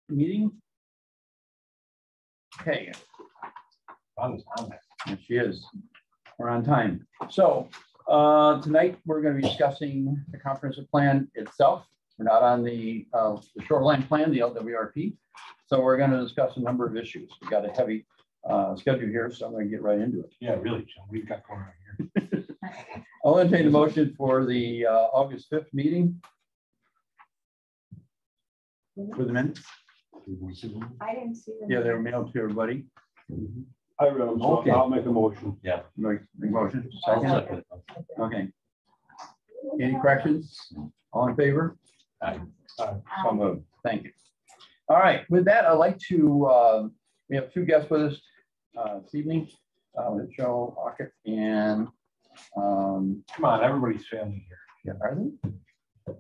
meeting? Okay. Yes, she is. We're on time. So tonight we're going to be discussing the comprehensive plan itself. We're not on the shoreline plan, the LWRP. So we're going to discuss a number of issues. We've got a heavy schedule here, so I'm going to get right into it. Yeah, really, John. We've got going on here. I'll entertain a motion for the August 5th meeting. For the minutes? I didn't see them. Yeah, they were mailed to everybody. I read them, so Okay. I'll make a motion. Yeah. Make motion. Second. Okay. Any corrections? All in favor? Aye. So moved. Thank you. All right. With that, I'd like to. We have two guests with us this evening. Michelle Lockett and. Come on, everybody's family here. Yeah, are they?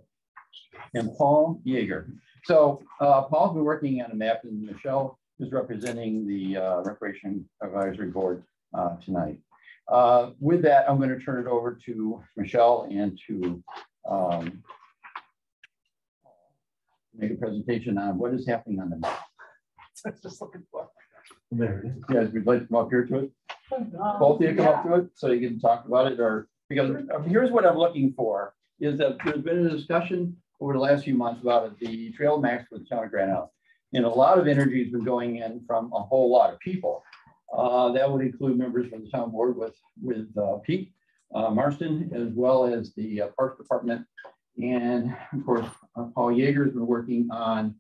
And Paul Yeager. So Paul's been working on a map, and Michelle is representing the Recreation Advisory Board tonight. With that, I'm going to turn it over to Michelle and to make a presentation on what is happening on the map. I was just looking for. There it is. You guys would like to come up here to it? Both of you come up to it so you can talk about it, or because here's what I'm looking for is that there's been a discussion over the last few months about the trail maps for the town of Grand Island. And a lot of energy has been going in from a whole lot of people. That would include members from the town board with Pete Marston, as well as the Parks Department. And of course, Paul Yeager has been working on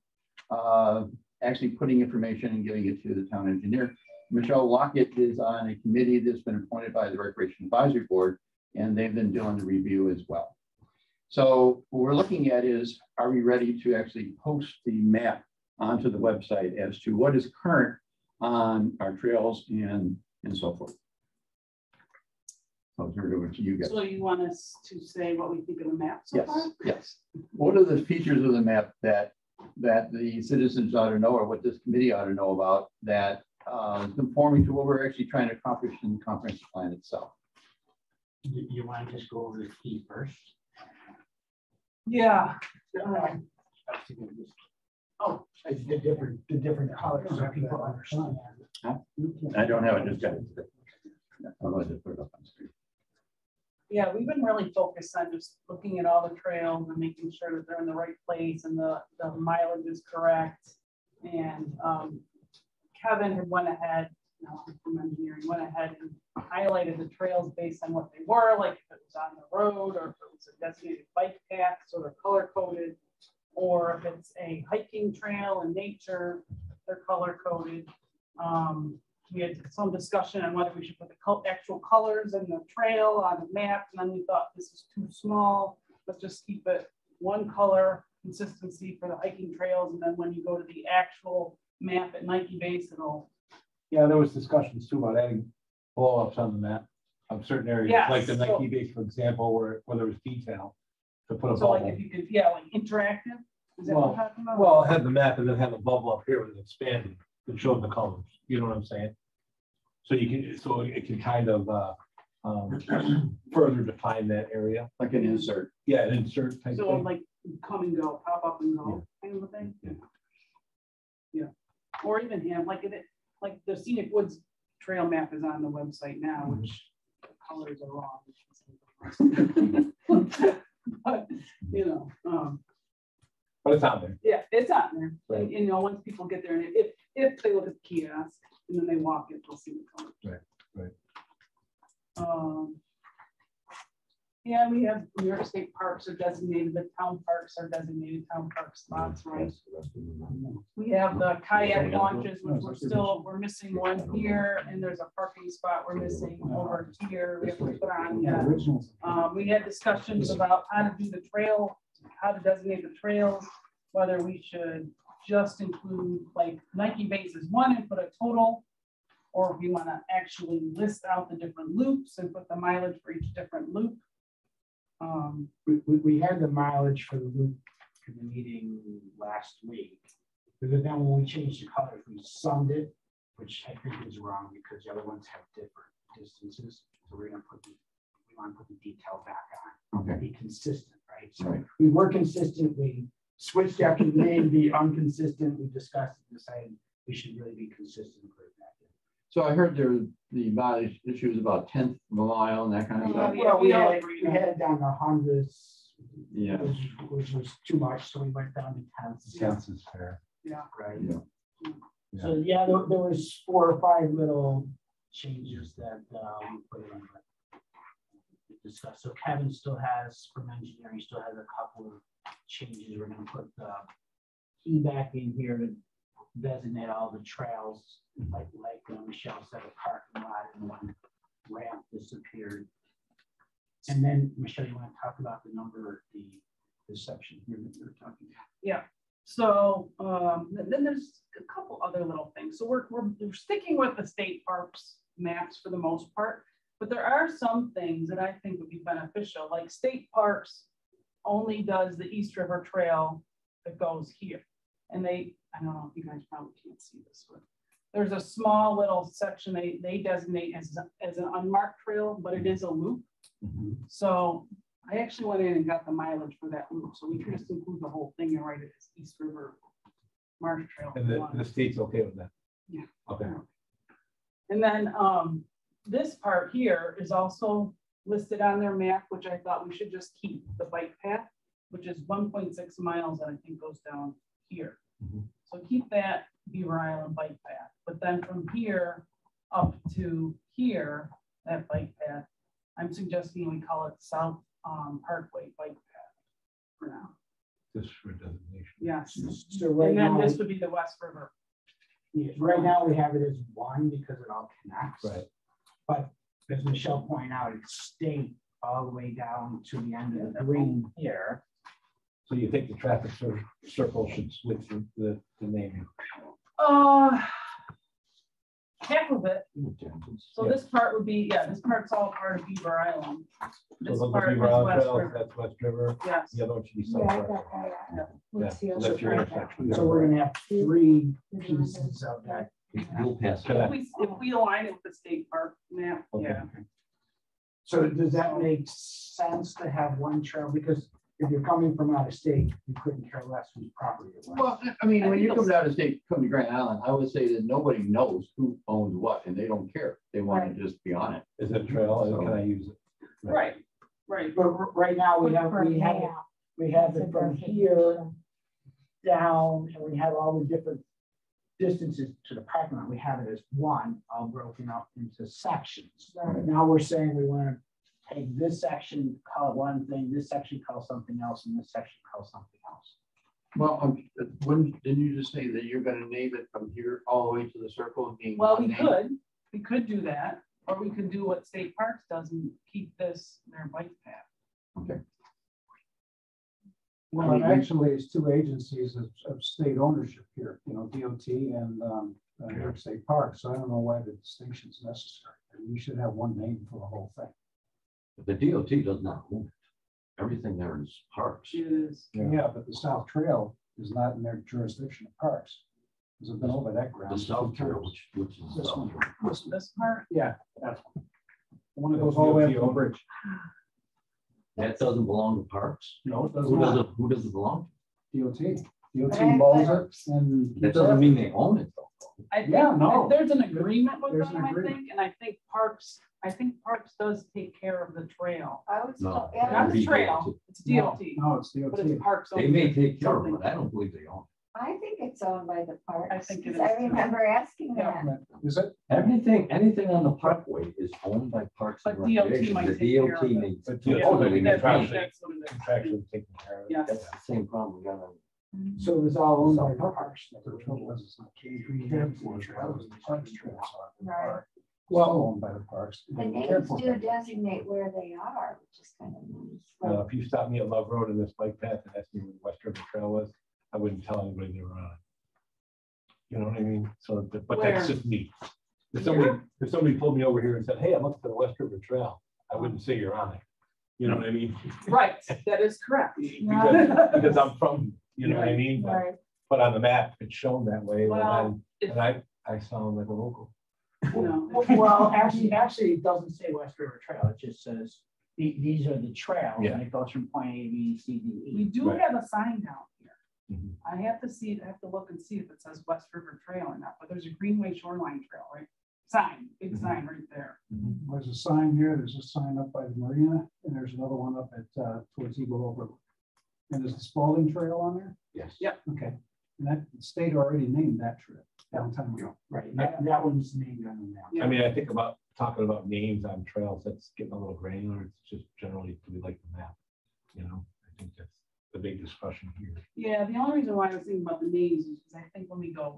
actually putting information and giving it to the town engineer. Michelle Lockett is on a committee that's been appointed by the Recreation Advisory Board, and they've been doing the review as well. So what we're looking at is, are we ready to actually post the map onto the website as to what is current on our trails and so forth? I'll turn it over to you guys. So you want us to say what we think of the map so far? Yes. What are the features of the map that the citizens ought to know, or what this committee ought to know about, that is conforming to what we're actually trying to accomplish in the comprehensive plan itself? You want to just go over the key first? Yeah. Oh, the different colors so people understand. I don't have it just got it. I'll just put it up on screen. Yeah, we've been really focused on just looking at all the trails and making sure that they're in the right place and the mileage is correct. And Kevin had went ahead, from engineering, went ahead and highlighted the trails based on what they were, like if it was on the road or if it was a designated bike path, so they're color coded, or if it's a hiking trail in nature, they're color coded. We had some discussion on whether we should put the actual colors in the trail on the map, and then we thought this is too small. Let's just keep it one color consistency for the hiking trails, and then when you go to the actual map at Nike Base, it'll. Yeah, there was discussions too about adding blow-ups on the map of certain areas, Yes, like the Nike Base, for example, where there was detail to put a so bubble. like if you could, yeah, like interactive. Is that what you're talking about? Well, have the map and then have a bubble up here with it expanded that showed the colors. You know what I'm saying? So it can kind of further define that area. Like an insert. Yeah, an insert type So thing. like come and go, pop up and go, kind of a thing. Yeah. Or even have like the Scenic Woods trail map is on the website now, which the colors are wrong. But But it's out there. yeah, it's out there. Right. And, once people get there, and if they look at the kiosk and then they walk it, they'll see the colors. Right. Yeah, we have New York State parks are designated, the town parks are designated town park spots, right? We have the kayak launches, which we're missing one here, and there's a parking spot we're missing over here. We have to put on yet. We had discussions about how to do the trail, how to designate the trails, whether we should just include like Nike Base as one and put a total, or if we want to actually list out the different loops and put the mileage for each different loop. We had the mileage for the loop in the meeting last week. But then when we changed the colors, we summed it, which I think is wrong because the other ones have different distances. So we're going to put we want to put the detail back on. Okay. Be consistent, right? So right. we were consistently switched after the name, be inconsistent. We discussed it, decided we should really be consistent. Put it back in. So I heard the mileage issue is about 10th of a mile and that kind of stuff. Yeah, Well, we we all had, agree we on had it down to hundreds, Yeah. which was too much, so we went down to tenths. Sense is fair. Yeah. Right. Yeah. So yeah, there was 4 or 5 little changes that we put in. Discuss. So Kevin still has, from engineering, still has a couple of changes. We're going to put the key back in here to designate all the trails, like Michelle said, a parking lot and one ramp disappeared. And then Michelle, you want to talk about the number of the section here that you're talking about? Yeah. So then there's a couple other little things. So we're sticking with the state parks maps for the most part, but there are some things that I think would be beneficial. Like state parks only does the East River Trail that goes here, and I don't know if you guys probably can't see this, but there's a small little section they designate as an unmarked trail, but it is a loop. Mm-hmm. So I actually went in and got the mileage for that loop. So we can just include the whole thing and write it as East River Marsh Trail. And the state's okay with that? Yeah. Okay. And then this part here is also listed on their map, which I thought we should just keep the bike path, which is 1.6 miles that I think goes down here. Mm-hmm. So keep that Beaver Island bike path. But then from here up to here, that bike path, I'm suggesting we call it South Parkway Bike Path for now. Just for designation. Yes. So right And then now, this would be the West River. right now we have it as 1 because it all connects. Right. But as Michelle pointed out, it's state all the way down to the end of the green here. So you think the traffic circle should switch the naming? Half of it. So Yeah. this part would be, this part's all part of Beaver Island. So This those part is Beaver Island West Trails, River. that's West River. Yes. The other one should be South Yeah, I Park. got that. Yeah, What's the so other that's your part? intersection. So we're gonna have 3 pieces of that. You'll pass Can that. If we align it with the state park map, Okay. yeah. So does that make sense to have 1 trail? Because if you're coming from out of state, you couldn't care less whose property it was. Well, I mean, when you come down to state, come to Grand Island, I would say that nobody knows who owns what and they don't care. They want to just be on it. Is it a trail and can I use it? Right. But right now we have, For a we have, map, we have it's it a from here definition. down, and we have all the different distances to the parking lot. We have it as 1, all broken up into sections. Right. Now we're saying we want to take this section, call it one thing, this section call something else, and this section call something else. Well, didn't you just say that you're gonna name it from here all the way to the circle and being Well, one we name? could do that, or we could do what state parks does and keep this their bike path. Okay. Well, and actually, it's 2 agencies of state ownership here, you know, DOT and New York State Parks. So I don't know why the distinction is necessary. I mean, you should have 1 name for the whole thing. The DOT does not own it. Everything there is parks. It is. Yeah, but the South Trail is not in their jurisdiction of parks. Because I've been over that ground. The South 2 Trail, times. which is the This South one. Trail. This part, Yeah, that's one. The one that goes all the way up to the bridge. That doesn't belong to parks. No, it does Who does not. it, who does it belong DOT. DOT But mows it and. to? That doesn't mean they own it though. I think Yeah, no. there's an agreement with There's them, an I agreement. think, and I think parks does take care of the trail. I was, No. yeah, Not the be trail, it's No, DOT, No, it's but it's DOT. parks. They may take care of something. it, but I don't believe they own I think it's owned by the parks. I think it 'cause I is, too. remember asking Yeah. that. Is it? it. Anything on the parkway is owned by Parks and But DOT Recreation. might The take care of DOT it. needs. But to DOT own it. may That's contractually- that's what it is. Contractually taken care of. Yes. That's the same problem we got on. So it's all owned by the parks. The trouble is, it's not cared for trails, the parks trails are. Right. Well, owned by the parks. The names do designate where they are, which is kind of nice. Like, If you stopped me at Love Road in this bike path and asked me where the West River Trail was, I wouldn't tell anybody they were on it. You know what I mean? So, but Where? that's just me. If somebody pulled me over here and said, hey, I'm looking for the West River Trail, I wouldn't say you're on it. You know what I mean? Right, that is correct. Because I'm from, you know what I mean? Right. But on the map, it's shown that way. Well, And I sound like a local. No. Well, actually, it doesn't say West River Trail. It just says, these are the trails. Yeah. And it goes from point A, B, C, D, We E. do Right. have a sign down here. I have to look and see if it says West River Trail or not, but there's a Greenway Shoreline Trail, right? Sign, big sign right there. There's a sign here, there's a sign up by the marina, and there's another one up at, towards Eagle Overlook. And there's the Spalding Trail on there? Yes. Yep. Okay. And that the state already named that trail a long time ago. Right, that one's named on the map. Yeah. I mean, I think about talking about names on trails, that's getting a little granular. It's just generally, do we like the map? You know, I think that's the big discussion here. Yeah, the only reason why I was thinking about the names is because I think when we start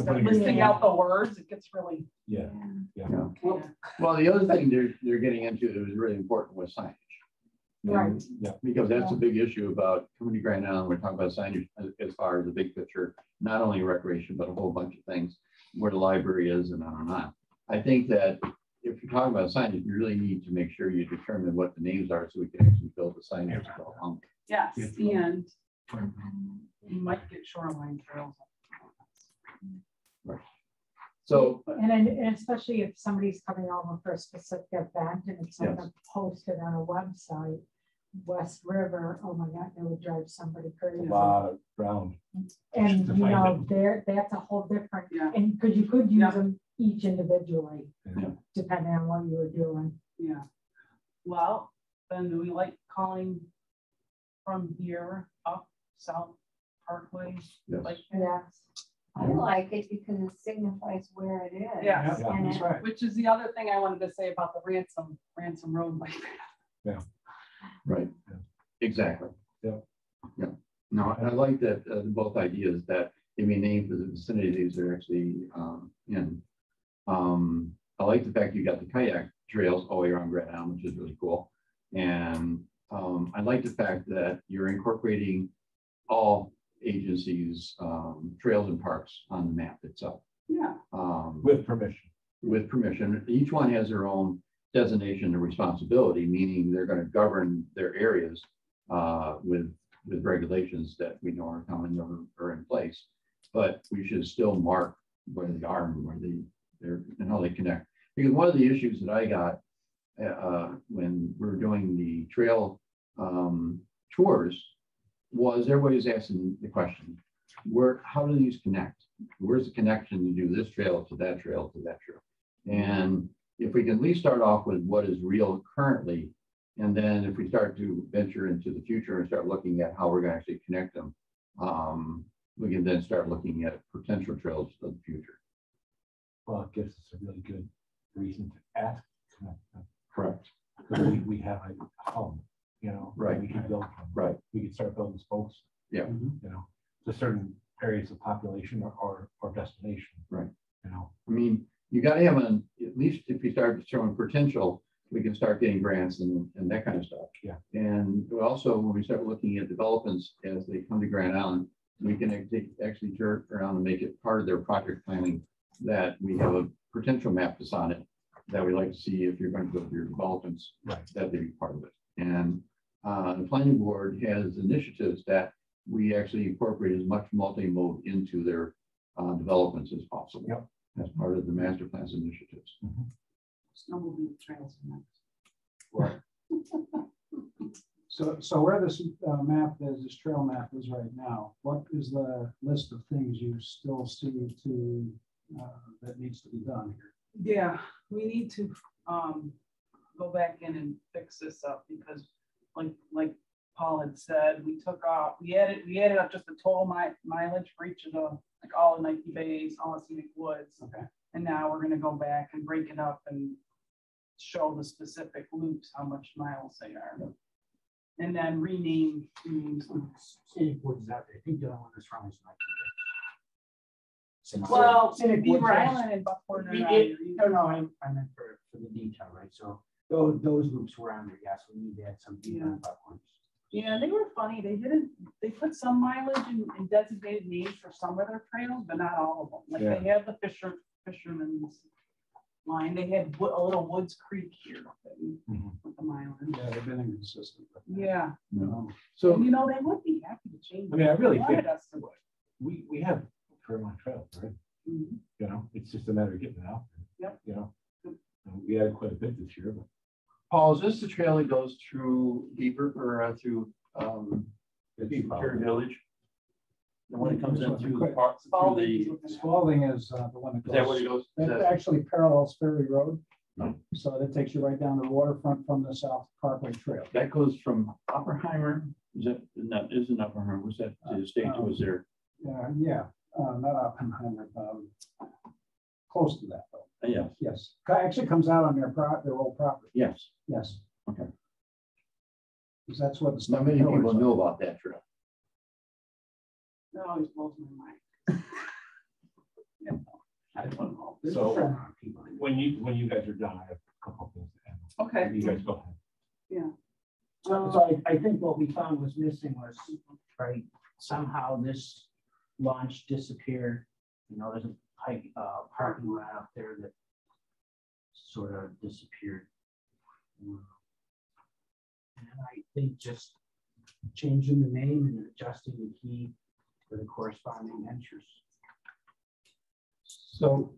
putting your listing name. out the words, it gets really. Yeah, yeah. Yeah. Well, the other thing they're getting into that was really important was signage. Right. Yeah. Because that's a big issue about coming to Grand Island. We're talking about signage as far as the big picture, not only recreation, but a whole bunch of things where the library is and on and on. I think that if you're talking about signage, you really need to make sure you determine what the names are so we can actually build the signage. to go along. Yes, and you might get shoreline trails. So, And especially if somebody's coming over for a specific event and it's Yes. something posted on a website, West River, oh my God, that would drive somebody A crazy. lot of ground. And to you find know, them. that's a whole different, Yeah. and because you could use Yeah. them each individually, Yeah. depending on what you were doing. Yeah. Well, then do we like calling from here up South Parkway? Yes. Like, Yes. I like it because it signifies where it is. Yeah. Yeah, And That's it- right. which is the other thing I wanted to say about the ransom road bike path. right, Yeah. exactly. Yeah. Yeah. No, and I like that both ideas that they may name for the vicinity these are actually in. I like the fact you got the kayak trails all the way around Grand Island, which is really cool. And I like the fact that you're incorporating all agencies, trails and parks on the map itself. Yeah. With permission. With permission. Each one has their own designation and responsibility, meaning they're going to govern their areas with regulations that we know are coming or in place. But we should still mark where they are and where they're and how they connect. Because one of the issues that I got when we were doing the trail tours was everybody's asking the question, how do these connect? Where's the connection to do this trail to that trail to that trail? And if we can at least start off with what is real currently, and then if we start to venture into the future and start looking at how we're going to actually connect them, we can then start looking at potential trails of the future. Well, it gives us a really good reason to ask. Correct. Because we have a home, you know, Right. we can build from. Right. We can start building spokes. Yeah. You know, to certain areas of population or destination. Right. You know. I mean, you got to have at least if you start showing potential, we can start getting grants and that kind of stuff. Yeah. And also when we start looking at developments as they come to Grand Island, we can actually turn around and make it part of their project planning that we have a potential map that's on it that we like to see if you're going to build your developments, Right. that they be part of it. And the planning board has initiatives that we actually incorporate as much multi-mode into their developments as possible. Yep. As part of the master plans initiatives. Snowmobile trails. Right. So where this map is, this trail map is right now, what is the list of things you still see to that needs to be done here? Yeah, we need to go back in and fix this up because like Paul had said, we added up just the total mileage for each of the, like all the Nike Bays, all the scenic woods. Okay. And now we're gonna go back and break it up and show the specific loops, how much miles they are. And then rename some. Scenic Woods is out there. I think the only one that's wrong is Nike. Well, Scenic Beaver Woods has- Island and Buckport are No, not here either. I meant for the detail, right? So those loops were on there, yes, we need to add some detail Yeah. about ones. Yeah, they were funny. They put some mileage in designated names for some of their trails, but not all of them. Like Yeah. they have the fisherman's line. They had a little Woods Creek here with the mileage. Yeah, they've been inconsistent. with that. Yeah, So and you know, they would be happy to change. I mean, I really They think wanted us to. we have Shoreline trails, right? Mhm. You know, it's just a matter of getting it out. Yep. You know, and we had quite a bit this year, but Paul, is this the trail that goes through Beaver or through it's Beaver probably- Village? The one that comes in through the park, through Spalding. the, Spalding is the one that is that where goes, it goes? that actually parallels Ferry Road. No. So that takes you right down to the waterfront from the South Parkway Trail. That goes from Oppenheimer, is that, not, isn't Oppenheimer, was that the state was there? Yeah, not Oppenheimer, close to that though. Yes, Yes, actually comes out on their old property. yes. Yes. Okay. Because that's what the. Not many people know about that trail. That always blows my mind. Yeah, I don't know. So when you guys are done, I have a couple of things to add. Okay. You guys go ahead. Yeah. So I think what we found was missing was, right, somehow this launch disappeared. You know, there's a parking lot out there that sort of disappeared. And I think just changing the name and adjusting the key for the corresponding entries. So.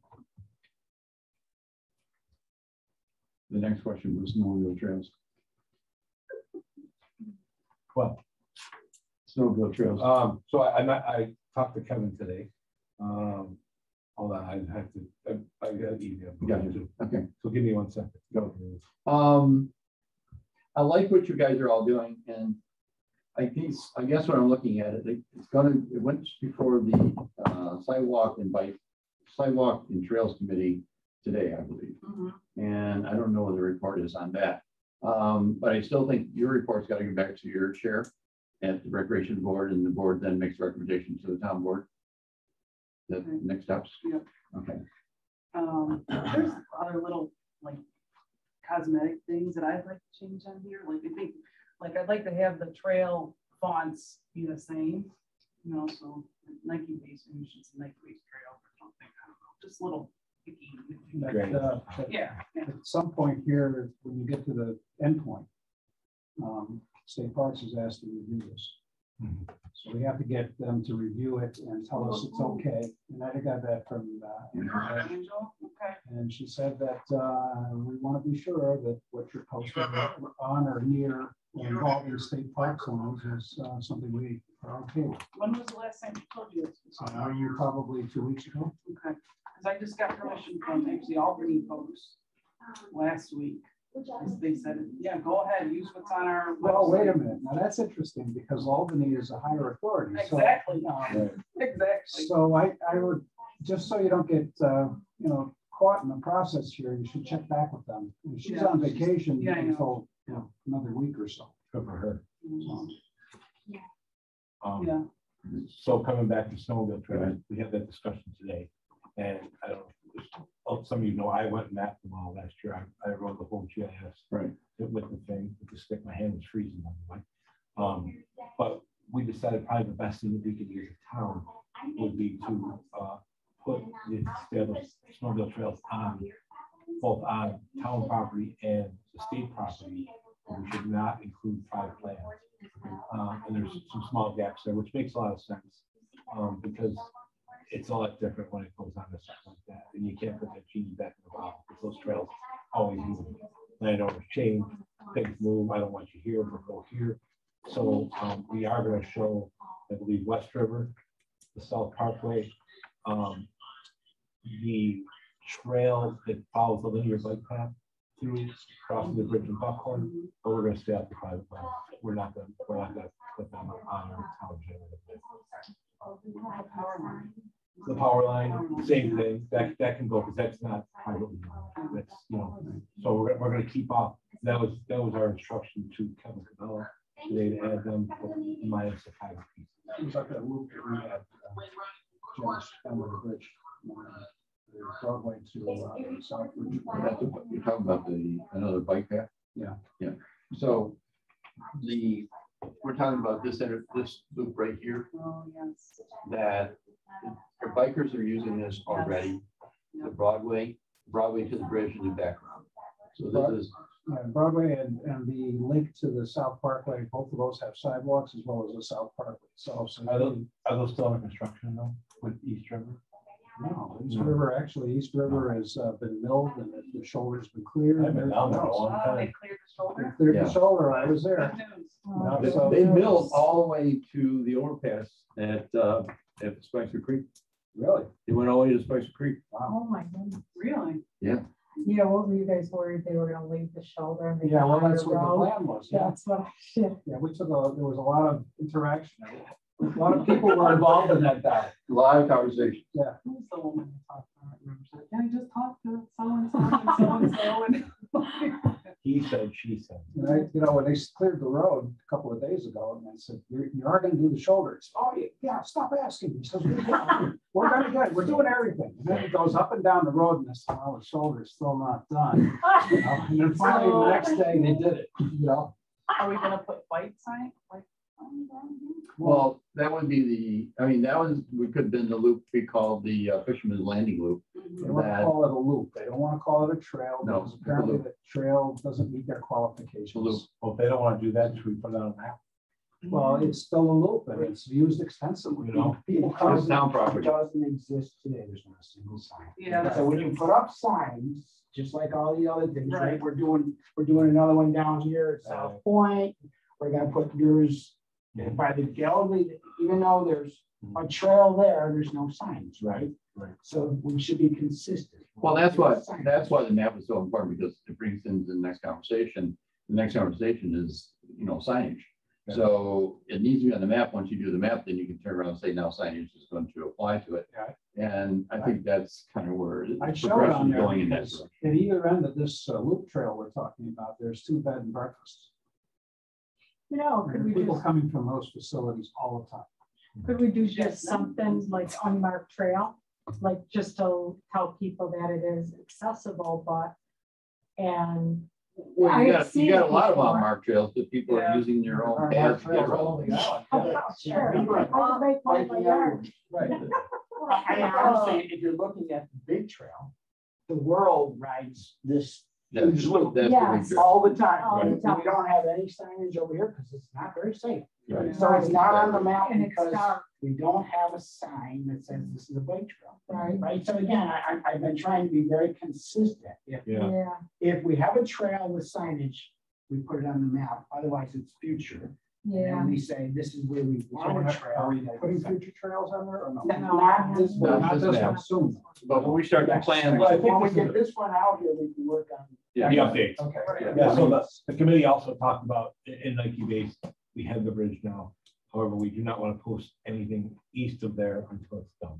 The next question was snowmobile trails. Well, Snowmobile trails. so I talked to Kevin today. Hold on, I have to, I got an email. Gotcha. Okay. So give me 1 second. Go. I like what you guys are all doing, and I guess what I'm looking at it went before the sidewalk and trails committee today, I believe. And I don't know what the report is on that. But I still think your report's got to go back to your chair at the recreation board, and the board then makes recommendations to the town board. The next steps. Yep. Okay. There's other little like cosmetic things that I'd like to change on here. Like I think, like I'd like to have the trail fonts be the same, you know, so Nike base emissions, Nike base trail or something. I don't know, just little picky. Yeah. At some point here, when you get to the end point, State Parks has asked to review this. So we have to get them to review it and tell us it's okay. And I got that from Angel, okay. and she said that we want to be sure that what you're posting on or near involving state parks owners is something we are okay with. When was the last time you told you this? So you probably 2 weeks ago. Okay, because I just got permission from actually Albany folks last week. They said, yeah, go ahead, use what's on our. Well, website. wait a minute. Now that's interesting because Albany is a higher authority. Exactly. So, Exactly. so I would, just so you don't get, caught in the process here, you should check back with them. If she's Yeah, on vacation yeah, I know. until, another week or so. Good for her. Yeah. So coming back to snowmobile trails, we had that discussion today. And I don't know, some of you know, I went and mapped them all last year. I wrote the whole GIS. Right. With the thing, with the stick, my hand was freezing on the way. But we decided probably the best thing that we could do as a town would be to put the snowmobile trails on both on town property and the state property. We should not include private land. And there's some small gaps there, which makes a lot of sense because it's a lot different when it goes on to stuff like that. And you can't put that genie back in the bottle because those trails always move. Landowners change, things move. I don't want you here, but go here. So we are going to show, I believe, West River, the South Parkway, the trail that follows the linear bike path through crossing the bridge in Buckhorn, but we're going to stay off the private land. We're not going to put them on our town generative. The power line, same thing. That can go because that's not privately owned. That's so we're going to keep off. That was our instruction to Kevin Cabela today to add them minus the private piece. It was like that loop that we had just down the bridge, Broadway to South Bridge. That's what you're talking about, another bike path. Yeah. Yeah. So we're talking about this loop right here. Oh, yes. That the bikers are using this already. The Broadway to the bridge in the background. So this is Broadway and the link to the South Parkway. Both of those have sidewalks as well as the South Parkway. So Are those still under construction though with East River? No, East River, actually, East River has been milled and the shoulder's been cleared. I've been down there a long Oh, time. they cleared the shoulder. Cleared the shoulder, I was there. Good news. they milled all the way to the overpass at at Spicer Creek. Really? They went all the way to Spicer Creek. Oh, my goodness. Really? Yeah, what were you guys worried they were gonna leave the shoulder? And they Yeah, well, got on that's the what the road? plan was. Yeah, That's what I should. yeah, there was a lot of interaction. A lot of people were involved in that battle. A lot of conversation. Who's the woman who talked to her? I remember saying, can I just talk to so and so and so? He said, she said. And when they cleared the road a couple of days ago, and I said, you are gonna do the shoulders. Oh, yeah, stop asking. He says, we're gonna get it. We're doing everything. And then he goes up and down the road and I said, oh, the shoulder's still not done. And then finally, the next day, they did it, Are we gonna put white sign? Like, Well, that would be we could have been the loop we called the Fisherman's Landing Loop. They want to call it a loop. They don't want to call it a trail. No, Because apparently the trail doesn't meet their qualifications. Loop. Well, if they don't want to do that, should we put it on a map? Well, it's still a loop and it's used extensively. People It's come. town It property. doesn't exist today, there's not a single sign. Yeah. So when you put up signs, just like all the other things, Right. right, we're doing another one down here at South Point. We're gonna put yours by the gallery, even though there's a trail there's no signs, right? Right. So we should be consistent. Well, that's why the map is so important, because it brings into the next conversation. The next conversation is, signage. Yeah. So it needs to be on the map. Once you do the map, then you can turn around and say, now signage is going to apply to it. Yeah. And I think that's kind of where I the showed on progression there going in that because direction. at either end of this loop trail we're talking about, there's 2 bed and breakfasts. Could There we are people just, coming from those facilities all the time. could we do just something like unmarked trail? Like just to tell people that it is accessible, and Well, I you have got seen a it lot of before. unmarked trails that people are using their own cars to get around. sure, I can make one in my yard. Right. I honestly, if you're looking at the big trail, the world rides this huge loop That's Yes. the big trail. all the time. All the And time. we don't have any signage over here because it's not very safe. Right. So it's not on the map And it's because dark, we don't have a sign that says this is a bike trail. right? Right, so again, I've been trying to be very consistent. Yeah. If we have a trail with signage, we put it on the map, otherwise it's future. Yeah. And we say, this is where we want a trail. Are we putting future trails on there or no? Not this one. Not this one, map. soon. But when we start to plan. But when we get this one out here, we can work on. The updates. Okay. Yeah, so the committee also talked about in Nike Base, we have the bridge now. However, we do not want to post anything east of there until it's done.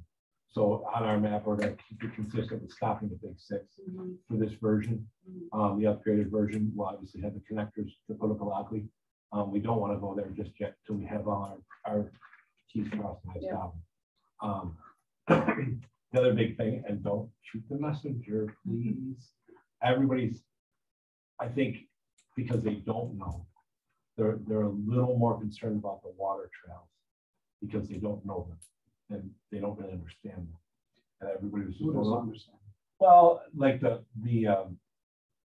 So on our map, we're going to keep it consistent with stopping the big 6 for this version. The upgraded version will obviously have the connectors to put up a locally. We don't want to go there just yet till we have all our T's crossed and I's dotted. The other big thing, and don't shoot the messenger, please. Everybody's, I think, because they don't know, they're a little more concerned about the water trails because they don't know them and they don't really understand them. And everybody was just Who doesn't understand? well, like the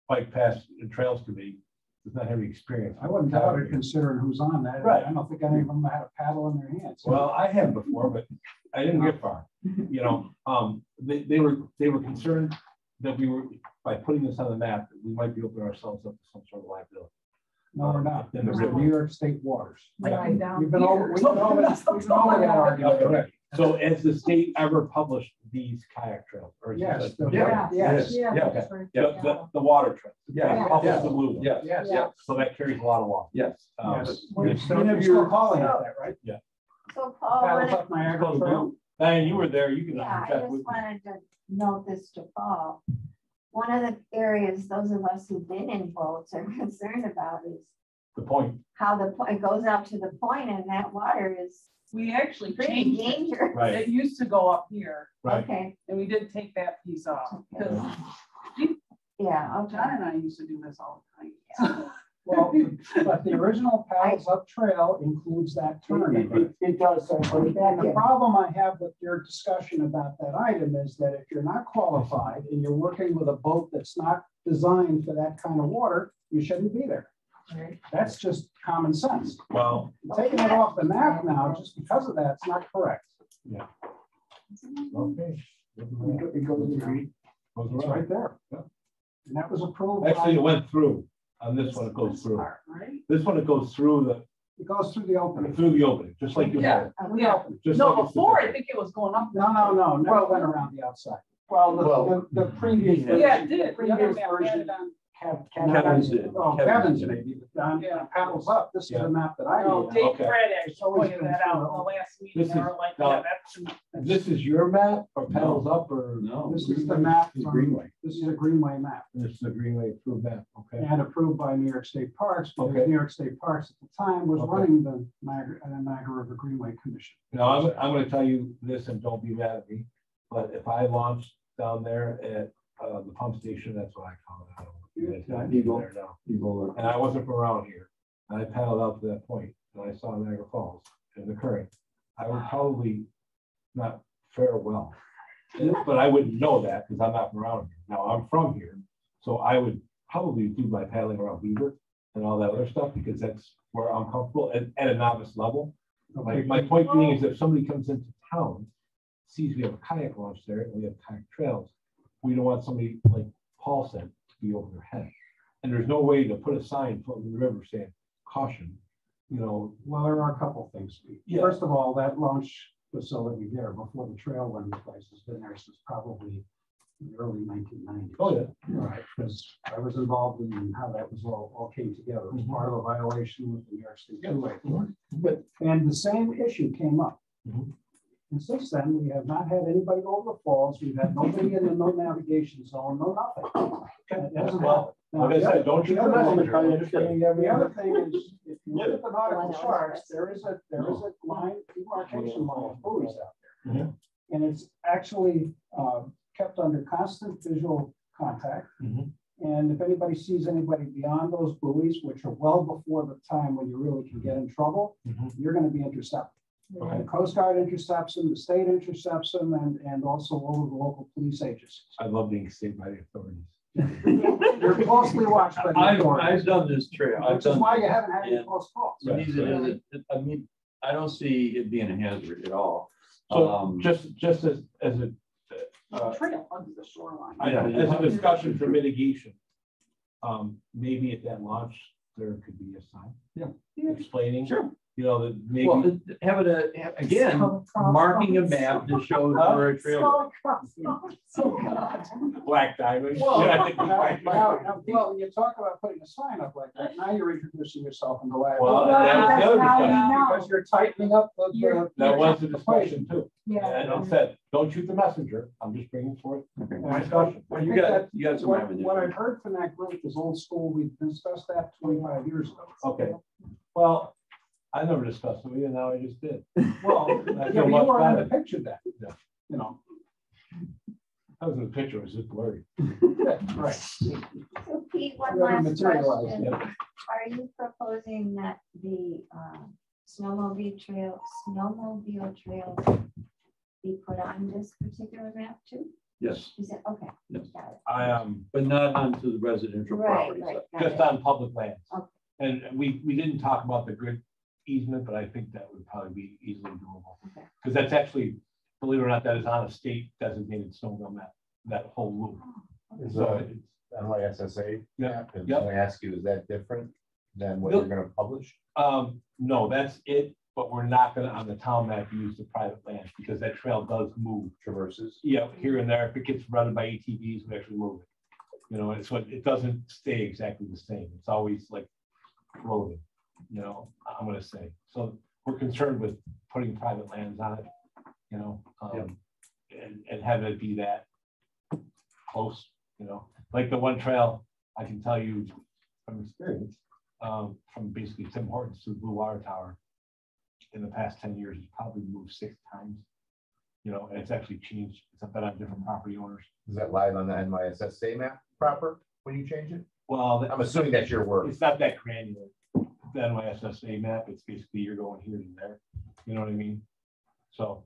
bike path and trails committee does not have any experience. I wouldn't doubt it considering who's on that. Right. I don't think any of them had a paddle in their hands. Well, I have before, but I didn't get far. They were concerned that we were, by putting this on the map, that we might be opening ourselves up to some sort of liability. No, we're not. In the These are river. New York State waters. Right down We've been over that argument. Okay. So has the state ever published these kayak trails? Or is it Yes. just- Yeah. Yes. Yeah, Yeah, that's right. The water trails. Yeah. Published Yeah. the blue one. Yes. Yes. Yeah. So that carries a lot of water. Yes. Yes. We're You're still calling it that, right? So Paul, Paddles up Niagara Trail. Diane, you were there. You can. yeah, I check just with me. wanted to note this to Paul. One of the areas those of us who've been in boats are concerned about is The point. how the point goes out to the point and that water is We actually pretty changed it. dangerous. Right. It used to go up here Right. Okay, and we did take that piece off because yeah, John okay. and I used to do this all the time. Well, but the original Paddles Up Trail includes that turn. It does, so put it back And the in. problem I have with your discussion about that item is that if you're not qualified and you're working with a boat that's not designed for that kind of water, you shouldn't be there. Right. That's just common sense. Well, Taking it off the map now, just because of that, it's not correct. okay. It goes in there. Goes It's around. right there. Yeah. And that was approved. by- Actually, it went through. On this one, it goes through. Right? This one, it goes through It goes through the opening. Through the opening, just like you Yeah. had. Yeah. Just No, like it's before I depicted. think it was going up. No, never went around the outside. Well, the previous. Yeah, it did. Previous The other map had version. it on. Kevin's did. Kevin's maybe, but on Yeah. Paddles Up, this is Yeah. the map that I No, made. Dave Okay. Fred actually It's always pointed been that out in through the last meeting. This They is- were like, no. yeah, that's. This is your map or Paddles Up or? No. This is the map It's from- Greenway. This is a Greenway map This is a Greenway approved map, okay? and approved by New York State Parks, because Okay. New York State Parks at the time was Okay. running the Niagara River Greenway Commission. Now, I'm gonna tell you this and don't be mad at me, but if I launched down there at the pump station, that's what I call it. I don't know if you guys have it Eagle. there now. People And I wasn't from around here. And I paddled out to that point and I saw Niagara Falls and the current. I would probably not fare well. But I wouldn't know that because I'm not from around here. Now I'm from here. So I would probably do my paddling around Beaver and all that other stuff because that's where I'm comfortable at a novice level. My point being is if somebody comes into town, sees we have a kayak launch there and we have kayak trails, we don't want somebody like Paul said to be over their head. And there's no way to put a sign floating in the river saying caution, you know. Well, there are a couple of things. Yeah. First of all, that launch facility there before the trail went in place has been there since probably the early 1990s. Oh, yeah. Right, because I was involved in how that was all came together. It was part of a violation with the New York State Greenway Authority. And the same issue came up. Mhm. And since then, we have not had anybody over the falls. We've had nobody in the no navigation zone, no nothing. It hasn't happened. Now, Like I said, don't shoot the other one- messenger. I'm just saying every The other. other thing is, if you look at the nautical charts, there is a line, demarcation line of buoys out there. Mhm. And it's actually kept under constant visual contact. Mhm. And if anybody sees anybody beyond those buoys, which are well before the time when you really can get in trouble, Mhm. you're gonna be intercepted. Okay. The Coast Guard intercepts them, the state intercepts them, and also all of the local police agencies. I love being saved by the authorities. You're closely watched by the I've authorities, done this trail. I've which is done. why you haven't had any and- close calls. I mean, I don't see it being a hazard at all. So just as a, Trail under the shoreline. as a discussion for mitigation, maybe at that launch, there could be a sign. Yeah. Explaining. Sure. You know, that Well, maybe. have it, again, marking a map that shows where a trail. Black diamond. Well, Yeah, I think black diamond. now, Pete, when you talk about putting a sign up like that, now you're introducing yourself into Well, liability. that was the other That's how you discussion. know. Because you're tightening up the. That was the discussion too. Yeah. And I said, don't shoot the messenger. I'm just bringing forth Okay. discussion. I You think got, that you got some What revenue. what I've heard from that group is old school. We discussed that 25 years ago. Okay. Well, I never discussed it with you, now I just did. Well, I yeah, feel you much were on the better. picture then. Yeah. You know, I was in the picture, it was just blurry. right. So Pete, one Never last materialized, question. yeah. Are you proposing that the snowmobile trails be put on this particular map too? Yes, Is it, okay. Yes. Got it. I but not onto the residential Right, properties. right. got just it. on public lands. Okay. And we didn't talk about the grid easement, but I think that would probably be easily doable. Okay. Because that's actually, believe it or not, that is on a state designated snowmobile map, that whole loop. Is So a NYSSA? Yeah, And yep. I ask you, is that different than what Nope. you're gonna publish? No, that's it, but we're not gonna, on the town map, use the private land because that trail does move. Traverses? Yeah, here and there, if it gets run by ATVs, we actually move it. You know, and so it doesn't stay exactly the same. It's always like floating, you know, I'm gonna say. So we're concerned with putting private lands on it, you know, and have it be that close, you know, like the one trail, I can tell you from experience, from basically Tim Hortons to the Blue Water Tower, in the past 10 years, it's probably moved 6 times, you know, and it's actually changed. It's been on different property owners. Is that live on the NYSSA map proper when you change it? Well, I'm assuming that's your work. it's not that granular. The NYSSA map, it's basically you're going here and there, you know what I mean? So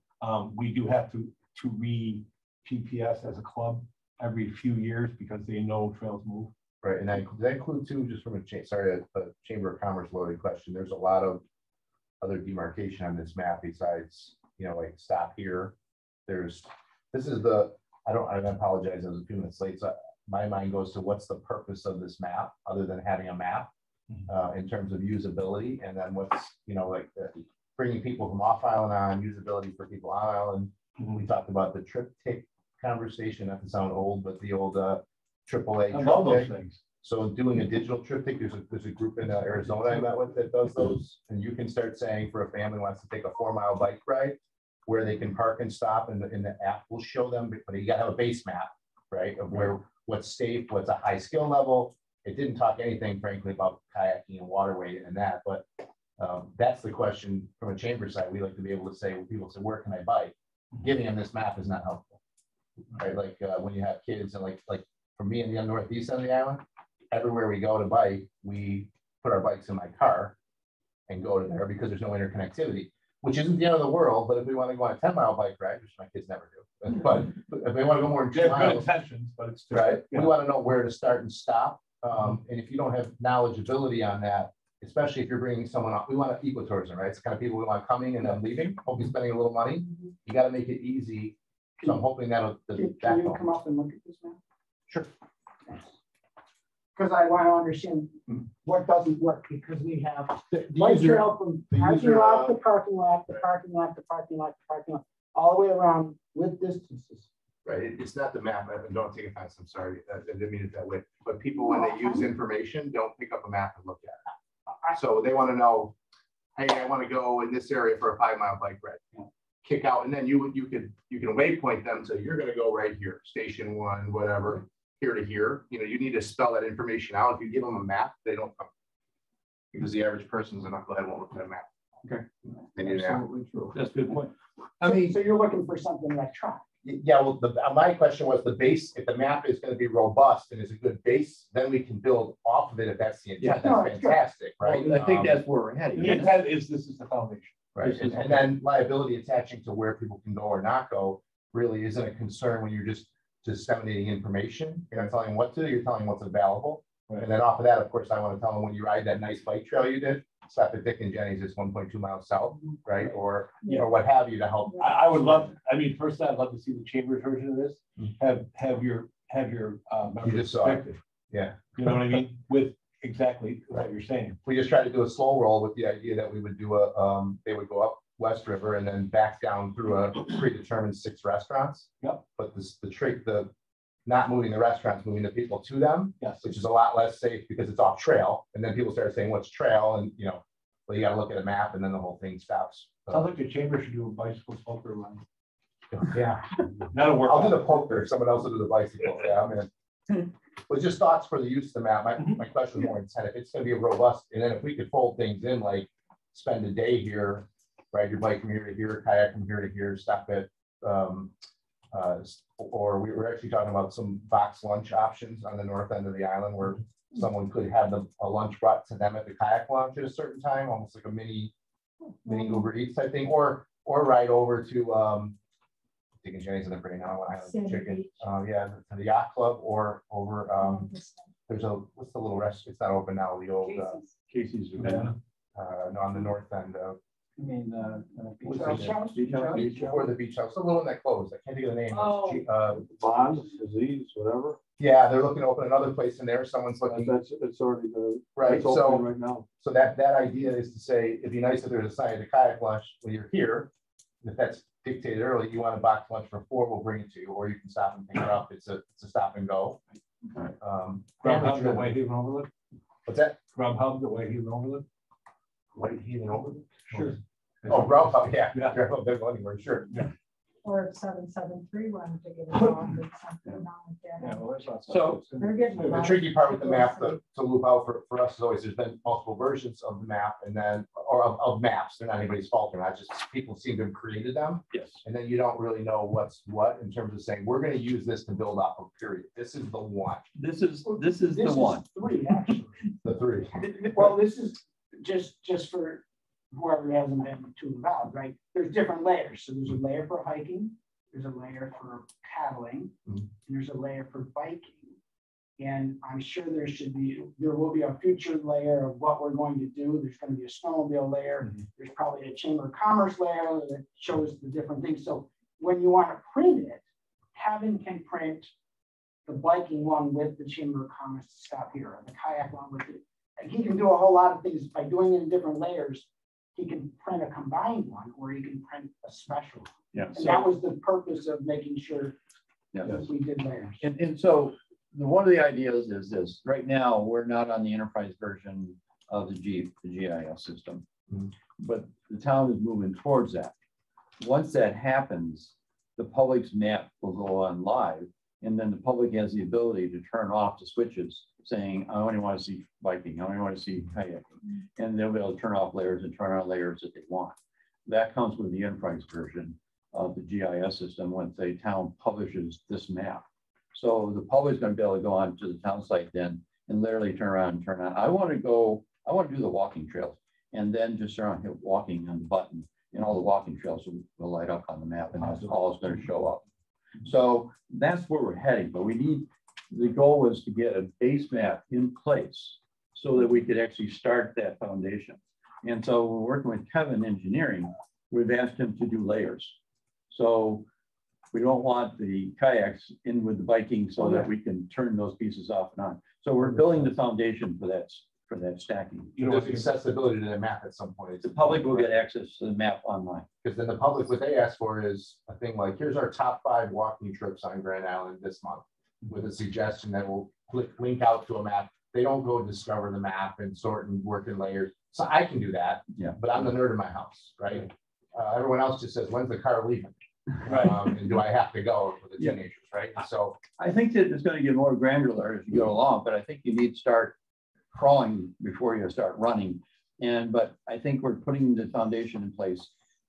we do have to re-GPS as a club every few years because they know trails move. Right, and does that include too, just from a Chamber of Commerce loaded question, there's a lot of other demarcation on this map besides, you know, like stop here. This is I apologize, I was a few minutes late, so my mind goes to what's the purpose of this map, other than having a map? in terms of usability, and then what's, like bringing people from off island on, usability for people on island. We talked about the triptych conversation, not to sound old, but the old AAA. I love those triptych. things. So doing a digital triptych, there's a group in Arizona I met with that does those, and you can start saying for a family wants to take a 4-mile bike ride, where they can park and stop, and the app will show them, but you gotta have a base map, right, of what's safe, what's a high skill level. It didn't talk anything, frankly, about kayaking and waterway and that, but that's the question from a chamber side. We like to be able to say, when people say, where can I bike? Giving them this map is not helpful, right? Like when you have kids, and like for me in the northeast of the island, everywhere we go to bike, we put our bikes in my car and go to there because there's no interconnectivity, which isn't the end of the world. But if we want to go on a 10-mile bike ride, which my kids never do, but if they want to go more than 2 miles, intentions, but it's just, right. We want to know where to start and stop. And if you don't have knowledgeability on that, especially if you're bringing someone up, we want ecotourism, right? It's the kind of people we want coming and then leaving, hopefully spending a little money. You got to make it easy. So I'm hoping that'll. Can you come up and look at this map? Sure. Because I want to understand what doesn't work, because we have bike trail from parking lot to parking lot to parking lot to parking lot to parking lot, all the way around with distances. Right, it's not the map, and don't take offense, I'm sorry, I didn't mean it that way, but people, when they use information, don't pick up a map and look at it. So they want to know, hey, I want to go in this area for a 5-mile bike ride. Kick out, and then you can waypoint them, so you're going to go right here, station 1, whatever, here to here. You need to spell that information out. If you give them a map, they don't come, because the average person's a knucklehead won't look at a map. Okay, They need an app. that's a good point. So you're looking for something electronic. Yeah, well, my question was the base. If the map is going to be robust and is a good base, then we can build off of it. If that's the intent, that's fantastic, right? Well, I think that's where we're heading. the intent is this is the foundation. Right, and then liability attaching to where people can go or not go really isn't a concern when you're just disseminating information. You're not telling them what to do, you're telling them what's available. Right. And then off of that, of course, I want to tell them, when you ride that nice bike trail you did, stop at Dick and Jenny's, it's 1.2 miles south, right? Or what have you, to help. I would love, first I'd love to see the chamber's version of this. Have your members perspective. Yeah. You know what I mean? With exactly what you're saying. We just tried to do a slow roll with the idea that we would do they would go up West River and then back down through a predetermined 6 restaurants. Yep. But the not moving the restaurants, moving the people to them, yes, which is a lot less safe because it's off trail. And then people start saying, what's trail? And well, you got to look at a map, and then the whole thing stops. Sounds like the chamber should do a bicycle poker run. Yeah. That'll work. I'll do the poker. Someone else will do the bicycle. Yeah, I'm in. But just thoughts for the use of the map. My question was more intent. If it's going to be a robust, and then if we could fold things in, like spend a day here, ride your bike from here to here, kayak from here to here, stop at, or we were actually talking about some box lunch options on the north end of the island, where someone could have a lunch brought to them at the kayak launch at a certain time, almost like a mini Uber Eats type thing, or ride over to Dick and Jenny's in the brain now. I have chicken. Yeah, to the yacht club, or over. There's what's the little restaurant? It's not open now. The old Casey's. No, on the north end of. I mean, Before the beach house, the little one that closed. I can't think of the name. Bonds, disease, whatever. Yeah, they're looking to open another place in there. Someone's looking. It's already right. So right now. So that idea is to say, it'd be nice if there's a sign at the kayak launch when you're here. If that's dictated early, you want a box lunch for 4, we'll bring it to you, or you can stop and pick it up. It's a stop and go. Grubhub, the way he Overland. What's that? Grubhub, the way he Overland. White Heat and Overland? Sure. Oh, Grubhub, yeah. Grubhub, they're going anywhere, sure. Yeah. Or if 773 wanted to get involved with something like that. Yeah, well, so they're getting a the lot tricky part with the map people to loop out for us is always there's been multiple versions of the map, and then of maps. They're not anybody's fault. They're not, just people seem to have created them. Yes. And then you don't really know what's what in terms of saying we're going to use this to build off of period. This is the one. This is the one. 3 actually. The 3. Well, this is just for whoever hasn't been too involved, right? There's different layers. So there's a layer for hiking, there's a layer for paddling, and there's a layer for biking. And I'm sure there will be a future layer of what we're going to do. There's going to be a snowmobile layer. There's probably a Chamber of Commerce layer that shows the different things. So when you want to print it, Kevin can print the biking one with the Chamber of Commerce to stop here, and the kayak one with it. he can do a whole lot of things by doing it in different layers. He can print a combined one, or he can print a special one. Yeah. And that was the purpose of making sure Yeah. that we did layers. And so one of the ideas is this: right now we're not on the enterprise version of the GIS system, but the town is moving towards that. Once that happens, the public's map will go on live, and then the public has the ability to turn off the switches, saying, I only want to see biking, I only want to see kayaking, and they'll be able to turn off layers and turn on layers that they want. That comes with the enterprise version of the GIS system once a town publishes this map. So the public's going to be able to go on to the town site then and literally turn around and turn on. I want to do the walking trails, and then just turn on hit walking on the button, and all the walking trails will light up on the map, and that's all it's going to show up. So that's where we're heading, but the goal was to get a base map in place so that we could actually start that foundation. And so we're working with Kevin Engineering. We've asked him to do layers. So we don't want the kayaks in with the biking so that we can turn those pieces off and on. So we're building the foundation for that stacking. You know, with accessibility to the map at some point. The public will get access to the map online. Because then the public, what they ask for is a thing like, here's our top 5 walking trips on Grand Island this month, with a suggestion that will link out to a map. They don't go discover the map and sort and work in layers. So I can do that, but I'm the nerd in my house, right? Everyone else just says, when's the car leaving? Right. And do I have to go for the teenagers, right? So I think that it's going to get more granular as you go along, but I think you need to start crawling before you start running. But I think we're putting the foundation in place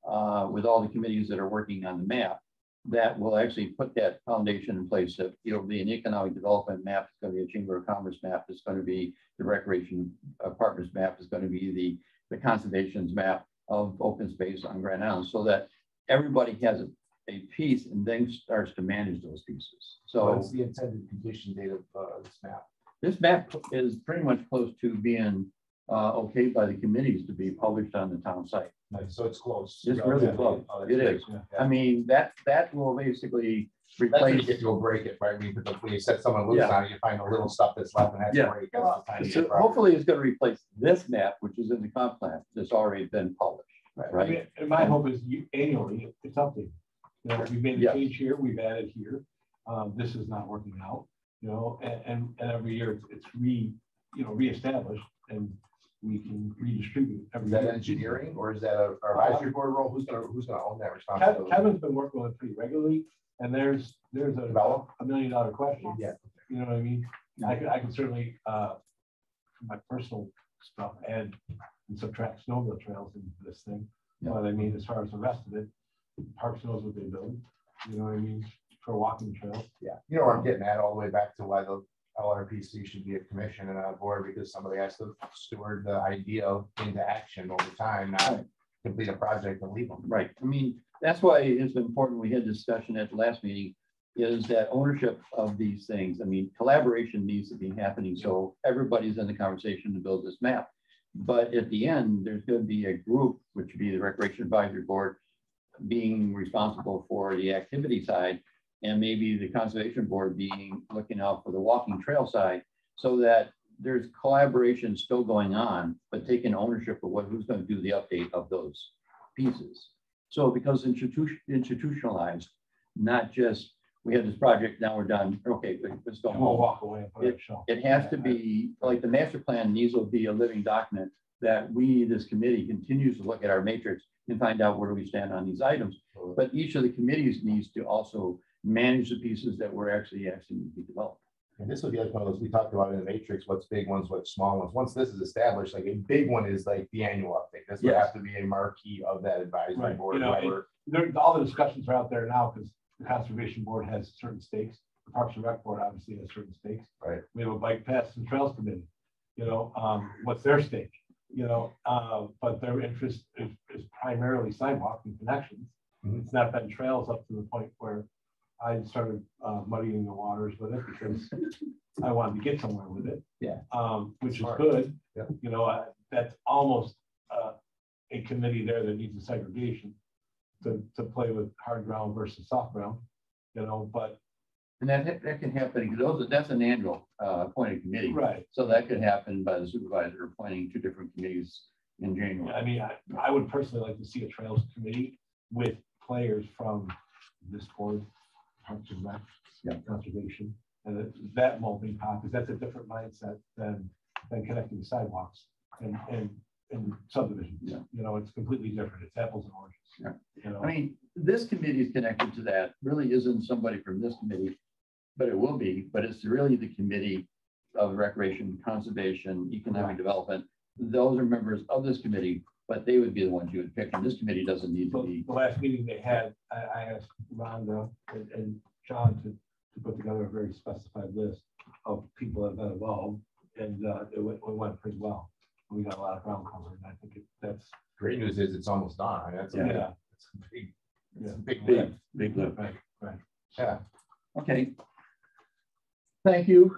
with all the committees that are working on the map that will actually put that foundation in place. That it'll be an economic development map, it's going to be a Chamber of Commerce map, it's going to be the Recreation Partners map, it's going to be the conservation's map of open space on Grand Island, so that everybody has a piece and then starts to manage those pieces. So what's the intended completion date of this map? This map is pretty much close to being okayed by the committees to be published on the town site. Nice. So it's close. It's really close. It is. Yeah. I mean, that will basically That's when replace. you get to go break it, right? I mean, when you set someone loose on it, you find a little stuff that's left and has to break. That's the time you So get problems. hopefully it's going to replace this map, which is in the comp plan that's already been published. Right. I mean, and my hope is annually it's updated. You know, we've made a change here, we've added here. This is not working out, you know, and every year it's reestablished, and we can redistribute every Is that year. engineering, or is that our advisory board role? Who's gonna own that responsibility? Kevin's been working on it pretty regularly, and there's Develop? a $1 million question. Yeah. You know what I mean? I could certainly, from my personal stuff, add and subtract snowmobile trails into this thing. But I mean, as far as the rest of it, Parks knows what they build. You know what I mean? For walking trails. Yeah, you know where I'm getting at, all the way back to why the LRPC should be a commission and not a board, because somebody has to steward the idea into action over time, not complete a project and leave them. Right. I mean, that's why it's important. We had discussion at the last meeting, is that ownership of these things. I mean, collaboration needs to be happening, so everybody's in the conversation to build this map. But at the end, there's going to be a group, which would be the Recreation Advisory Board, being responsible for the activity side, and maybe the Conservation Board looking out for the walking trail side, so that there's collaboration still going on, but taking ownership of who's going to do the update of those pieces. So because institutionalized, not just, we had this project, now we're done, okay, let's go And we'll home. walk away and put it show. It has to be, like the master plan needs to be a living document that we, this committee, continues to look at our matrix and find out where do we stand on these items. But each of the committees needs to also manage the pieces that we're actually asking to be developed. And this would be like one of those we talked about in the matrix, what's big ones, what's small ones. Once this is established, like a big one is like the annual update. This would have to be a marquee of that advisory board. You know, all the discussions are out there now because the Conservation Board has certain stakes. The Parks and Rec Board obviously has certain stakes. Right. We have a bike paths and trails committee. You know, what's their stake? You know, but their interest is primarily sidewalk and connections. It's not been trails up to the point where I started muddying the waters with it because I wanted to get somewhere with it. Yeah. Which Smart. is good. Yeah. You know, that's almost a committee there that needs a segregation to play with hard ground versus soft ground. You know, but And that can happen, because that's an annual appointed committee. Right. So that could happen by the supervisor appointing 2 different committees in January. I mean, I would personally like to see a trails committee with players from this board, Parks and Rec, conservation, and that melting pot, because that's a different mindset than connecting the sidewalks and subdivisions. Yeah. You know, it's completely different. It's apples and oranges. Yeah. You know? I mean, this committee is connected to that, really isn't somebody from this committee, but it will be, but it's really the committee of recreation, conservation, economic development. Those are members of this committee, but they would be the ones you would pick, and this committee doesn't need to be. The last meeting they had, I asked Rhonda and John to put together a very specified list of people that have been involved, and it went pretty well. We got a lot of ground covered, and I think that's Great news is it's almost done. I mean, that's a big lift. Right. Yeah. Okay. Thank you.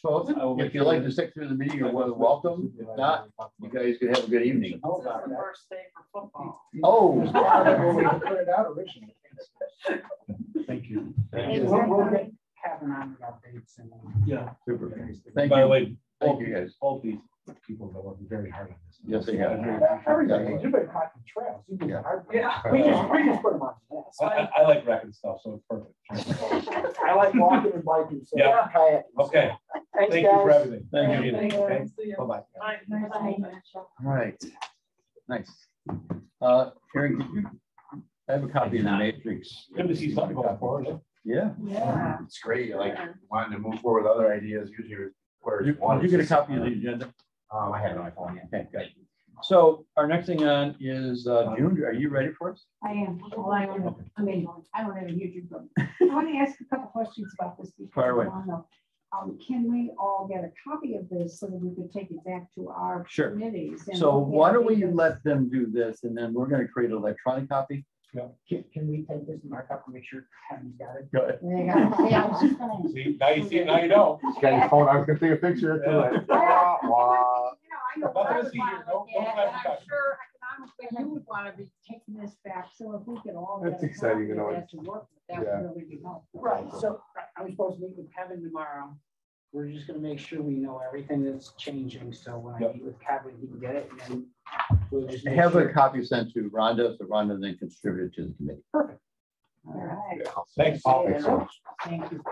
So If you'd like to stick through the meeting, you're more than welcome. If not, you guys could have a good evening. This is the first day for football. Oh. When we put it out originally. Thank you. We'll get Kevin on the updates and. Yeah. Super. Thank By the you. way, Thank you, guys. all these people that working very hard on this. Yes, they have. Everything, you've been cutting trails. You've been hard. Yeah. We just put them on. I like wrecking stuff, so it's perfect. I like walking and biking. So Yeah. kayaking. Okay. Thanks, Thank you for guys. everything. Thank you. Okay. See ya. Bye-bye. Bye. All right. Nice. Karen, could you, I have a copy of the matrix. Good to see something going forward. Yeah. Yeah. It's great. Like wanting to move forward with other ideas, usually where Did you get a copy of the agenda? I have it on my phone. Okay, good. So our next thing on is June. Are you ready for us? I am. Well, I don't have a huge problem. I want to ask a couple questions about this. Fire away. Can we all get a copy of this so that we could take it back to our Sure. committees? And So look why at don't we it? let them do this, and then we're going to create an electronic copy? Can we take this and mark up and make sure Kevin's got it? Go ahead. There you go. Yeah, I was just gonna- See, now you see it, now you know. Got your phone. I was gonna take a picture. Yeah. Wah, wah. I know what I would Nothing to see want here. to No- look no at, and flash I'm sure economically you would want to be taking this back, so if we could all. That's get a exciting, copy you know, of that to work with, that yeah. would really be helpful. Right, so I'm supposed to meet with Kevin tomorrow. We're just gonna make sure we know everything that's changing, so when I Yep. meet with Kevin, he can get it, and then we'll just. make Have a sure- copy sent to Rhonda, so Rhonda then can distribute it to the committee. Perfect. All right. Thanks. Thanks so much. Thank you.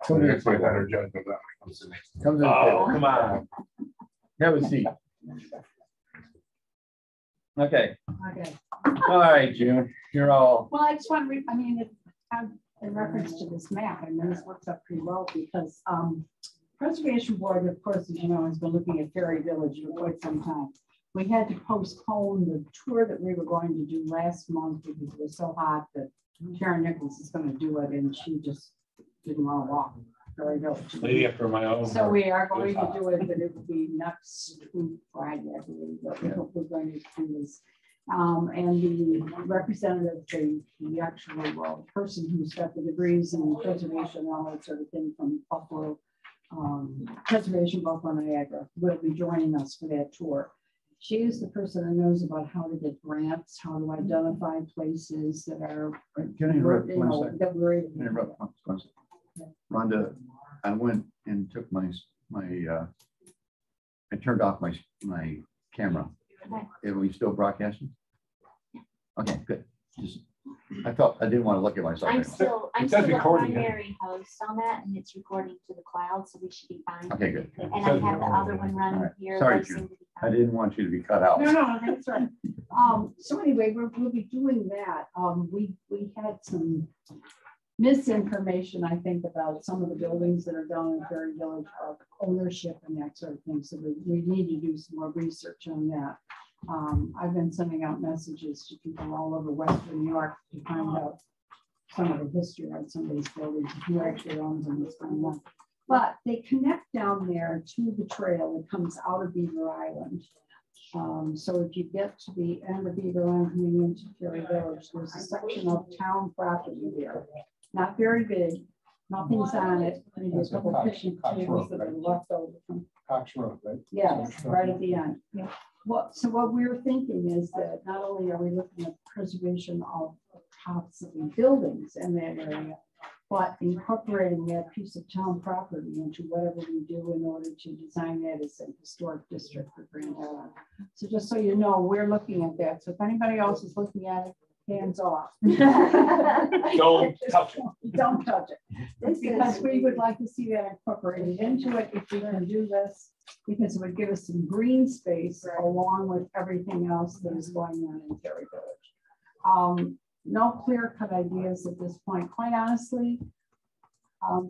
So that's my better judgment when it comes to next. Come to the Oh, table. come on. Have a seat. Okay. Okay. All right, June. You're all. Well, I just want to, in reference to this map, and this works out pretty well because Preservation Board, of course, as you know, has been looking at Ferry Village for quite some time. We had to postpone the tour that we were going to do last month because it was so hot that Karen Nichols is going to do it, and she just didn't want to walk Ferry Village. Lady after my own. So we are going to do it, but it will be next week, Friday, I believe. We're going to do this. And the representative, the actual person who's got the degrees in preservation and all that sort of thing from Buffalo, Preservation Buffalo Niagara, will be joining us for that tour. She is the person that knows about how to get grants, how to identify places that are, Can I interrupt you one know, second? that we're. Can I interrupt one second? Rhonda, I went and took I turned off my camera. Are we still broadcasting? Okay, good. Just, I didn't want to look at myself. I'm anymore. still It the says recording, yeah. primary host on that, and it's recording to the cloud, so we should be fine. Okay, good. And I have the other one running All right. here. Sorry, those June. seem to be I fine. didn't want you to be cut out. No, that's right. So anyway, we'll be doing that. We had some misinformation, I think, about some of the buildings that are down in Ferry Village, ownership and that sort of thing. So we need to do some more research on that. I've been sending out messages to people all over Western New York to find out some of the history of some of these buildings, who actually owns them, what's going on. But they connect down there to the trail that comes out of Beaver Island. So if you get to the end of Beaver Island coming into Ferry Village, there's a section of town property there. Not very big, nothing's on it, maybe a couple fishing tables that are left over from. Cox Road, right? Yeah, right at the end. Yeah. So what we're thinking is that not only are we looking at preservation of possibly buildings in that area, but incorporating that piece of town property into whatever we do in order to design that as a historic district for Grand Island. So just so you know, we're looking at that. So if anybody else is looking at it, hands off. Don't touch it. Don't touch it. Because we would like to see that incorporated into it if we can do this, because it would give us some green space along with everything else that is going on in Terry Village. No clear-cut ideas at this point, quite honestly.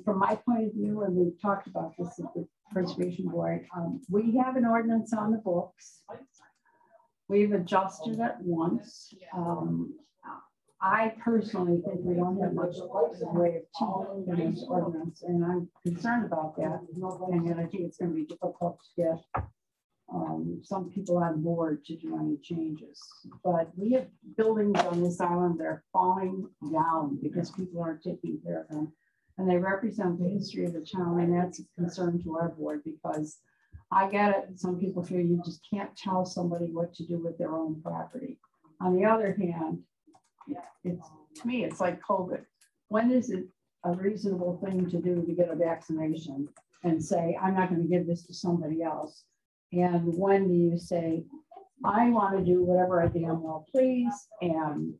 From my point of view, and we've talked about this at the Preservation Board, we have an ordinance on the books. We've adjusted it once. I personally think we don't have much way of changing this ordinance, and I'm concerned about that. And I think it's going to be difficult to get some people on board to do any changes. But we have buildings on this island that are falling down because people aren't taking care of them. And they represent the history of the town, and that's a concern to our board, because I get it. Some people feel you just can't tell somebody what to do with their own property. On the other hand, it's, to me, it's like COVID. When is it a reasonable thing to do to get a vaccination and say, I'm not going to give this to somebody else? And when do you say, I want to do whatever I damn well please, and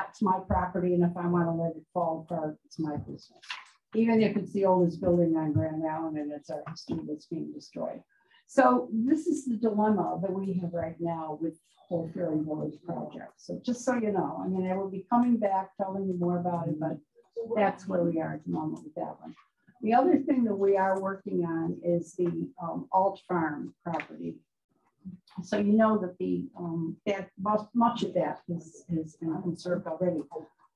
it's my property, and if I want to let it fall apart, it's my business. Even if it's the oldest building on Grand Island and it's our history that's being destroyed. So this is the dilemma that we have right now with whole Ferry Village project. So just so you know, I mean, I will be coming back telling you more about it, but that's where we are at the moment with that one. The other thing that we are working on is the Alt Farm property. So you know that the that much of that is been conserved already,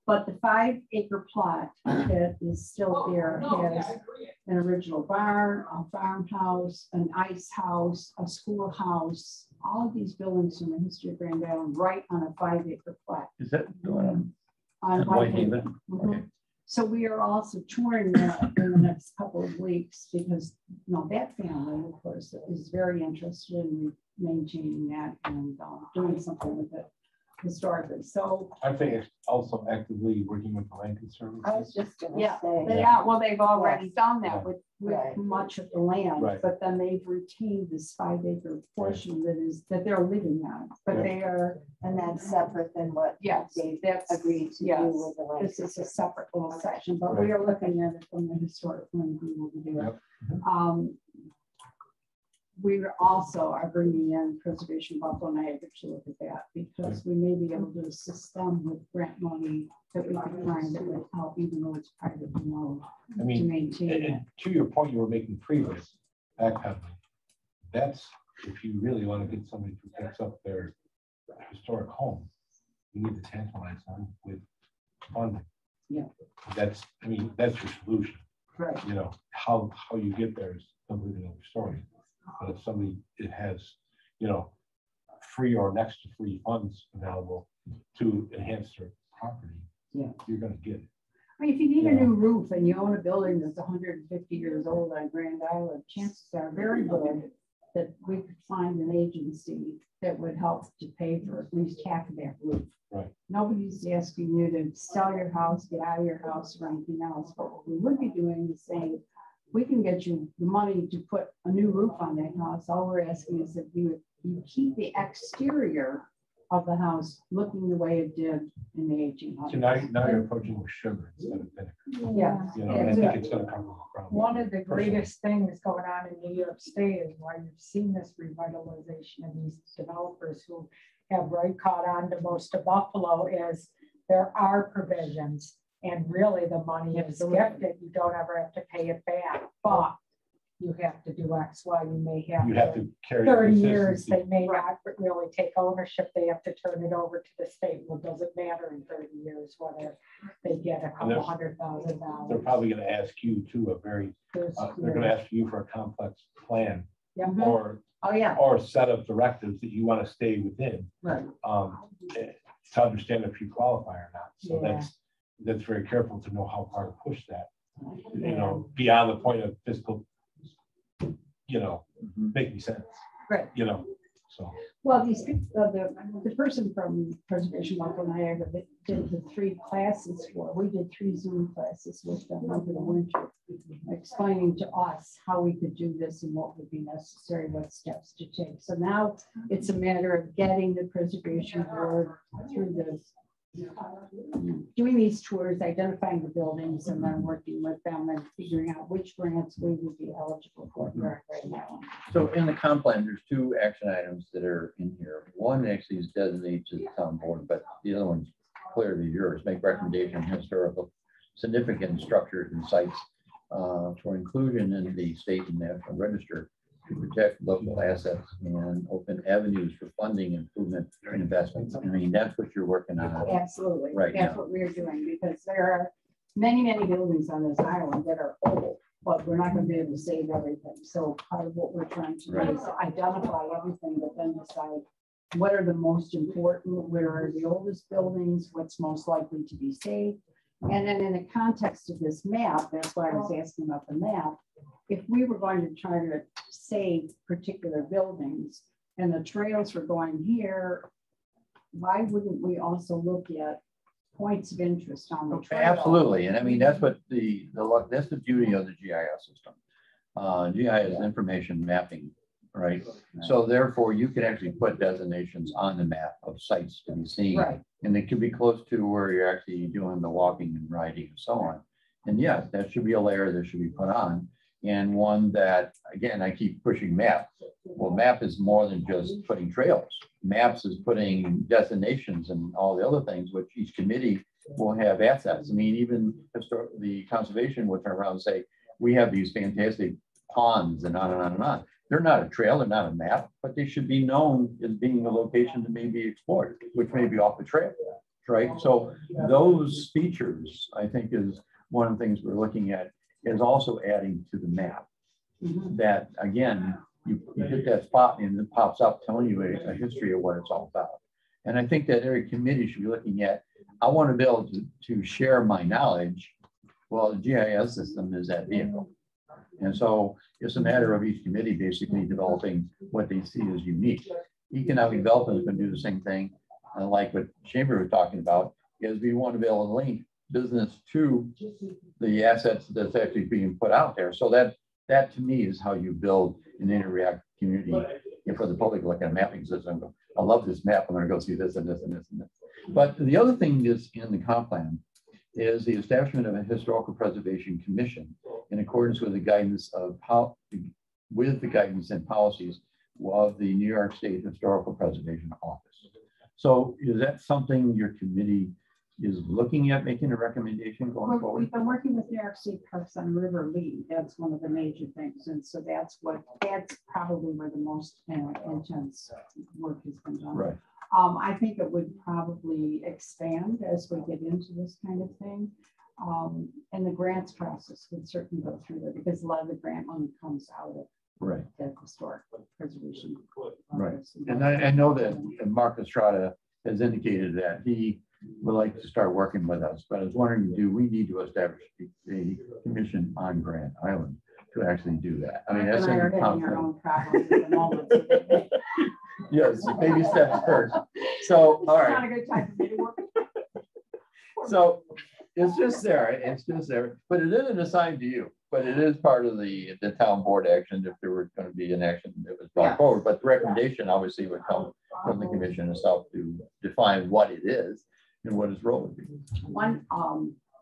but the 5-acre plot that is still there has an original barn, a farmhouse, an ice house, a schoolhouse, all of these buildings from the history of Grand Island right on a 5-acre plot. Is that going on Whitehaven? Okay. So we are also touring that in the next couple of weeks, because that family, of course, is very interested in maintaining that and doing something with it historically. So I think it's also actively working with the Land Conservancy. I was just going to yeah, say. they are. Well, they've already done that with Right. much of the land, Right. but then they've retained this 5-acre portion that they're living on. But Yeah. they are, And that's separate than what yes, they that's agreed to yes. do with the land. This is a separate little section, but we are looking at it from the historic point of view when we do it. Yep. We also are bringing in Preservation Buffalo Niagara to look at that, because we may be able to assist them with grant money that we can find that would help, even though it's private, I to mean, maintain it. and to your point you were making previous, backpedaling, that's if you really want to get somebody to fix up their historic home, you need to tantalize them with funding. Yeah. That's, I mean, that's your solution. Right. You know, how you get there is completely another story. But if somebody has, free or next to free funds available to enhance their property, yeah, you're going to get it. I mean, if you need a new roof and you own a building that's 150 years old on Grand Island, chances are very good that we could find an agency that would help to pay for at least half of that roof. Right. Nobody's asking you to sell your house, get out of your house, or anything else. But what we would be doing is saying, we can get you the money to put a new roof on that house. All we're asking is that you keep the exterior of the house looking the way it did in the 1800s. So now you're approaching with sugar instead of vinegar. Yeah. And I think it's going to come from one of the greatest things going on in New York State is why you've seen this revitalization of these developers who have caught on to most of Buffalo is there are provisions, and really the money is gifted. You don't ever have to pay it back, but you have to do X, Y. You have to carry 30 years. They may not really take ownership. They have to turn it over to the state. Well, does it matter in 30 years whether they get a couple $100,000? They're probably going to ask you to they're going to ask you for a complex plan, or or a set of directives that you want to stay within, right? To understand if you qualify or not. So that's very careful to know how far to push that. Beyond the point of fiscal. Making sense. Right. So. Well, the person from Preservation Local Niagara that did the 3 classes we did 3 Zoom classes with them over the winter, explaining to us how we could do this and what would be necessary, what steps to take. So now it's a matter of getting the Preservation Board through this, doing these tours, identifying the buildings, and then working with them and figuring out which grants we would be eligible for here right now. So in the comp plan, there's 2 action items that are in here. One actually is designated to the town board, but the other one's clearly yours. Make recommendation on historical significant structures and sites for inclusion in the state and national register to protect local assets and open avenues for funding, improvement, and investments. I mean, that's what you're working on. Absolutely. Right That's now. what we're doing, because there are many, many buildings on this island that are old, but we're not going to be able to save everything. So part of what we're trying to do is identify everything, but then decide what are the most important, where are the oldest buildings, what's most likely to be saved. And then in the context of this map, that's why I was asking about the map. If we were going to try to save particular buildings and the trails were going here, why wouldn't we also look at points of interest on the trail? Absolutely. And I mean, that's what that's the beauty of the GIS system. GIS information mapping, right? So therefore you can actually put designations on the map of sites to be seen. Right. And it can be close to where you're actually doing the walking and riding and so on. And yes, that should be a layer that should be put on. And one that, again, I keep pushing map. Well, map is more than just putting trails. Maps is putting destinations and all the other things, which each committee will have assets. I mean, even the conservation will turn around and say, we have these fantastic ponds and on and on and on. They're not a trail, they're not a map, but they should be known as being a location that may be explored, which may be off the trail, right? So those features, I think, is one of the things we're looking at, is also adding to the map. That, again, you hit that spot and it pops up telling you a history of what it's all about. And I think that every committee should be looking at, I want to be able to share my knowledge. Well, the GIS system is that vehicle. And so it's a matter of each committee basically developing what they see as unique. Economic development is going to do the same thing. Like what Chamber was talking about, is we want to be able to link business to the assets that's actually being put out there. So that to me is how you build an interact community. And for the public, like a mapping system, I love this map. I'm going to go see this and this and this and this. But the other thing is in the comp plan is the establishment of a historical preservation commission in accordance with the guidance of guidance and policies of the New York State Historical Preservation Office. So is that something your committee is looking at making a recommendation going forward? We've been working with New York State Parks on River Lee. That's one of the major things. And so that's probably where the most intense work has been done. Right. I think it would probably expand as we get into this kind of thing. And the grants process would certainly go through there because a lot of the grant money comes out of the historic preservation. Right. And I know that Mark Estrada has indicated that he would like to start working with us, but I was wondering, do we need to establish a commission on Grand Island to actually do that? I mean, that's in the conflict. Yes, baby steps first. So, all right. Not a good time for me to work. So it's just there. It's just there, but it isn't assigned to you. But it is part of the town board action if there were going to be an action that was brought forward. But the recommendation obviously would come from the commission itself to define what it is and what its role would be.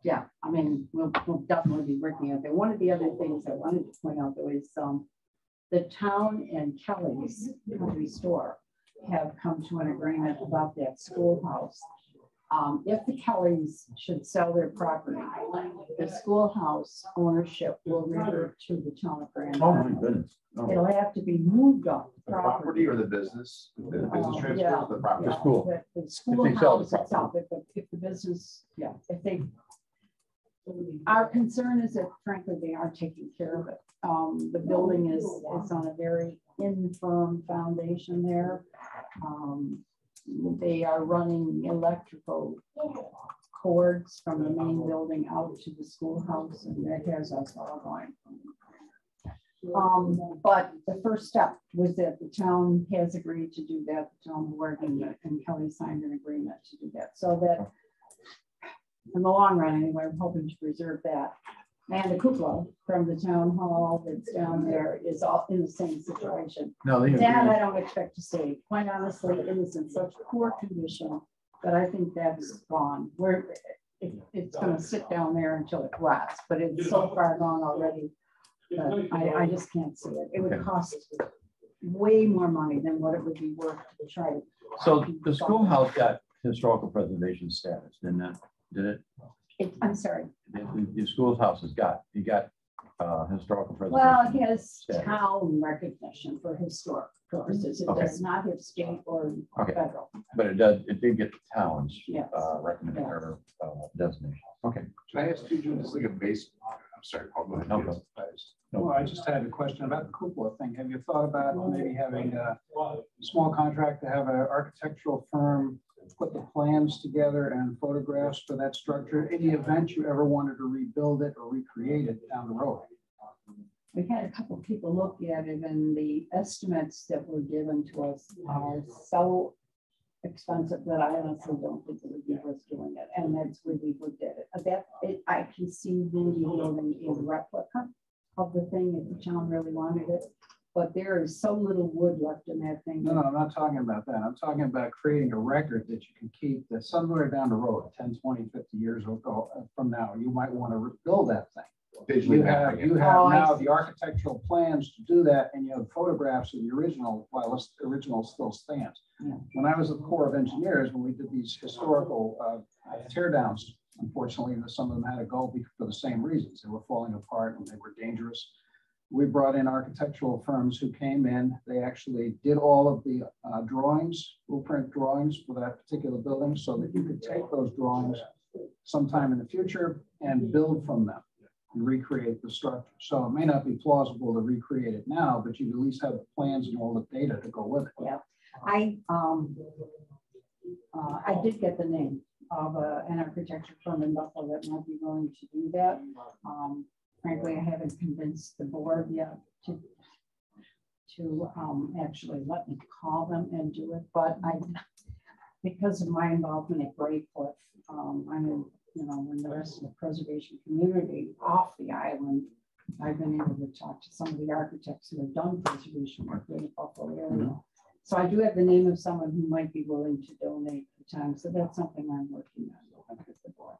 Yeah, I mean, we'll definitely be working on that. One of the other things I wanted to point out though is the town and Kelly's Country Store have come to an agreement about that schoolhouse. If the Kellys should sell their property, the schoolhouse ownership will revert to the town of Grand Island. Oh my goodness. Oh. It'll have to be moved off the property or the business? The business transfer or the property? The school. The schoolhouse itself, if the business, if they, our concern is that frankly, they are taking care of it. The building is on a very infirm foundation there. They are running electrical cords from the main building out to the schoolhouse, and that has us all going. But the first step was that the town has agreed to do that, the town board and Kelly signed an agreement to do that. So that in the long run, anyway, I'm hoping to preserve that. And the cupola from the town hall that's down there is all in the same situation. No, That I don't expect to see. Quite honestly, it is in such poor condition that I think that's gone. It's going to sit down there until it rots, but it's so far gone already that I just can't see it. It would cost way more money than what it would be worth to try to. So the schoolhouse got historical preservation status, didn't it? Did it? I'm sorry. The schoolhouse has got, you got historical preservation. Well, it has status. town recognition for historic purposes. It does not have state or federal. But it did get the town's Yes. recommendation or designation. Okay. Can I ask you, just like a base? I'm sorry, Paul, go ahead. Okay. Well, I just had a question about the cupola thing. Have you thought about maybe having a small contract to have an architectural firm put the plans together and photographs for that structure in the event you ever wanted to rebuild it or recreate it down the road? We've had a couple of people look at it, and the estimates that were given to us are so expensive that I honestly don't think it would be worth doing it. And that's where we looked at it. I can see the building in replica of the thing if the town really wanted it. But there is so little wood left in that thing. No, I'm not talking about that. I'm talking about creating a record that you can keep that somewhere down the road, 10, 20, 50 years from now, you might want to rebuild that thing. You have now the architectural plans to do that, and you have photographs of the original, while the original still stands. Yeah. When I was at the Corps of Engineers, when we did these historical tear downs, unfortunately, some of them had to go for the same reasons. They were falling apart and they were dangerous. We brought in architectural firms who came in. They actually did all of the drawings, blueprint drawings for that particular building, so that you could take those drawings sometime in the future and build from them and recreate the structure. So it may not be plausible to recreate it now, but you at least have the plans and all the data to go with it. Yeah, I did get the name of an architecture firm in Buffalo that might be willing to do that. Frankly, I haven't convinced the board yet to actually let me call them and do it, but because of my involvement at Great Cliff, I'm in, when the rest of the preservation community off the island, I've been able to talk to some of the architects who have done preservation work in the Buffalo area. So I do have the name of someone who might be willing to donate the time. So that's something I'm working on with the board.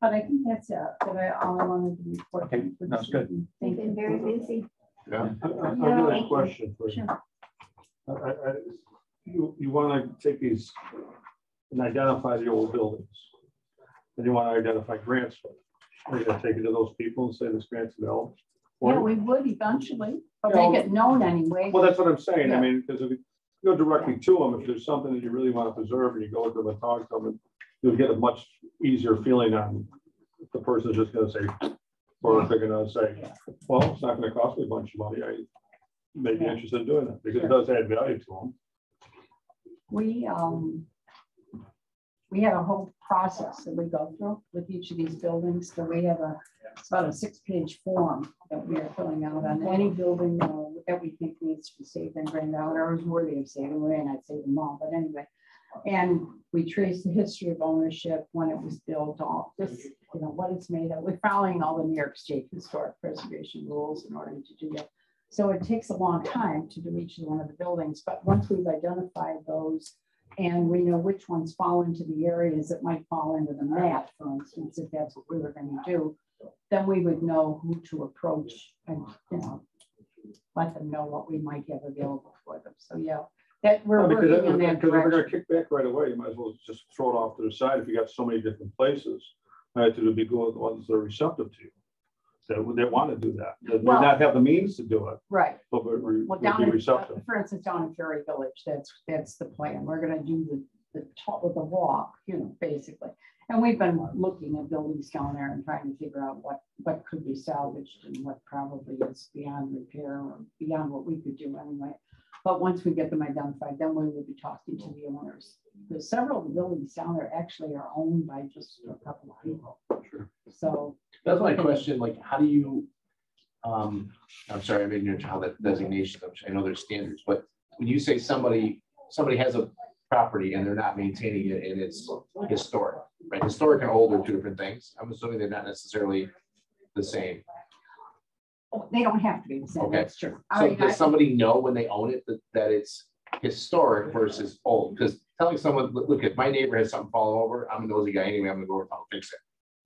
But I think that's it. All I wanted to report. Okay, that's good. Thank you. Very busy. Yeah. I do have a question for you. Sure. You want to take these and identify the old buildings, and you want to identify grants for them. Are you going to take it to those people and say this grant's available? Yeah, we would eventually, but make it known anyway. Well, that's what I'm saying. Yeah. I mean, because if you go directly to them, if there's something that you really want to preserve and you go to them and talk to them, you'll get a much easier feeling on if the person's just going to say, or if they're going to say, well, it's not going to cost me a bunch of money. I may be interested in doing that because it does add value to them. We have a whole process that we go through with each of these buildings. So we have it's about a 6-page form that we are filling out on any building that we think needs to be saved and bring out or is worthy of saving. We may not save them all, but anyway. And we trace the history of ownership, when it was built, all this, what it's made of. We're following all the New York State historic preservation rules in order to do that. So it takes a long time to do each one of the buildings, but once we've identified those and we know which ones fall into the areas that might fall into the map, for instance, if that's what we were going to do, then we would know who to approach and, let them know what we might have available for them. So yeah, that we're working on that because if we're going direction. to kick back right away, you might as well just throw it off to the side. If you got so many different places, it would be good with the ones that are receptive to you. They want to do that. They may not have the means to do it, right? But Well, down be receptive. For instance, down in Ferry Village, that's the plan. We're going to do the top of the walk, basically. And we've been looking at buildings down there and trying to figure out what could be salvaged and what probably is beyond repair or beyond what we could do anyway. But once we get them identified, then we will be talking to the owners. Because several of the buildings down there actually are owned by just a couple of people. Sure. So that's my question. Like, how do you I'm sorry, I'm ignorant to how that designation, I know there's standards, but when you say somebody has a property and they're not maintaining it and it's historic, right? Historic and old are two different things. I'm assuming they're not necessarily the same. Oh, they don't have to be the same, Okay. that's true. So does somebody know when they own it that it's historic versus old? Because telling someone, look, if my neighbor has something fall over, I'm a nosy guy anyway, I'm gonna go over and fix it.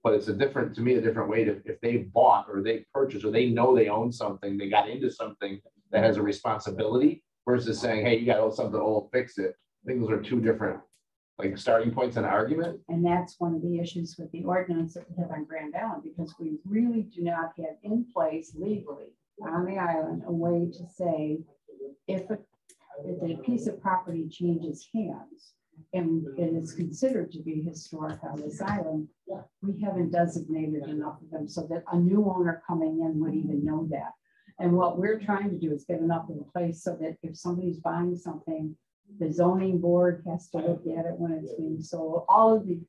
But it's to me, a different way to, if they bought or they purchased or they know they own something, they got into something that has a responsibility versus saying, hey, you got to own something old, fix it. I think those are two different like starting points in an argument. And that's one of the issues with the ordinance that we have on Grand Island, because we really do not have in place legally on the island a way to say if a piece of property changes hands and it is considered to be historic on this island, we haven't designated enough of them so that a new owner coming in would even know that. And what we're trying to do is get enough in place so that if somebody's buying something, the zoning board has to look at it when it's being sold. All of the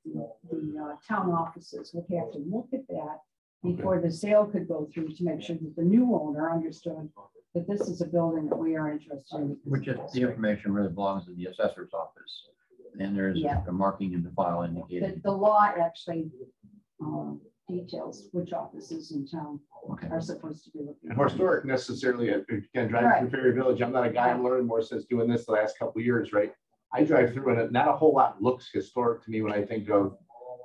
town offices would have to look at that before the sale could go through to make sure that the new owner understood that this is a building that we are interested in. Which is the information really belongs to the assessor's office. And there's a marking in the file indicating. The law actually details which offices in town are supposed to be looking. And historic necessarily, again, driving through Ferry Village, I'm not a guy, I'm learning more since doing this the last couple of years, right? I drive through and not a whole lot looks historic to me when I think of,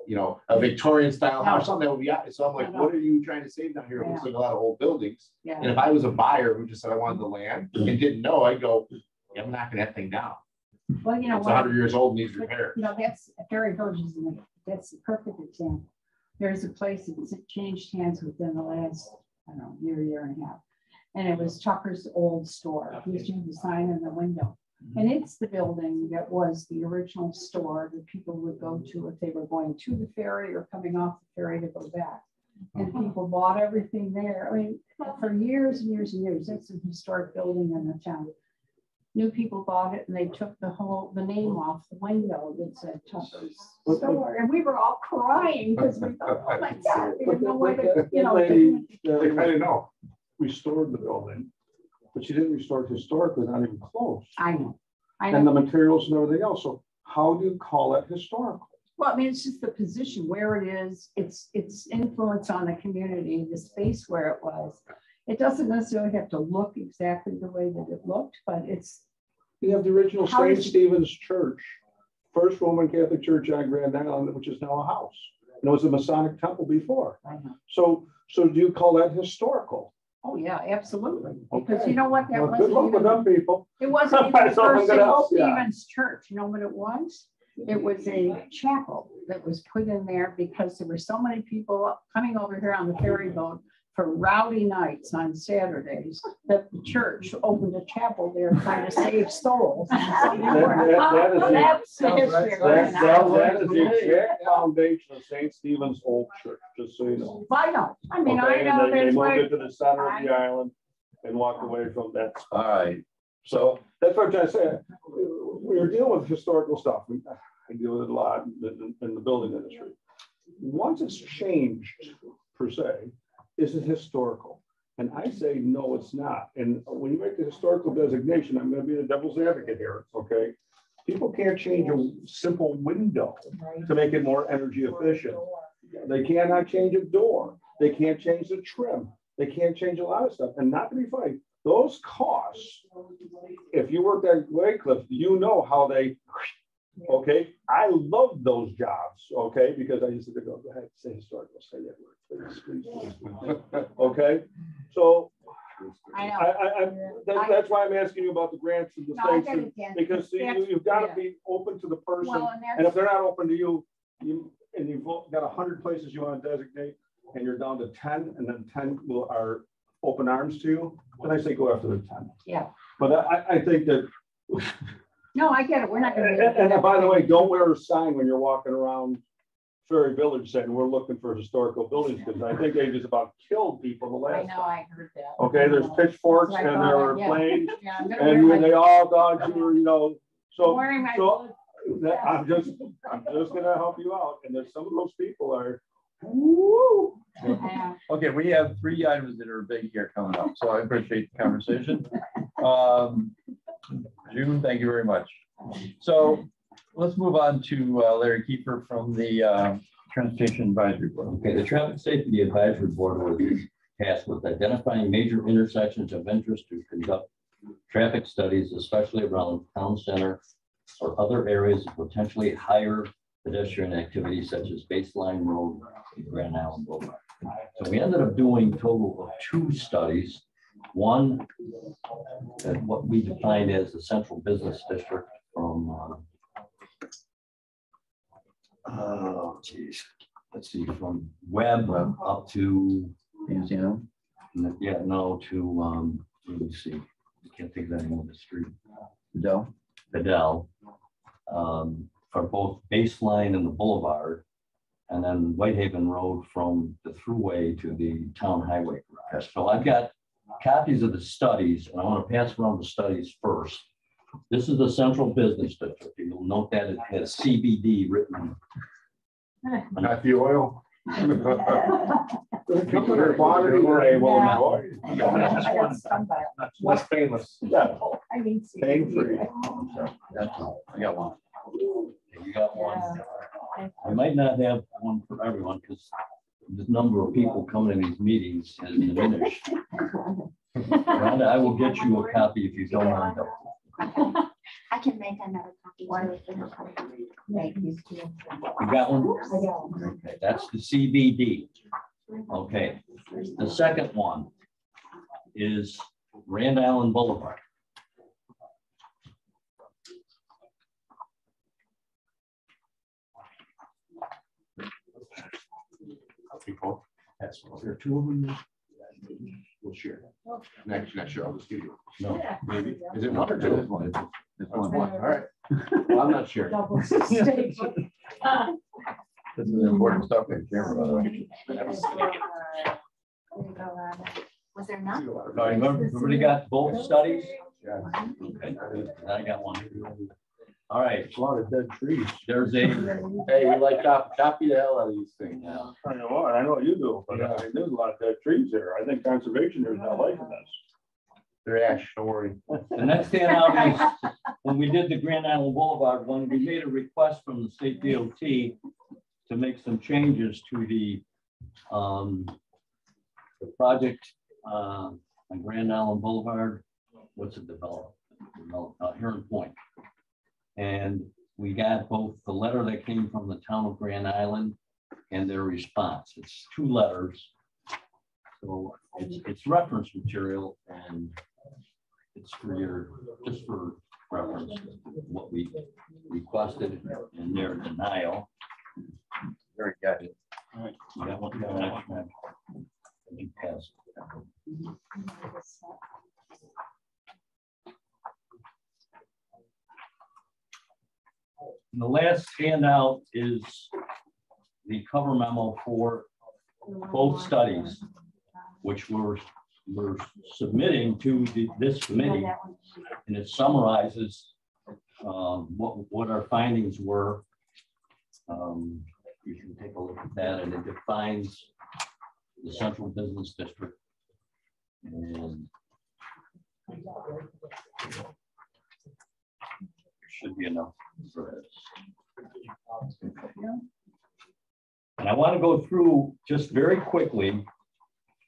you know, a Victorian style house, something that would be out. So I'm like, what are you trying to save down here? It looks like a lot of old buildings. And if I was a buyer who just said I wanted the land and didn't know, I'd go, yeah, I'm knocking that thing down. Well, you know, it's 100 years old and needs repair. You know, that's Ferry Village, that's the perfect example. There's a place that changed hands within the last, I don't know, year and a half. And it was Tucker's old store. He used to have the sign in the window. And it's the building that was the original store that people would go to if they were going to the ferry or coming off the ferry to go back. And people bought everything there. I mean, for years and years and years, it's a historic building in the town. New people bought it and they took the name off the window that said Tucker's store. And we were all crying because we thought, oh my God, there's no way to, you know. They kind of know. Restored the building, but she didn't restore it historically, not even close. I know. And the materials and everything else. So how do you call it historical? Well, I mean, it's just the position where it is, its influence on the community, the space where it was. It doesn't necessarily have to look exactly the way that it looked, but it's. You have the original St. Stephen's Church, first Roman Catholic church on Grand Island, which is now a house. And it was a Masonic temple before. So do you call that historical? Oh yeah, absolutely. Because you know what, that wasn't. Good luck with them people. It wasn't even the first St. Stephen's Church. You know what it was? It was a chapel that was put in there because there were so many people coming over here on the ferry boat for rowdy nights on Saturdays that the church opened a chapel there trying to save souls. That is the exact foundation of St. Stephen's Old Church, just so you know. I know. I mean, I know. They moved it to the center of the island and walked away from that. All right. So that's what I'm trying to say. We were dealing with historical stuff. I deal with it a lot in the building industry. Once it's changed, per se, is it historical? And I say, no, it's not. And when you make the historical designation, I'm going to be the devil's advocate here, okay? People can't change a simple window to make it more energy efficient. They cannot change a door. They can't change the trim. They can't change a lot of stuff. And not to be funny, those costs, if you worked at Waycliffe, you know how they, okay? I love those jobs, okay? Because I used to go ahead, say historical, say that word. Okay, so that's why I'm asking you about the grants and the things, because you've got to be open to the person, and if they're not open to you, and you've got 100 places you want to designate, and you're down to 10, and then 10 are open arms to you, then I say go after the 10. Yeah. But I think that. No, I get it. We're not going to. And by the way, don't wear a sign when you're walking around Ferry Village saying we're looking for historical buildings, because I think they just about killed people the last time. I heard that. Okay, there's pitchforks and there are planes, and when they all dodge you, you know. So I'm just gonna help you out. And there's some of those people are Woo! Yeah. Okay, we have 3 items that are big here coming up, so I appreciate the conversation. June, thank you very much. So let's move on to Larry Kiefer from the Transportation Advisory Board. Okay, the Traffic Safety Advisory Board was tasked with identifying major intersections of interest to conduct traffic studies, especially around town center or other areas of potentially higher pedestrian activity such as Baseline Road and Grand Island Boulevard. So we ended up doing a total of 2 studies. One, what we defined as the central business district from, let's see, from Webb up to Museum. Yeah, no, to, let me see, I can't think of the name of the street. Fidel, for both Baseline and the Boulevard, and then Whitehaven Road from the thruway to the town highway garage. So I've got copies of the studies, and I want to pass around the studies first. This is the central business district. You'll note that it has CBD written. Not the oil. Less painless. Yeah. I mean, Pain free. That's all. I got one. You got one. I might not have one for everyone because the number of people coming to these meetings has diminished. Rhonda, I will get you a copy if you don't mind. I can make another copy. Thank you. You got one? Okay, that's the CBD. Okay, the second one is Grand Island Boulevard. People. That's one. There are 2 of them. We'll share. Next year, I'll just give you. No, maybe. Is it 1 or 2? This one. This All one. right. Well, I'm not sure. Double stage. This is important stuff in camera, by the way. Was there none? All right, everybody got both studies? Yeah. Okay, I got one. All right, A lot of dead trees. there's a, Hey, we like copy the hell out of these things. yeah, I know what, I know you do, but I mean, there's a lot of dead trees there. I think conservation is not liking this. They're ash, don't worry. the next thing out is, when we did the Grand Island Boulevard one, we made a request from the state DOT to make some changes to the project on Grand Island Boulevard. What's it developed? Heron Point. And we got both the letter that came from the town of Grand Island and their response. It's 2 letters. So it's reference material, and it's for your, just for reference, what we requested and their denial. Very good. All right, you got one, you got an extra. You pass. And the last handout is the cover memo for both studies, which we're submitting to this committee, and it summarizes what our findings were. You can take a look at that, and it defines the central business district. And there should be enough for this. And I want to go through just very quickly,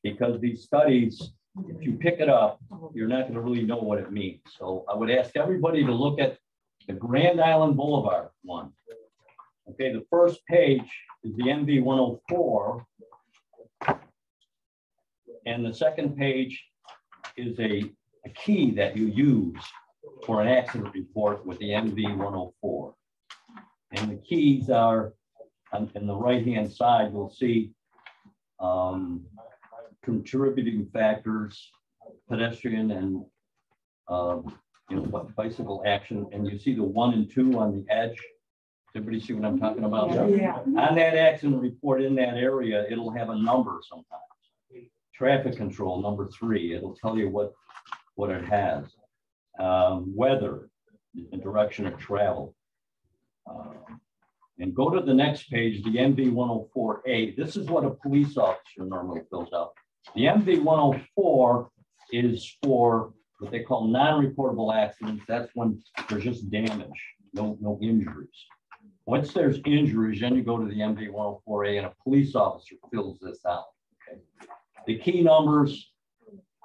because these studies, if you pick it up, you're not going to really know what it means. So I would ask everybody to look at the Grand Island Boulevard one. Okay, the first page is the MV 104. And the second page is a key that you use for an accident report with the MV 104. And the keys are on the right-hand side, you'll see contributing factors, pedestrian and bicycle action. And you see the 1 and 2 on the edge. Everybody see what I'm talking about? Yeah. On that accident report in that area, it'll have a number sometimes. Traffic control, number 3, it'll tell you what it has. Weather, the direction of travel. And go to the next page, the MV 104A. This is what a police officer normally fills out. The MV 104 is for what they call non-reportable accidents. That's when there's just damage, no injuries. Once there's injuries, then you go to the MV 104A and a police officer fills this out. Okay. The key numbers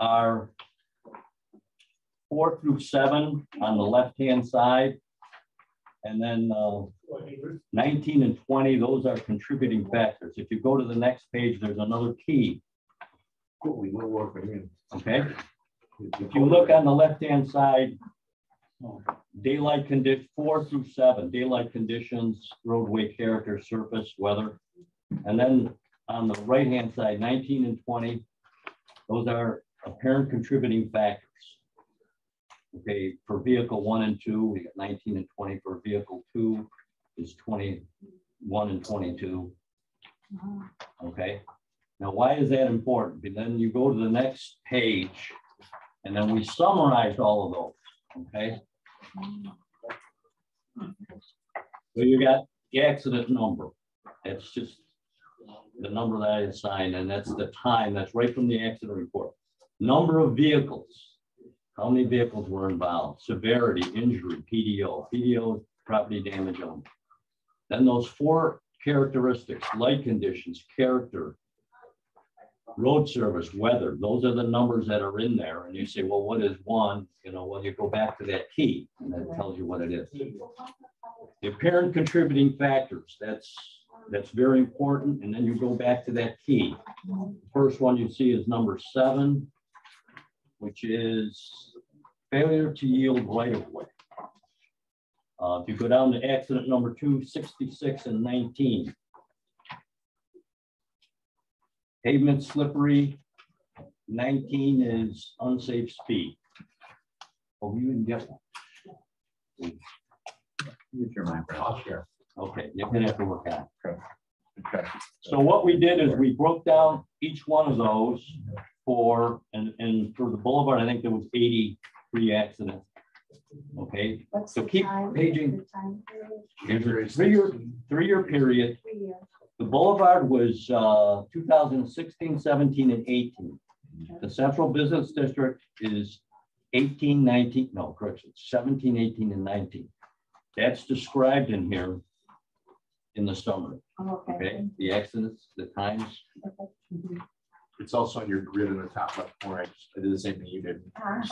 are 4 through 7 on the left-hand side. And then 19 and 20, those are contributing factors. If you go to the next page, there's another key. Okay. If you look on the left-hand side, daylight condition 4 through 7, daylight conditions, roadway character, surface, weather. And then on the right-hand side, 19 and 20, those are apparent contributing factors. Okay, for vehicle 1 and 2, we got 19 and 20. For vehicle 2 is 21 and 22. Okay, now why is that important? Because then you go to the next page and then we summarize all of those. Okay, so you got the accident number. That's just the number that I assigned, and that's the time. That's right from the accident report. Number of vehicles. How many vehicles were involved? Severity, injury, PDO. PDO is property damage only. Then those 4 characteristics, light conditions, character, road service, weather. Those are the numbers that are in there. And you say, well, what is 1? You know, well, you go back to that key and that tells you what it is. The apparent contributing factors, that's very important. And then you go back to that key. The first one you see is number 7. Which is failure to yield right of way. If you go down to accident number 2, 66 and 19. Pavement slippery, 19 is unsafe speed. Oh, you didn't get one. I'll share. Okay, you're gonna have to work on it. Okay. So what we did is we broke down each one of those for, and for the boulevard, I think there was 83 accidents. Okay, What's so the keep time? paging. The time There's period? a 3-year period. 3 years. The boulevard was 2016, 17, and 18. The central business district is 18, 19, no, correction, 17, 18, and 19. That's described in here in the summary. Oh, Okay, the accidents, the times. Okay. It's also on your grid in the top left corner. I did the same thing you did.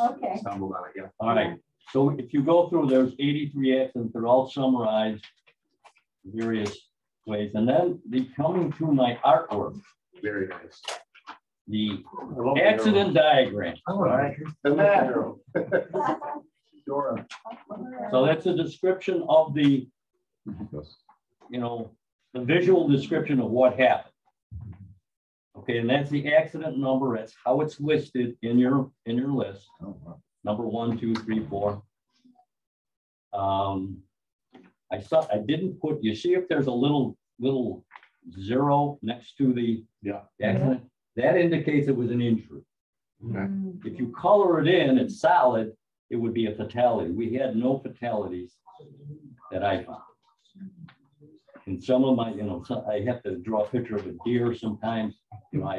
Okay. Stumbled on it, yeah. All right, so if you go through, there's 83 accidents, they're all summarized in various ways. And then coming to my artwork, Very nice. the accident diagram. All right. Dora. So that's a description of the, you know, the visual description of what happened. Okay, and that's the accident number. That's how it's listed in your list. Number 1, 2, 3, 4. I didn't put. You see if there's a little 0 next to the accident, that indicates it was an injury. Okay. If you color it in, it's solid. It would be a fatality. We had no fatalities that I found. And some of my, I have to draw a picture of a deer sometimes. Not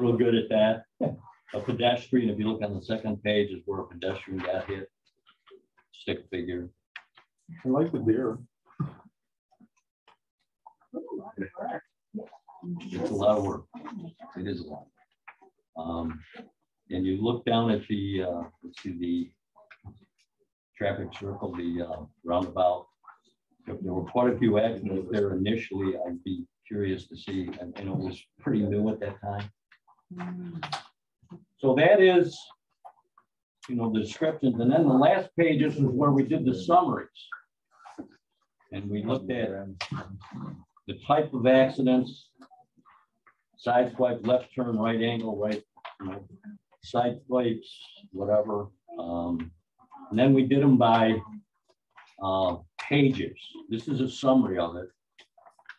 real good at that. A pedestrian, if you look on the second page, is where a pedestrian got hit. Stick figure. I like the deer. It's a lot of work. It is a lot. And you look down at the, let's see, the traffic circle, the roundabout. There were quite a few accidents there initially. I'd be curious to see, and it was pretty new at that time. So that is, the descriptions. And then the last pages is where we did the summaries. And we looked at the type of accidents, side swipe, left turn, right angle, right, side swipes, whatever. And then we did them by pages. This is a summary of it.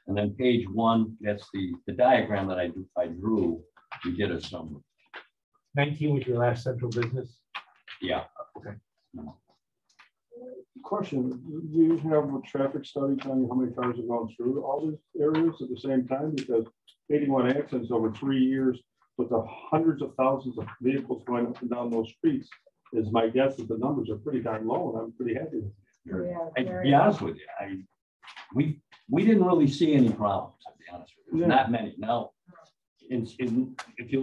And then page 1, that's the diagram that I drew. We did a summary. 19 was your last central business? Yeah. Okay. question, do you have a traffic study telling you how many cars have gone through all these areas at the same time? Because 81 accidents over 3 years with the hundreds of thousands of vehicles going up and down those streets is my guess that the numbers are pretty darn low, and I'm pretty happy with it. Yeah, To be honest with you, we didn't really see any problems, to be honest with you. Yeah. Not many. Now, if you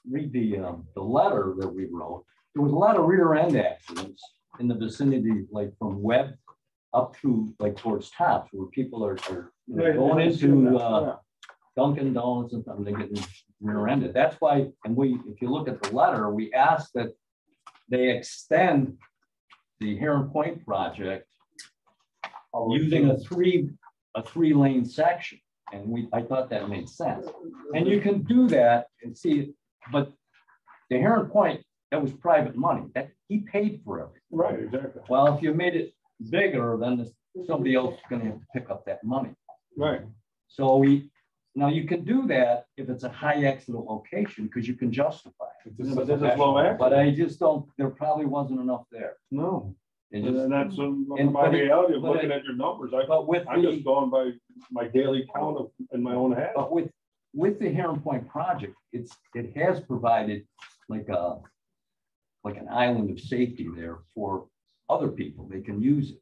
read the letter that we wrote, there was a lot of rear end accidents in the vicinity, like from Webb up to like towards Tops, where people are going into Dunkin' Donuts and something, they get rear-ended. That's why, and if you look at the letter, we asked that they extend the Heron Point project using a three-lane section, and I thought that made sense. And you can do that and see, but the Heron Point, that was private money. That he paid for everything. Right, exactly. Well, if you made it bigger, then somebody else is going to have to pick up that money. Right. So now you can do that if it's a high accident location because you can justify it. But this is low accident. But I just don't. There probably wasn't enough there. No. And that's my reality of looking at your numbers. I'm just going by my daily count in my own head. But with the Heron Point project, it has provided like an island of safety there for other people. They can use it.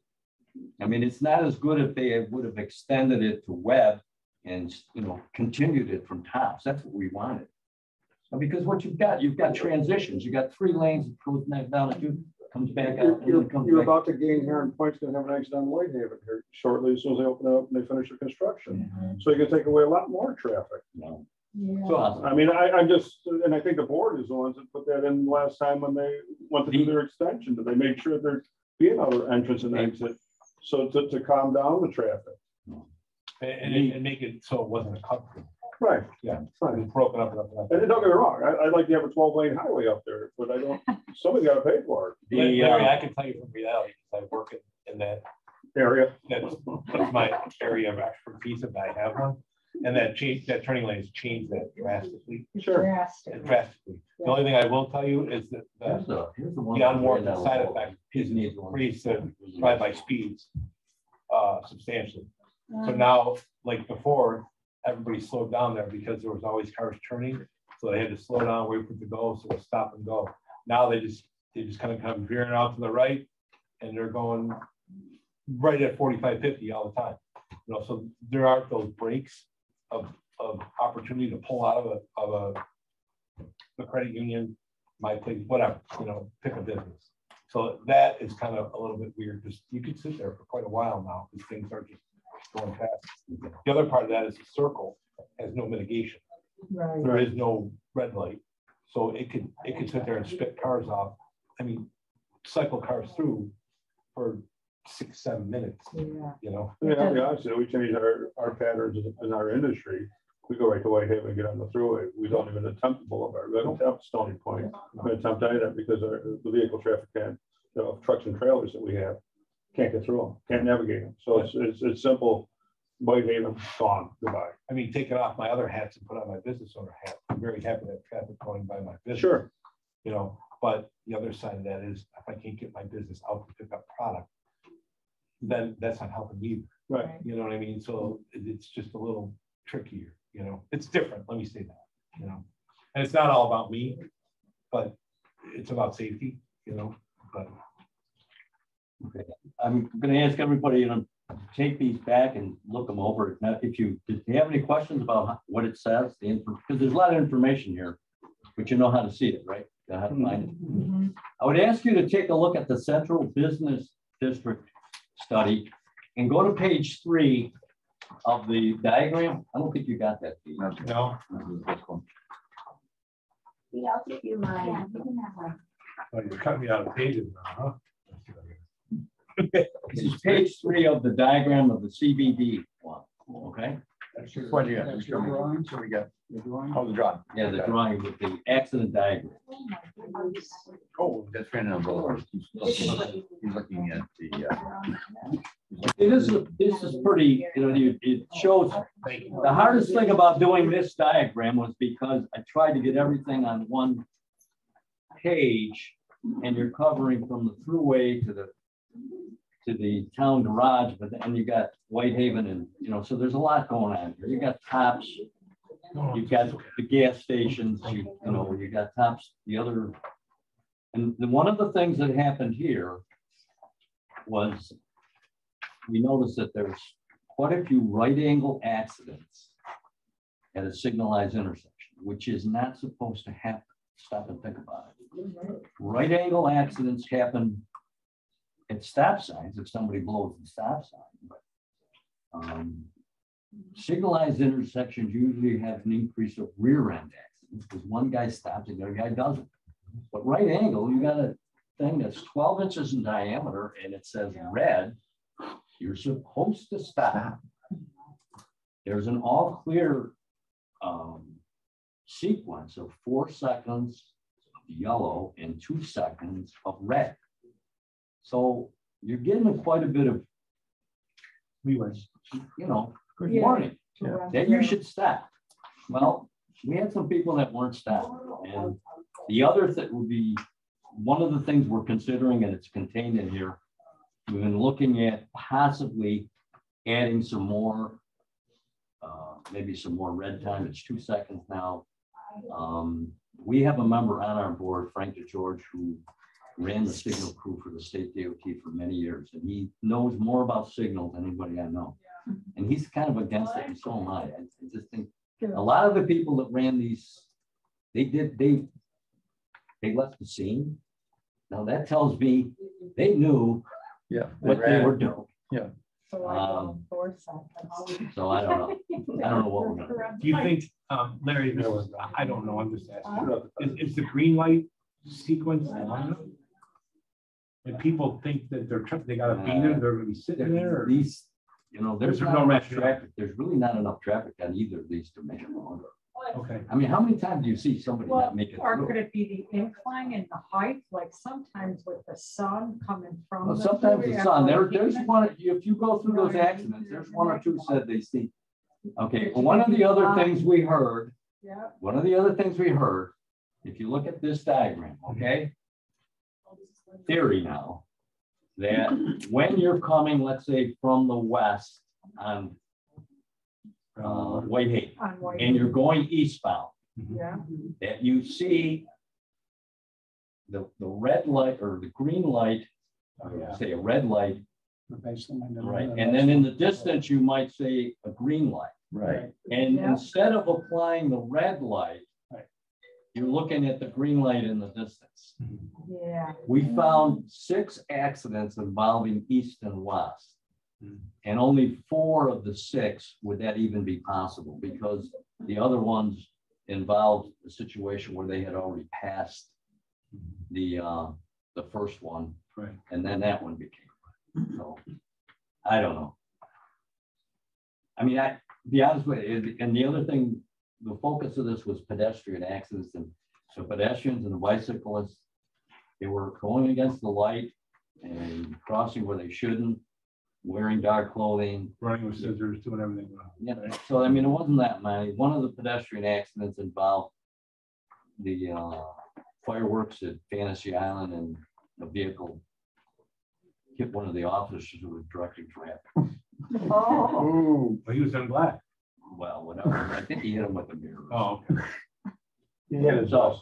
I mean, it's not as good if they would have extended it to Webb and continued it from Tops. That's what we wanted. Because what you've got transitions. You got 3 lanes that goes down and 2 comes back out. You're about to gain Heron Point's going to have an exit on Whitehaven here shortly as soon as they open it up and they finish the construction. So you can take away a lot more traffic. No. Yeah. So I mean, I'm just, and I think the board is the ones that put that in last time when they went to do their extension, that they made sure there'd be another entrance and exit. So to calm down the traffic. And make it so it wasn't a cut through. Right. Yeah. Right. It's broken up. And don't get me wrong, I'd like to have a 12-lane highway up there, but I don't, somebody's got to pay for it. Larry, I can tell you from reality, because I work in that area. That's my area of expertise, if I have one. And that turning lane has changed that drastically. Sure. Drastically. The only thing I will tell you is that the unwarranted side effect is increased the drive-by speeds substantially. So now, like before, everybody slowed down there because there was always cars turning. So they had to slow down, wait for it to go, so it stop and go. Now they just kind of come veering out to the right, and they're going right at 45, 50 all the time. So there aren't those breaks of opportunity to pull out of a credit union, my place, whatever, pick a business. So that is kind of a little bit weird because you could sit there for quite a while now because things are just going fast. The other part of that is the circle has no mitigation. Right. There is no red light. So it could sit there and spit cars off. I mean, cycle cars through for 6-7 minutes. Yeah. I'll be honest with you, we changed our patterns in our industry. We go right to Whitehaven and get on the thruway. We don't even attempt the boulevard. We don't attempt Stony Point. We attempt any of that because the vehicle traffic trucks and trailers that we have can't get through them, can't navigate them. So it's simple. Whitehaven, gone, goodbye. I mean, taking off my other hats and put on my business owner hat. I'm very happy to have traffic going by my business. Sure. But the other side of that is if I can't get my business out to pick up product, then that's not helping me. Right. You know what I mean? So it's just a little trickier, it's different. Let me say that, and it's not all about me, but it's about safety, but. Okay. I'm going to ask everybody, take these back and look them over. If you have any questions about what it says, because there's a lot of information here, but you know how to see it, right? You know how to find it. I would ask you to take a look at the Central Business District study and go to page 3 of the diagram. I don't think you got that. No. Yeah, I'll give you mine. Yeah, you can have one. Oh, you're cutting me out of pages now, huh? This is page 3 of the diagram of the CBD one. Okay. What do you got? So we got the drawing. Yeah, the drawing with the accident diagram. Oh, that's Brandon Boulevard. He's looking at the. This is pretty. It shows. The hardest thing about doing this diagram was because I tried to get everything on one page, and you're covering from the thruway to the to the town garage, but then you got Whitehaven and, you know, so there's a lot going on here. You got Tops, you've got the gas stations, you know, you got Tops, the other. And one of the things that happened here was we noticed that there's quite a few right angle accidents at a signalized intersection, which is not supposed to happen. Stop and think about it. Right angle accidents happen at stop signs if somebody blows the stop sign. But signalized intersections usually have an increase of rear end accidents because one guy stops and the other guy doesn't. But right angle, you got a thing that's 12 inches in diameter and it says red, you're supposed to stop. There's an all clear sequence of 4 seconds of yellow and 2 seconds of red. So you're getting quite a bit of leeway, you know, good warning that you should stop. Well, we had some people that weren't stopped. And the other thing would be one of the things we're considering, and it's contained in here. We've been looking at possibly adding some more, maybe some more red time. It's 2 seconds now. We have a member on our board, Frank DeGeorge, who ran the signal crew for the state DOT for many years, and he knows more about signals than anybody I know. And he's kind of against it, and so am I. I just think a lot of the people that ran these, they left the scene. Now that tells me they knew what they were doing. Yeah. So So I don't know. I don't know what we're gonna do. Do you think, Larry, I don't know, I'm just asking, is the green light sequence long enough? And people think that they gotta be there, they're gonna be sitting there? Or? These, you know, there's There's not no enough rush. traffic. There's really not enough traffic on either of these to make it longer. Okay. I mean, how many times do you see somebody Well, not make it or through? could it be the incline and the height, like sometimes with the sun coming from? Well, the sometimes the freeway sun, or there's even- one, if you go through those accidents, there's 1 or 2 said they see. Okay, well, one of the other things we heard, Yeah. if you look at this diagram, okay? Theory now, that when you're coming, let's say from the west on Whitehaven, On White. and you're going eastbound, Yeah. that you see the red light or the green light, or say a red light, right? And then in the distance, you might say a green light. Right. And Yeah. instead of applying the red light, you're looking at the green light in the distance. Yeah. We found 6 accidents involving east and west. And only 4 of the 6 would that even be possible, because the other ones involved a situation where they had already passed the first one, Right. and then that one became. So I don't know. I mean, to be honest with you, and the other thing, the focus of this was pedestrian accidents, and so pedestrians and the bicyclists, they were going against the light and crossing where they shouldn't, wearing dark clothing. Running with scissors, doing everything wrong. Yeah, so I mean, it wasn't that many. One of the pedestrian accidents involved the fireworks at Fantasy Island, and the vehicle hit one of the officers who was directing traffic. Oh. But he was in black. Well, whatever. I think he hit him with a mirror. Oh, okay. So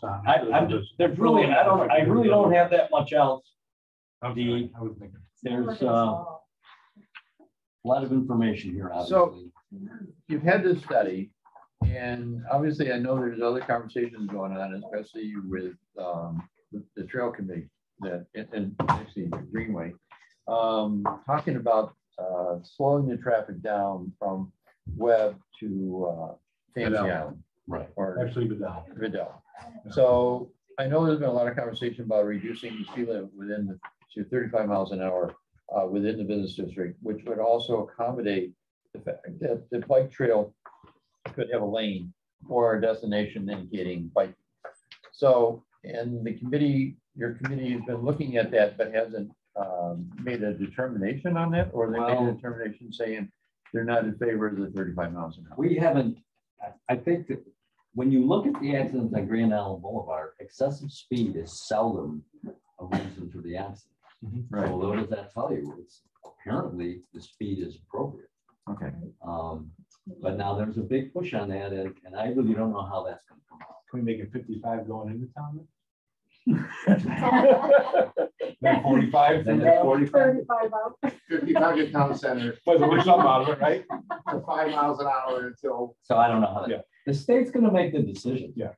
there's really, I really don't have that much else. I was thinking. There's a lot of information here, So obviously. you've had this study, and obviously I know there's other conversations going on, especially with the trail committee and actually Greenway, talking about slowing the traffic down from Webb to Fantasy Island. Right. Or Actually, Vidal. So I know there's been a lot of conversation about reducing the speed limit within to 35 miles an hour within the business district, which would also accommodate the fact that the bike trail could have a lane or a destination indicating bike. So, and the committee, your committee has been looking at that, but hasn't made a determination on that, or they made a determination saying they're not in favor of the 35 miles an hour. We haven't, I think that when you look at the accidents on Grand Island Boulevard, excessive speed is seldom a reason for the accident. Right. So what does that tell you? It's apparently the speed is appropriate. Okay. But now there's a big push on that, and I really don't know how that's going to come out. Can we make it 55 going into town? Then 45. Then Then it's 45. 35 out. 55 at town center, But there's something out of it, right? to 5 miles an hour until. So I don't know how that. Yeah. The state's going to make the decision. Yeah.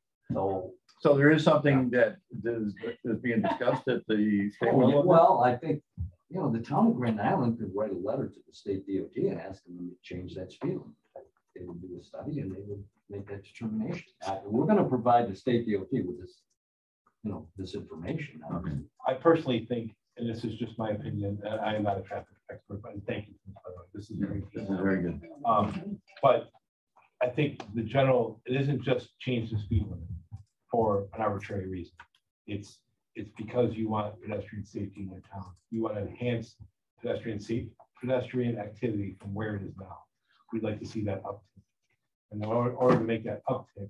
So there is something that is being discussed at the state level? Well, I think, the town of Grand Island could write a letter to the state DOT and ask them to change that speed limit. They would do a study and they would make that determination. We're going to provide the state DOT with this, this information. Okay. I personally think, and this is just my opinion, and I am not a traffic expert, but thank you. By the way. This is Very good. But I think it isn't just change the speed limit for an arbitrary reason. It's because you want pedestrian safety in your town. You want to enhance pedestrian activity from where it is now. We'd like to see that uptick. And in order to make that uptick,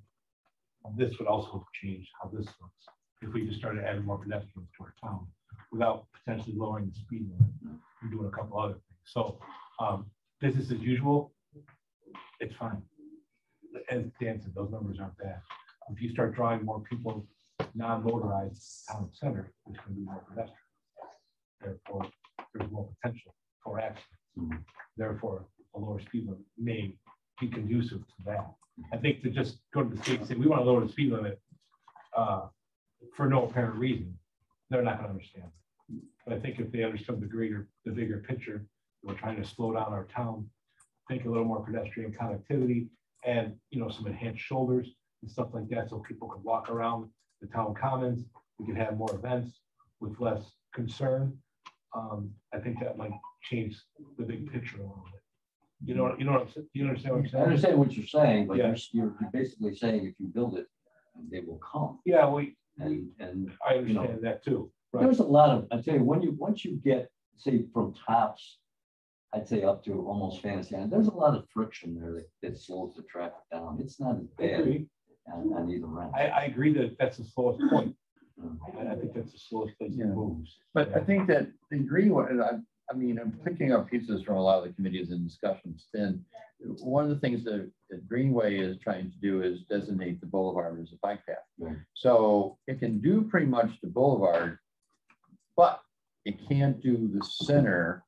this would also change how this looks. If we just started adding more pedestrians to our town without potentially lowering the speed limit and doing a couple other things. So business as usual, it's fine. As Dan said, those numbers aren't bad. If you start drawing more people non-motorized town center, it's going to be more pedestrian. Therefore, there's more potential for accidents. Therefore, a lower speed limit may be conducive to that. I think to just go to the state and say, we want to lower the speed limit for no apparent reason, they're not going to understand. But I think if they understood the bigger picture, we're trying to slow down our town, think a little more pedestrian connectivity and, some enhanced shoulders and stuff like that, so people can walk around the town commons. We can have more events with less concern. I think that might change the big picture a little bit. You understand what I'm saying? I understand what you're saying, but Yeah. you're basically saying if you build it, they will come. Yeah, And I understand that too. Right. There's a lot of, I tell you, once you get, say, from tops, I'd say up to almost Fantasyland, there's a lot of friction there that slows the traffic down. It's not as bad on either end. I agree that that's the slowest point. I think that's the slowest place Yeah. it moves. But I think that the Greenway, I'm picking up pieces from a lot of the committees and discussions. And one of the things that Greenway is trying to do is designate the boulevard as a bike path. Right. So it can do pretty much the boulevard, but it can't do the center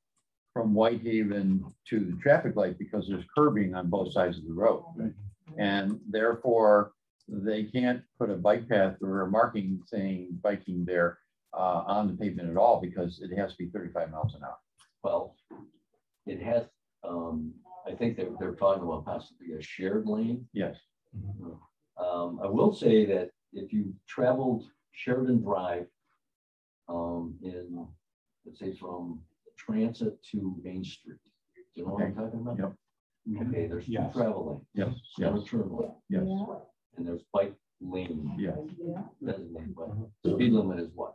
from Whitehaven to the traffic light because there's curbing on both sides of the road. Right. And therefore, they can't put a bike path or a marking saying biking there on the pavement at all because it has to be 35 miles an hour. Well, it has, I think they're talking about possibly a shared lane. Yes. I will say that if you traveled Sheridan Drive in, let's say, from Transit to Main Street, do you know what I'm talking about? Yep. Okay, there's two Yes. travel lanes. Yes. There's Yes. a turn lane, Yes. and there's bike lane Yes. designated, but the speed limit is what?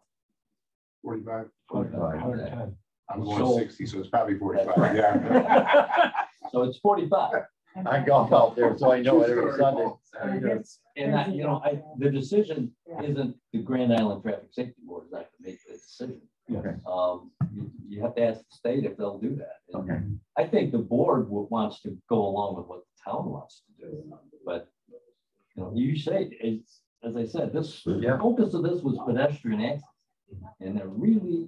45. 110. I'm going So- 60, so it's probably 45. Yeah. So it's 45. I golf out there, so I know it every Sunday. And the decision isn't the Grand Island Traffic Safety Board is not to make the decision. Okay. You have to ask the state if they'll do that. And Okay. I think the board wants to go along with what the town wants to do, but you say it's, as I said, the focus of this was pedestrian access, and there really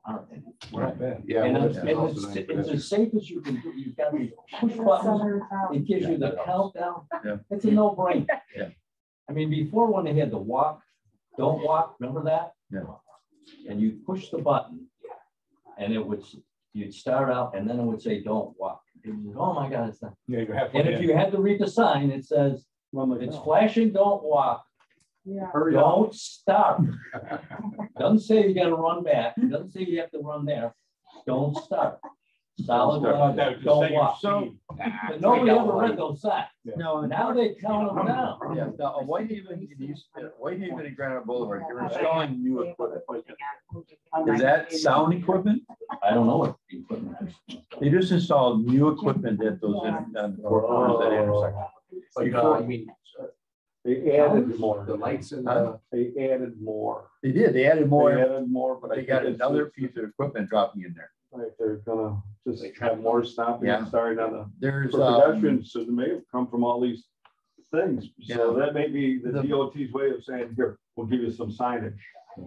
aren't any. We're not bad. Yeah. And well, it's, it's and also it's, nice it's as safe as you can do. You've got these push That's buttons. 100,000. It gives you the countdown. Yeah. It's a no-brainer. Yeah. I mean, before when they had to walk, don't walk, remember that? Yeah. And you push the button and you'd start out and then it would say, don't walk. Oh my God, it's not. Yeah, you have. And if you had to read the sign, it says, it's flashing, don't walk, Yeah. don't stop. Doesn't say you gotta run back. It doesn't say you have to run there. Don't stop. Solid line, don't walk. So- But nobody ever read those signs. No, Now they count them down. yeah, now, Whitehaven and Granite Boulevard, you're installing new equipment. Is that sound equipment? I don't know what the equipment is. They just installed new equipment at those four corners of that intersection. Like, Before- I mean, They added more. The lights and They added more. They did, they added more, They added more, but they got another piece of equipment dropping in there. Right, they're gonna just have more stopping and starting on the, There's, for pedestrians, so they may have come from all these things. So Yeah. that may be the The- DOT's way of saying, here, we'll give you some signage.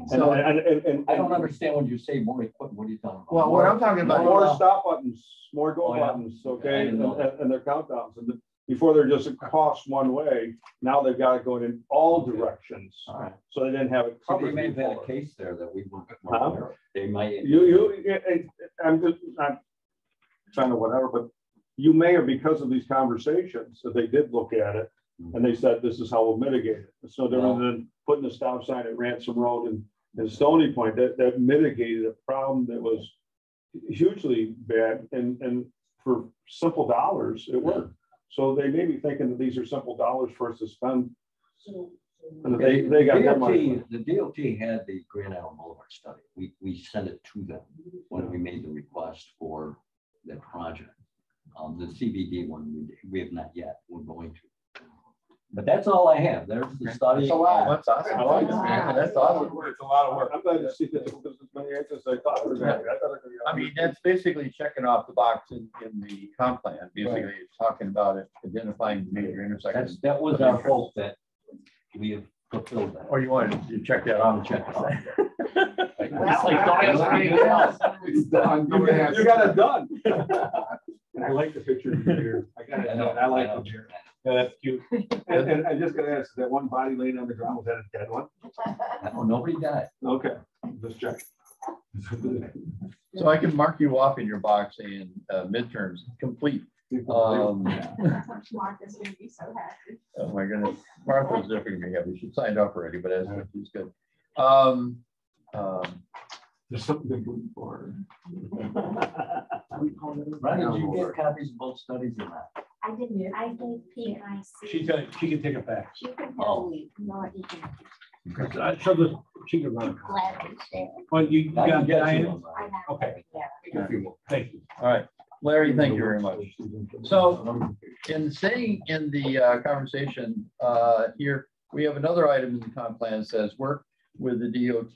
So- And I don't understand when you say more equipment, what are you talking about? well, what I'm talking about. More stop buttons, more go Oh, yeah. buttons, I okay, didn't know that. and their countdowns. And before they're just across one way, now they've got it going in all directions. All right. So they didn't have it So they covered may have had a before. case there that we weren't Huh? aware of. They might. I'm trying to whatever, but you may have, because of these conversations, that they did look at it and they said, this is how we'll mitigate it. It's no different than putting a stop sign at Ransom Road and Stony Point, that mitigated a problem that was hugely bad, and for simple dollars, it worked. So they may be thinking that these are simple dollars for us to spend. And they got their money. The DOT had the Grand Island Boulevard study. We sent it to them when we made the request for that project. The CBD one, we have not yet, we're going to. But that's all I have. There's the study. That's a lot. That's awesome. I like it, man. That's awesome. It's a lot of work. I'm glad to see that there's as many answers as I thought. I mean, that's basically checking off the box in the comp plan. Basically, it's talking about it, identifying major intersections. That was our hope that we have fulfilled that. Or you wanted to check that off? Check it off. It's like, don't ask anything else. It's done. You got it done. And I like the picture here. I got it. I like it. Yeah, that's cute. And I just gotta ask, is that one body laying on the ground, was that a dead one? No, nobody died. Okay, just check. So I can mark you off in your box and midterms complete. Martha's gonna be so happy. Oh my goodness, Martha's definitely gonna be happy. She signed up already, but as she's good. There's something to move forward. Ron, did you get copies of both studies or not? I didn't, I gave Pete and I see. She can take it back. You can tell me, no, you can So the, she can run it. gladly share. Well, you I can got get you Diane? one. I have Okay. yeah. Thank you. All right, Larry, thank you very much. So in saying in the conversation here, we have another item in the comp plan that says work with the DOT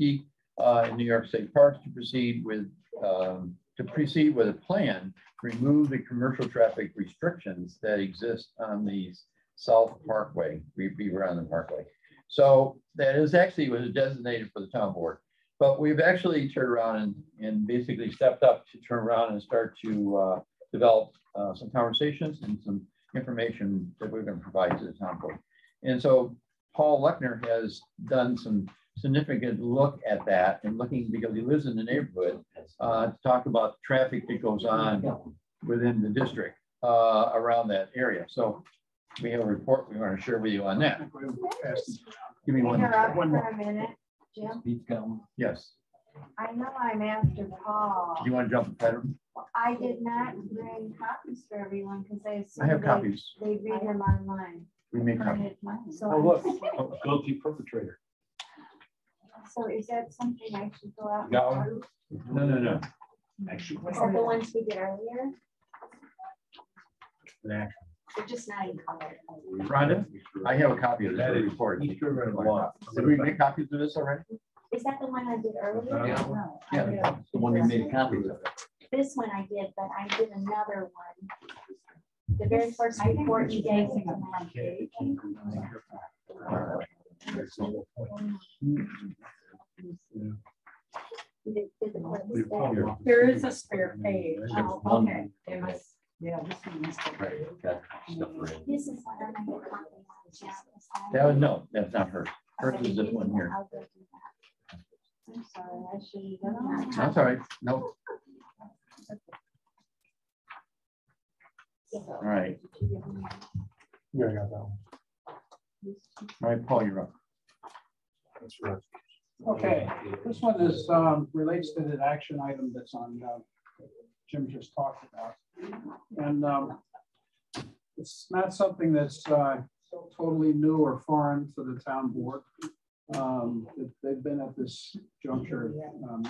in New York State Parks to proceed with a plan to remove the commercial traffic restrictions that exist on the South Parkway, Beaver Island Parkway. So that is actually was designated for the town board, but we've actually turned around and basically stepped up to turn around and start to develop some conversations and some information that we're going to provide to the town board. And so Paul Lechner has done some significant look at that and looking, because he lives in the neighborhood, to talk about the traffic that goes on within the district around that area. So we have a report we want to share with you on that. Give me one. Interrupt One for more. a minute, Jim. Pete's got one. Yes. I know I'm after Paul. Do you want to jump ahead of him? I did not bring copies for everyone because I I assumed have copies. they read them online. We make copies. So, Oh, look, guilty perpetrator. so is that something I should go out? Got and one? No. Actually. Is that the ones we did earlier? Yeah. They're just not in color. Rhonda, I have a copy of this report. Did we make copies of this already? Is that the one I did earlier? Yeah. No, I Yeah, did- The one you made copies of. This one I did, but I did another one. The very first report you gave me. There is a spare page. Oh, Okay. It was, yeah, this one is. Right, got stuff ready. This is what I made copies of. That was, no, that's not hers. Hers is this one here. I'll go do that. I'm sorry, I should have done that. That's all right. No. All right. Yeah, I got that one. All right, Paul, you're up. That's right. Okay, this one is relates to the action item that's on Jim just talked about. And it's not something that's totally new or foreign to the town board. They've been at this juncture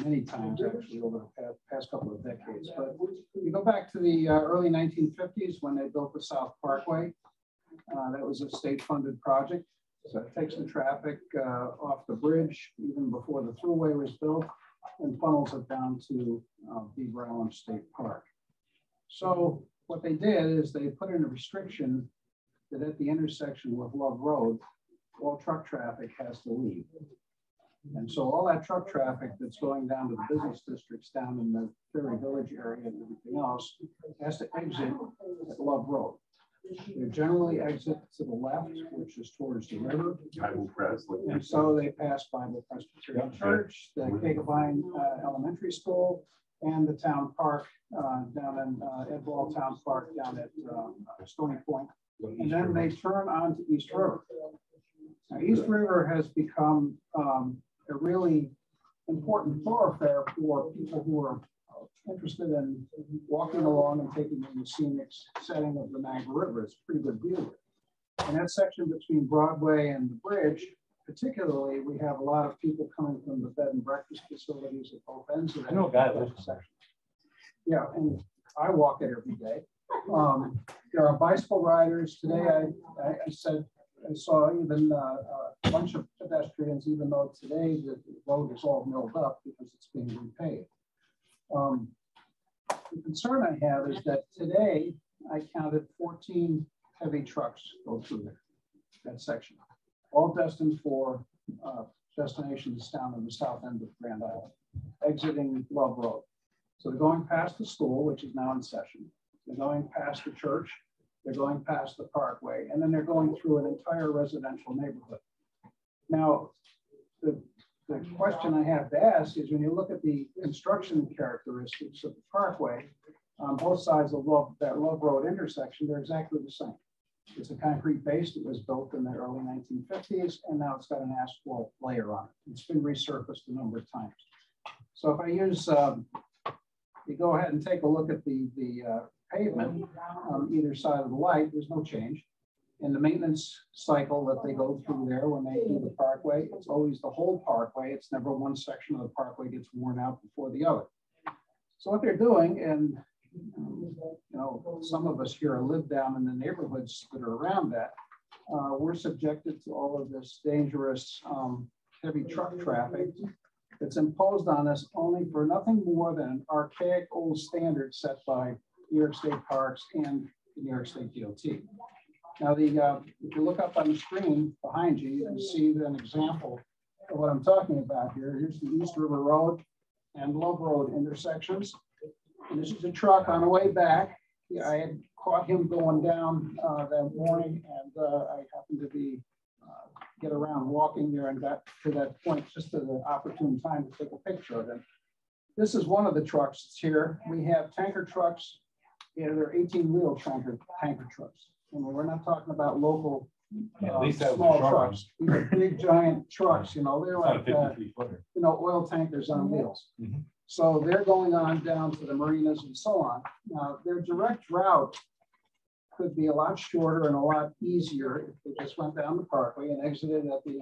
many times actually over the past couple of decades. But you go back to the early 1950s when they built the South Parkway. That was a state-funded project. So it takes the traffic off the bridge even before the thruway was built and funnels it down to Beaver Island State Park. So what they did is they put in a restriction that at the intersection with Love Road, all truck traffic has to leave. And so all that truck traffic that's going down to the business districts down in the Ferry Village area and everything else has to exit at Love Road. They generally exit to the left, which is towards the river. And so they pass Bible Presbyterian Church, the Kagavine Elementary School, and the town park down in Ed Ball Town Park down at Stony Point. And then they turn onto East River. Now, East River has become a really important thoroughfare for people who are interested in walking along and taking in the scenic setting of the Niagara River. It's a pretty good view. And that section between Broadway and the bridge, particularly, we have a lot of people coming from the bed and breakfast facilities at both ends of that section. Yeah, and I walk it every day. There are bicycle riders. Today, I saw even a bunch of pedestrians, even though today the road is all milled up because it's being repaved. The concern I have is that today I counted 14 heavy trucks go through there, that section, all destined for destinations down in the south end of Grand Island, exiting Love Road. So they're going past the school, which is now in session. They're going past the church. They're going past the parkway, and then they're going through an entire residential neighborhood. Now, the question I have to ask is when you look at the construction characteristics of the parkway on both sides of that Love Road intersection, they're exactly the same. It's a concrete base that was built in the early 1950s, and now it's got an asphalt layer on it. It's been resurfaced a number of times. So if I use, you go ahead and take a look at the pavement on either side of the light, there's no change. In the maintenance cycle that they go through there when they do the parkway, it's always the whole parkway. It's never one section of the parkway gets worn out before the other. So what they're doing, and you know, some of us here live down in the neighborhoods that are around that, we're subjected to all of this dangerous heavy truck traffic that's imposed on us only for nothing more than an archaic old standard set by New York State Parks and the New York State DOT. Now, if you look up on the screen behind you, you can see an example of what I'm talking about here. Here's the East River Road and Love Road intersections. And this is a truck on the way back. Yeah, I had caught him going down that morning, and I happened to get around walking there and got to that point just at the opportune time to take a picture of it. This is one of the trucks that's here. We have tanker trucks. Yeah, they're 18-wheel tanker trucks. And we're not talking about local small trucks. These are big, giant trucks. You know, they're like you know, oil tankers on wheels. Mm-hmm. So they're going on down to the marinas and so on. Now, their direct route could be a lot shorter and a lot easier if they just went down the parkway and exited at the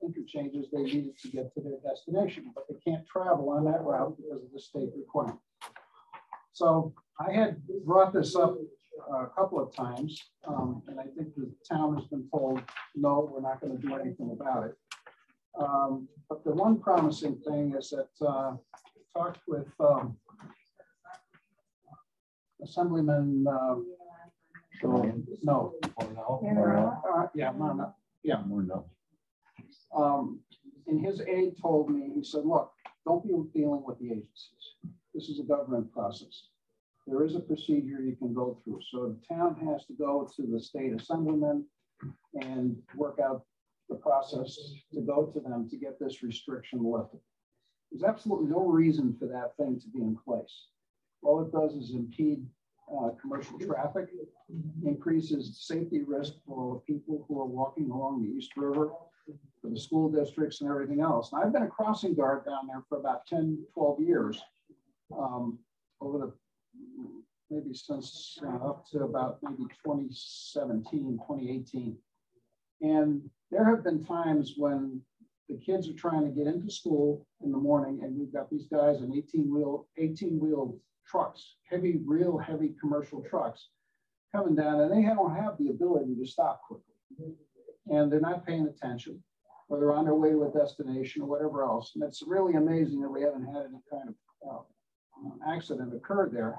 interchanges they needed to get to their destination. But they can't travel on that route because of the state requirement. So I had brought this up a couple of times, and I think the town has been told, no, we're not going to do anything about it. But the one promising thing is that I talked with Assemblyman, and his aide told me, he said, look, don't be dealing with the agencies. This is a government process. There is a procedure you can go through. So the town has to go to the state assemblyman and work out the process to go to them to get this restriction lifted. There's absolutely no reason for that thing to be in place. All it does is impede commercial traffic, increases safety risk for people who are walking along the East River, for the school districts and everything else. And I've been a crossing guard down there for about 10, 12 years, over the maybe since up to about maybe 2017, 2018. And there have been times when the kids are trying to get into school in the morning and we've got these guys in 18-wheel trucks, real heavy commercial trucks coming down, and they don't have the ability to stop quickly. and they're not paying attention, or they're on their way to a destination or whatever else. And it's really amazing that we haven't had any kind of accident occurred there.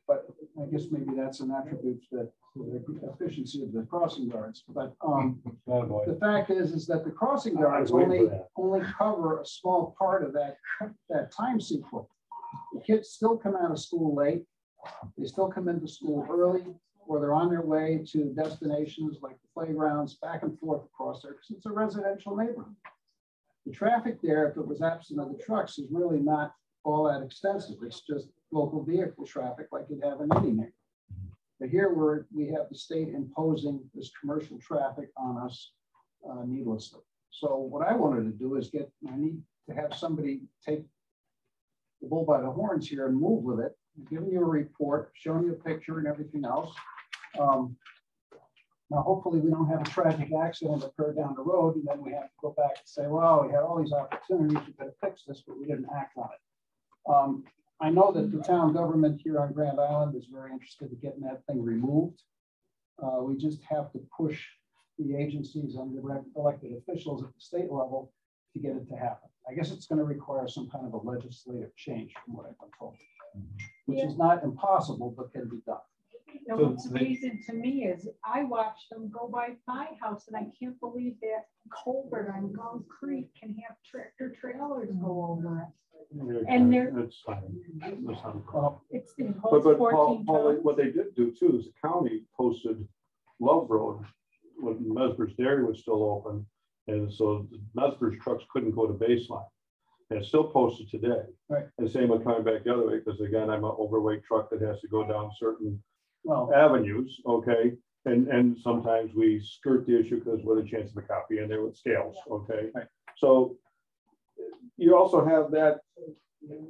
But I guess maybe that's an attribute that the efficiency of the crossing guards. But the fact is that the crossing guards only cover a small part of that time sequence. The kids still come out of school late. They still come into school early, or they're on their way to destinations like the playgrounds, back and forth across there, because it's a residential neighborhood. The traffic there, if it was absent of the trucks, is really not all that extensive. It's just local vehicle traffic like you'd have in any neighborhood. But here we have the state imposing this commercial traffic on us needlessly. So what I wanted to do is I need to have somebody take the bull by the horns here and move with it, giving you a report, showing you a picture and everything else. Now, hopefully we don't have a tragic accident occur down the road, and then we have to go back and say, well, we had all these opportunities, we could have fixed this, but we didn't act on it. I know that the town government here on Grand Island is very interested in getting that thing removed. We just have to push the agencies and the elected officials at the state level to get it to happen. I guess it's going to require some kind of a legislative change from what I've been told, which is not impossible, but can be done. You know, what's amazing to me is I watched them go by my house, and I can't believe that culvert on Gulf Creek can have tractor trailers go over it. And they're That's fine. That's not a problem. Well, it's in But 14 Paul, tons. what they did do too is the county posted Love Road when Mesber's Dairy was still open. And so Mesber's trucks couldn't go to baseline. And it's still posted today. Right. And same with coming back the other way, because again, I'm an overweight truck that has to go down certain well, avenues, okay? And sometimes we skirt the issue because with a chance of a copy in there with scales, okay? Right. So you also have that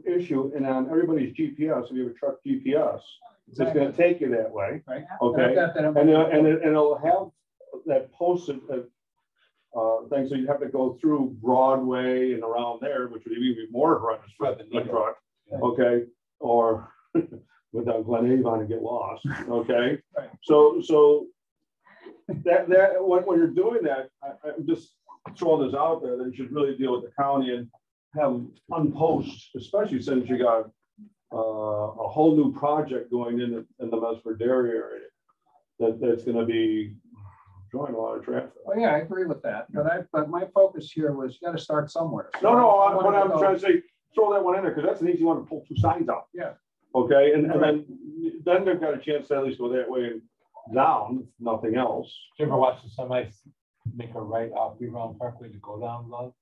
issue, and on everybody's GPS, if you have a truck GPS, it's going to take you that way, right. okay? And it'll have that posted thing, so you have to go through Broadway and around there, which would even be more horrendous for the truck, okay? Or go down Glen Avon and get lost, okay? Right. So that when you're doing that, I'm just throwing this out there that you should really deal with the county and have them unpost, especially since you got a whole new project going in the Mesford Dairy area that's going to be drawing a lot of traffic. Oh yeah, I agree with that. But my focus here was you got to start somewhere. So No, what I'm trying to say, throw that one in there because that's an easy one to pull two signs out. Yeah. Okay, and then they've got a chance to at least go that way and down, if nothing else. Did you ever watch the semis make a right off Greenway Parkway to go down Love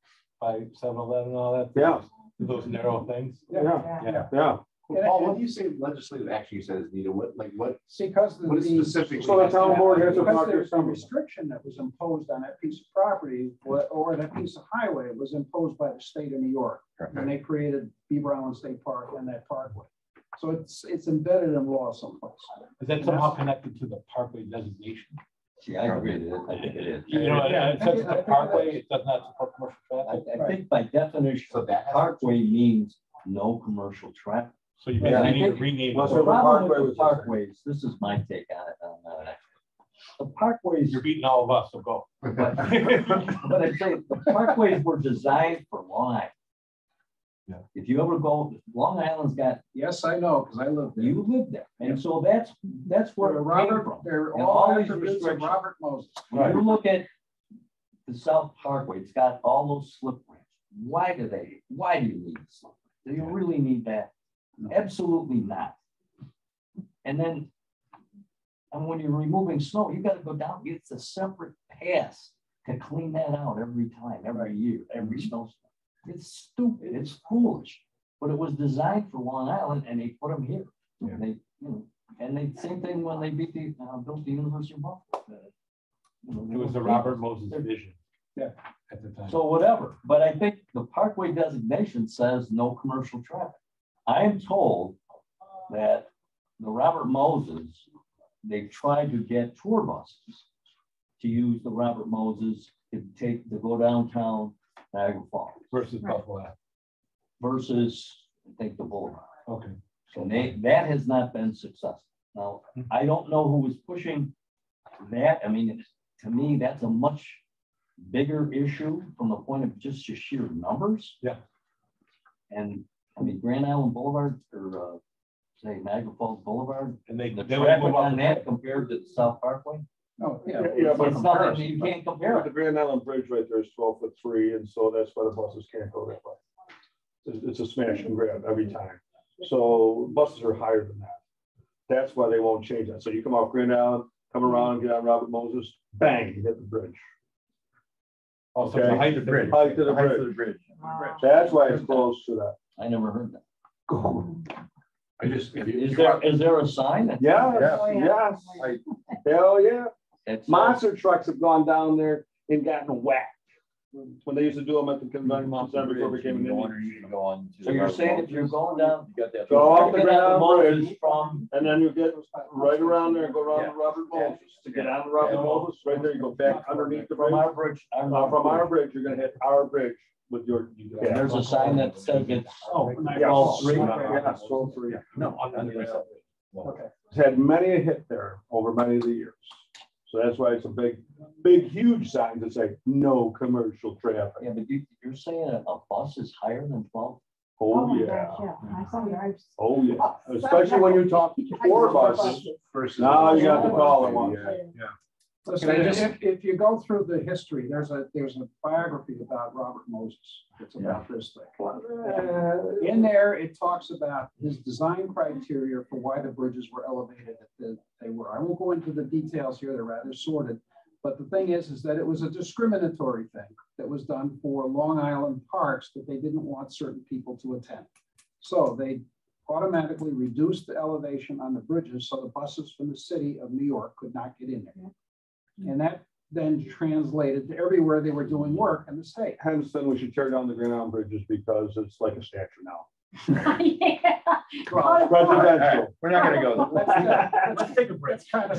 by 7-Eleven and all that? Yeah. Those narrow things. Yeah. Well, Paul, what do you say legislative action you said is needed? What because what is specifically? So the town board has to because talk to there's a somebody. restriction that was imposed on that piece of property or that piece of highway was imposed by the state of New York when they created Beaver Island State Park and that parkway. So it's embedded in law someplace. Is that somehow connected to the parkway designation? See, I agree with it. I think it is. You know, it says it's a parkway, it does not support commercial traffic. I think by definition, So that parkway means no commercial traffic. So you Yeah, I basically need to think- rename. Well, The so it. problem parkway with was- the parkways, this is my take on it. I'm not an expert. The parkways, You're beating all of us, so go. but I say the parkways were designed for Long Island. Yeah. If you ever go, Long Island's got, Yes, I know, because I lived there. you live there. And so that's where it came from. They're And all these attributes of restrictions. Robert Moses. When you look at the South Parkway, it's got all those slip ramps. Why do you need a slip ramp? Do you really need that? Absolutely not. And then, and when you're removing snow, you got to go down, it's a separate pass to clean that out every time, every year, every snowstorm. It's stupid, it's foolish, but it was designed for Long Island and they put them here. Yeah. And they same thing when they built the University of Buffalo. It was the Robert Moses vision. Yeah. At the time. So whatever, but I think the parkway designation says no commercial traffic. I am told that the Robert Moses, they've tried to get tour buses to use the Robert Moses to go downtown Niagara Falls Versus Buffalo. versus, I think, the Boulevard. Okay. So that has not been successful. Now, I don't know who was pushing that. I mean, to me, that's a much bigger issue from the point of just your sheer numbers. Yeah. And I mean, Grand Island Boulevard or say Niagara Falls Boulevard, And they the would traffic move up on the that compared to the South Parkway. Oh, yeah. Yeah, but It's nothing, you can't compare The it. Grand Island Bridge right there is 12'3", and so that's why the buses can't go that way. It's a smash and grab every time. So buses are higher than that. That's why they won't change that. So you come off Grand Island, come around, get on Robert Moses, bang, you hit the bridge. Also, the height of the bridge. Height to the Height of bridge. the bridge. That's why it's close to that. I never heard that. I just, if you, Is there a sign that? Yeah, Oh, yeah. yes. Hell yeah. It's, Monster trucks have gone down there and gotten whacked. When they used to do them at the convention center before it became an Go Indian. under, you can go on. to So you're the saying if you're going down, You got that. Go off the Get out Grand the Island Moses Bridge, from, and then you get right around there and go around Yeah. to Robert Yeah. Moses. To get on to Robert Yeah. Moses, right there, you go back underneath the from bridge. our bridge. From our bridge, you're gonna hit our bridge with your. And there's a sign that says it's, Oh, Yeah. 12'3". Yeah, 12'3". no, on the other side. Okay. It's had many a hit there over many of the years. So that's why it's a big, huge sign to say no commercial traffic. Yeah, but you're saying a bus is higher than 12? Oh, my yeah. gosh, yeah. I saw that. Oh, yeah. Especially when you talk four buses. Now you got the taller one. Listen, if you go through the history, there's a biography about Robert Moses. It's about this thing. In there, it talks about his design criteria for why the bridges were elevated that they were. I won't go into the details here, they're rather sordid. But the thing is that it was a discriminatory thing that was done for Long Island parks that they didn't want certain people to attend. So they automatically reduced the elevation on the bridges so the buses from the city of New York could not get in there. And that then translated to everywhere they were doing work in the state. Hence, then we should tear down the Grand Island bridges because it's like a statue now. Yeah. Well, Residential. We're not gonna go there. let's take a break. I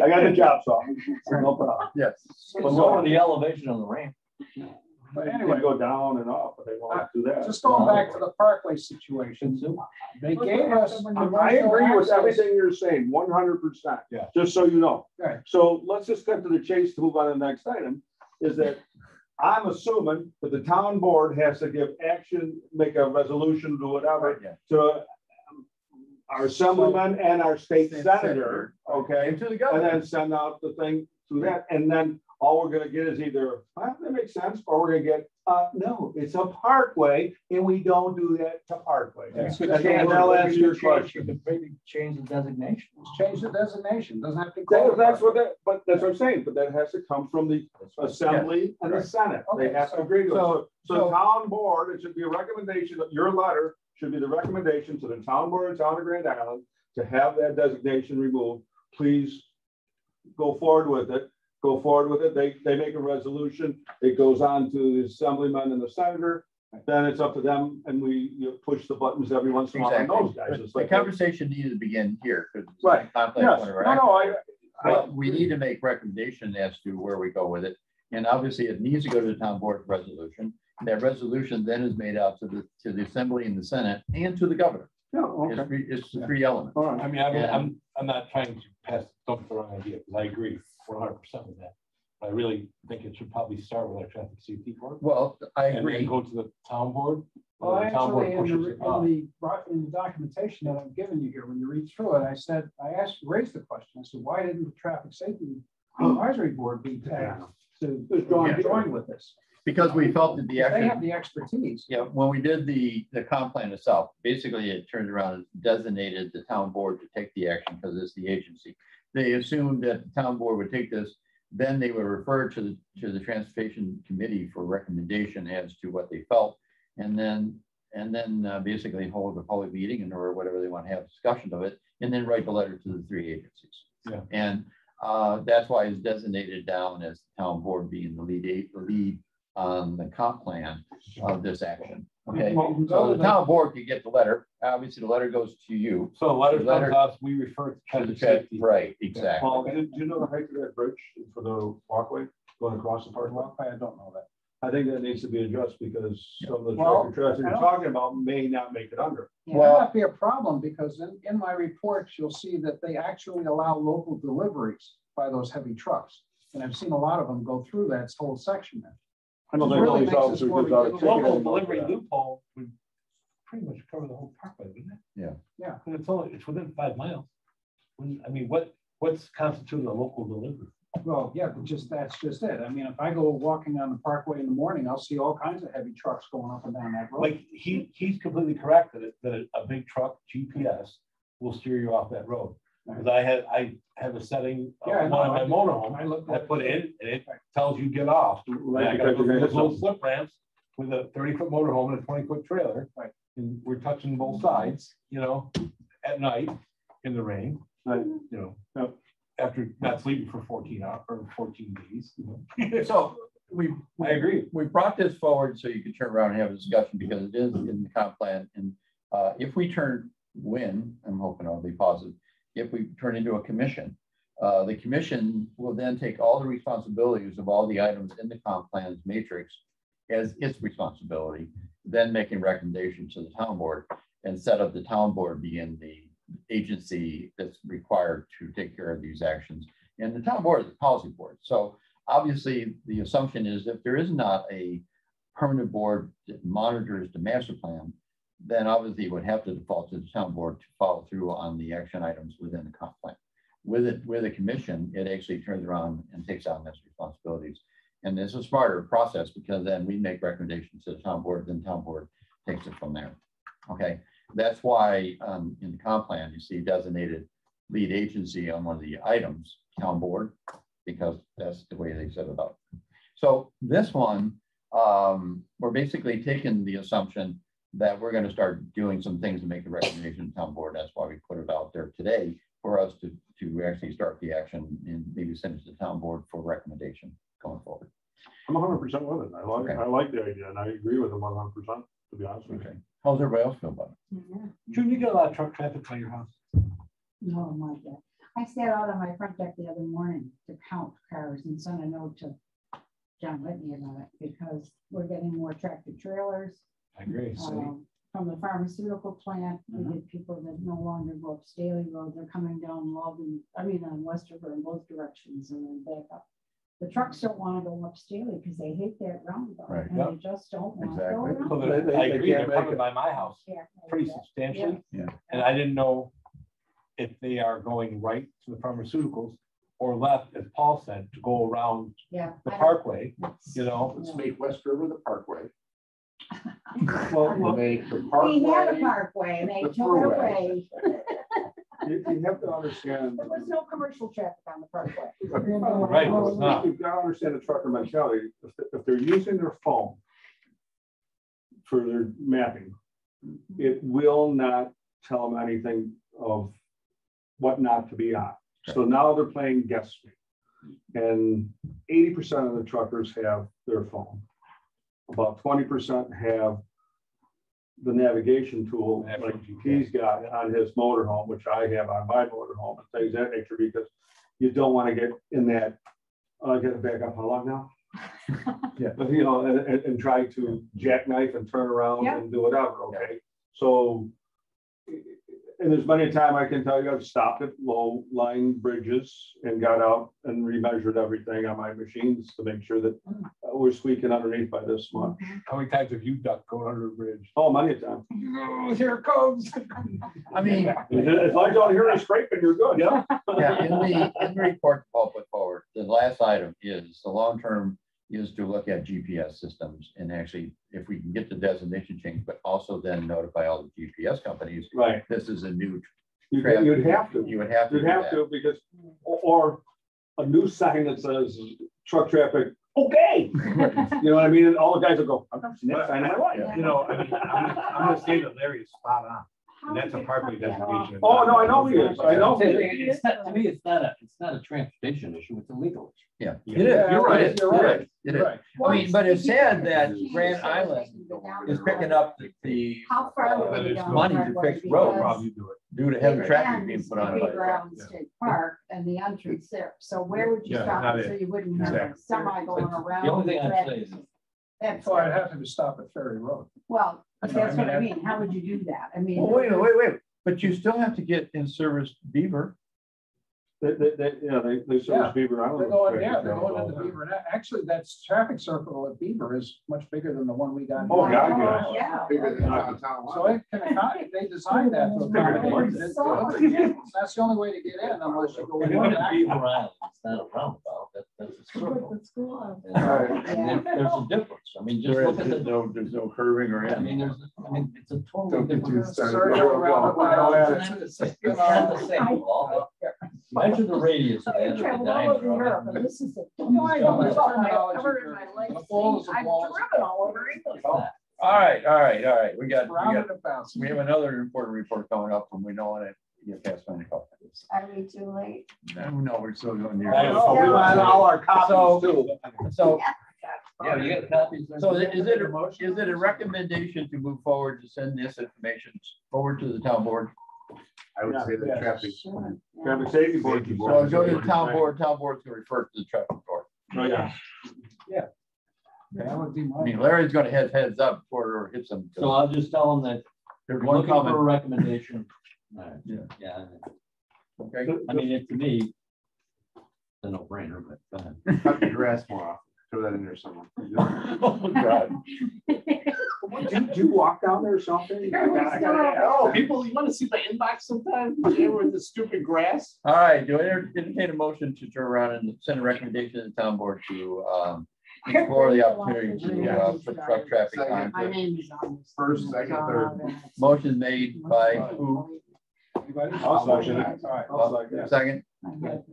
got the chops off. So no problem. Yes. But lower the elevation on the ramp. But They anyway, go down and up, but they won't do that. just going back to the Parkway situation, they gave us. I agree with everything you're saying, 100%. Yeah. Just so you know. Right. So let's just cut to the chase to move on to the next item, is that I'm assuming that the town board has to give action, make a resolution, do whatever, to our assemblyman and our state senator, okay? To the And governor. then send out the thing through that, and then all we're gonna get is either, well, that makes sense, or we're gonna get, no, it's a parkway, and we don't do that to parkway. Yeah. And they'll answer your question. You could maybe change the designation. Change the designation, doesn't have to. That's what but that's what I'm saying, but that has to come from the assembly and the senate. They Okay, have to agree to it. so- So town board, it should be a recommendation, your letter should be the recommendation to the town board of town of Grand Island to have that designation removed. Please go forward with it. Go forward with it. They make a resolution. It goes on to the assemblyman and the senator. Then it's up to them, and we push the buttons every once in a while on those guys. It's The like conversation needed to begin here. 'Cause it's Right. complex Yes. one of our No, But we need to make recommendation as to where we go with it. And obviously it needs to go to the town board resolution. That resolution then is made out to the assembly and the senate and to the governor. Yeah, okay. It's the three elements. All right. I mean, I'm not trying to pass, don't get the wrong idea, because I agree 100% with that. But I really think it should probably start with our traffic safety board. Well, I And then agree. go to the town board. Well, and the town board actually, pushes it up. in the documentation that I've given you here, when you read through it, raised the question, I said, why didn't the traffic safety advisory board be tagged to join with this? Because we felt that the They action. have the expertise. Yeah, when we did the comp plan itself, basically it turned around and designated the town board to take the action because it's the agency. They assumed that the town board would take this, then they would refer to the transportation committee for recommendation as to what they felt. And then basically hold a public meeting or whatever they want to have discussion of it, and then write the letter to the three agencies. Yeah. And that's why it's designated down as the town board being the lead on the comp plan of this action. Okay, so the town board can get the letter. Obviously, the letter goes to you. So the letter The letter- comes out, we refer to To the traffic chat, safety. right, exactly. Paul, do you know the height of that bridge for the walkway going across the parking lot? I don't know that. I think that needs to be addressed because some of the Well, traffic you're talking about may not make it under. Well, that might be a problem because in my reports, you'll see that they actually allow local deliveries by those heavy trucks. And I've seen a lot of them go through that whole section there. I know It they really police makes us officers more just out of ridiculous. ticket. Local delivery loophole would pretty much cover the whole parkway, wouldn't it? Yeah. Yeah. And it's within 5 miles. I mean, what's constituting a local delivery? Well, yeah, but that's just it. I mean, if I go walking on the parkway in the morning, I'll see all kinds of heavy trucks going up and down that road. Like he's completely correct that a big truck GPS will steer you off that road. Because I have a setting on one of my motorhome. I put in and it tells you get off. Right, I gotta because go you're through gonna those little slip ramps with a 30-foot motorhome and a 20-foot trailer. Right. And we're touching both sides, you know, at night in the rain. Right. You know, after not sleeping for 14 hours or 14 days. You know? So I agree. We brought this forward so you could turn around and have a discussion because it is in the comp plan. And if we win, I'm hoping I'll be positive, if we turn into a commission, the commission will then take all the responsibilities of all the items in the comp plan's matrix as its responsibility, then making recommendations to the town board, and set up the town board being the agency that's required to take care of these actions. And the town board is the policy board. So obviously the assumption is if there is not a permanent board that monitors the master plan, then obviously it would have to default to the town board to follow through on the action items within the comp plan. With a commission, it actually turns around and takes on those responsibilities. And it's a smarter process because then we make recommendations to the town board, then the town board takes it from there. Okay, that's why in the comp plan, you see designated lead agency on one of the items, town board, because that's the way they set it up. So this one, we're basically taking the assumption that we're going to start doing some things to make the recommendation to town board. That's why we put it out there today for us to actually start the action and maybe send it to the town board for recommendation going forward. I'm 100% with it. Okay. I like the idea and I agree with him 100%, to be honest with you. Okay. How's everybody else feel about it? June, you get a lot of truck traffic by your house? No, my God. I sat out on my front deck the other morning to count cars and sent a note to John Whitney about it because we're getting more tractor trailers. I agree. From the pharmaceutical plant, we get people that no longer go up Staley Road. They're coming down Logan, on Westerburg in both directions and then back up. The trucks don't want to go up Staley because they hate that roundabout. Right. And they just don't want to go around. So They- I agree. They're can't make coming it. by my house Yeah, pretty yeah. substantially. Yeah. And I didn't know if they are going right to the pharmaceuticals or left, as Paul said, to go around Yeah. the parkway, you know? Let's make West River the parkway. Well, We'll make the We had a parkway. parkway and they the took it throughway. away. you have to understand. There was no commercial traffic on the parkway. Right, it's not. You've got to understand the trucker mentality. If they're using their phone for their mapping, it will not tell them anything of what not to be on. So now they're playing guess me. And 80% of the truckers have their phone. About 20% have the navigation tool like he's got on his motorhome, which I have on my motorhome and things of that nature, because you don't want to get in that, I got to back up how long now? Yeah. You know, and try to jackknife and turn around Yeah. and do whatever, okay? So, and there's many a time I can tell you I've stopped at low-lying bridges and got out and remeasured everything on my machines to make sure that we're squeaking underneath by this much. How many times have you ducked going under a bridge? Oh, many a time. Oh, here it comes. I mean, As long as you don't hear any scraping, you're good. Yeah. yeah, in the report Paul put forward, the last item is the long-term is to look at GPS systems and actually, if we can get the designation change, but also then notify all the GPS companies, Right. this is a new. You'd have to. You would have to. You'd do have that. to, because, or a new sign that says truck traffic, okay. You know what I mean? And all the guys will go, I've never seen that sign in my life. You know, I mean, I'm gonna say that Larry is spot on. And that's a parkway designation. Oh, no, I know he is. I know. It's not, to me, it's not a transportation issue, it's a legal issue. Yeah, Yeah. it is. You're right. It is. You're right. It is. Right. I mean, but it's sad that Grand Island is picking up the How far would it be down? money to Parkway? fix roads Because Probably do it. due to heavy it traffic being ends put on maybe it. around State Park and the entrance there. So where would you Yeah, stop not it so it. you wouldn't have a Exactly. semi going around? The only thing I'd traffic? say is- That's, So I'd have to stop at Ferry Road. well, You know, that's I what mean, I mean. How would you do that? I mean. Well, wait, but you still have to get in service Beaver. They service Beaver Island. They're going, yeah, they're going into Beaver. And actually, that's traffic circle at Beaver is much bigger than the one we got. Oh, God, yeah. Yeah. Bigger than downtown. So it can accommodate, they designed that to accommodate. That's the only way to get in unless you go in. It's Beaver Island, it's not a roundabout, that's a circle. The school out there. And there's a difference, I mean, just look at the, There's no curving or I mean, it's a totally Don't get too different. started. It's not the same, Paul. Measure the radius of I the traveled all over Europe, and this is a, no, I know, it's all I've covered in my life. I've driven all over England. All right. We got, Round and bounce. we have another important report coming up and we don't want to get past many couple. Are we too late? No, we're still going here. So we want all our copies too. So, Yeah, you got copies. so is it a recommendation to move forward to send this information forward to the town board? I would say the traffic. Sure. Yeah. Traffic safety board. So go to the town board's to refer to the traffic board. Oh, yeah. That would be I my. mean, Larry's gonna heads up before it hits them. So I'll just tell them that There's we're one looking for a comment. recommendation. All right. Yeah. Yeah, Okay. I mean, it to me, it's a no brainer, but go ahead. Cut the grass more often. Throw that in there somewhere. Oh, God. Do you walk down there or something? Oh, people, you want to see my inbox sometime? With the stupid grass? All right, do I entertain a motion to turn around and send a recommendation to the town board to explore the opportunity to put truck traffic on. My name is on this. First, second, third. Motion made by who? I'll second it. All right, second.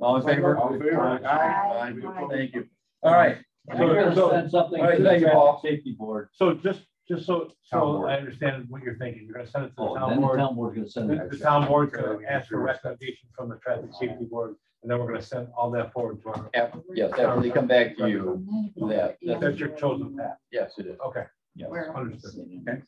All in favor? All in favor? Aye. Thank you. All right. We're gonna send something All right, to the thank you, Paul. traffic safety board. So just so Town board. I understand what you're thinking, you're gonna send it to the Oh, town then the board. town board's gonna send it. The town board to ask for recommendation from the traffic safety board, and then we're gonna send all that forward to our. Yes, after they come back to you, that, That's your chosen path. yes, it is. Okay, Yes. understood. Okay.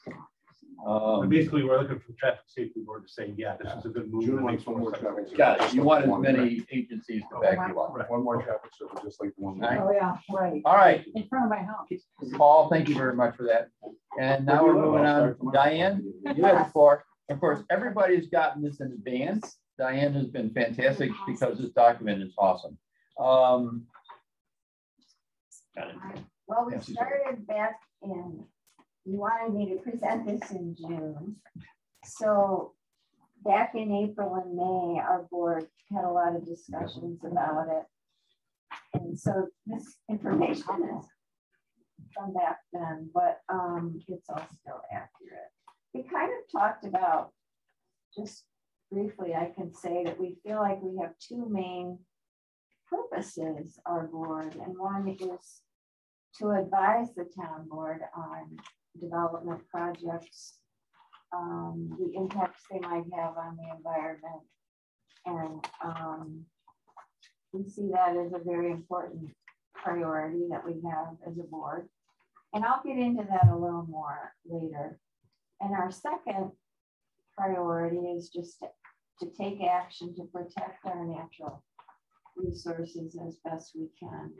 But basically, we're looking for the traffic safety board to say, yeah, this is a good move. June It wants makes one more sense. traffic. Got it. You want as many agencies to back you up. Right. One more traffic circle, just like the one. All right. Oh, yeah, right. All right, In front of my house. Paul, thank you very much for that. And now we're moving on. Diane, you have the floor. Of course, everybody's gotten this in advance. Diane has been fantastic because this document is awesome. Well, we Yes, you started back in, you wanted me to present this in June. So back in April and May, our board had a lot of discussions about it. And so this information is from back then, but it's all still accurate. We kind of talked about, just briefly, I can say that we feel like we have two main purposes, our board, and one is to advise the town board on development projects, the impacts they might have on the environment. And we see that as a very important priority that we have as a board. And I'll get into that a little more later. And our second priority is just to take action to protect our natural resources as best we can.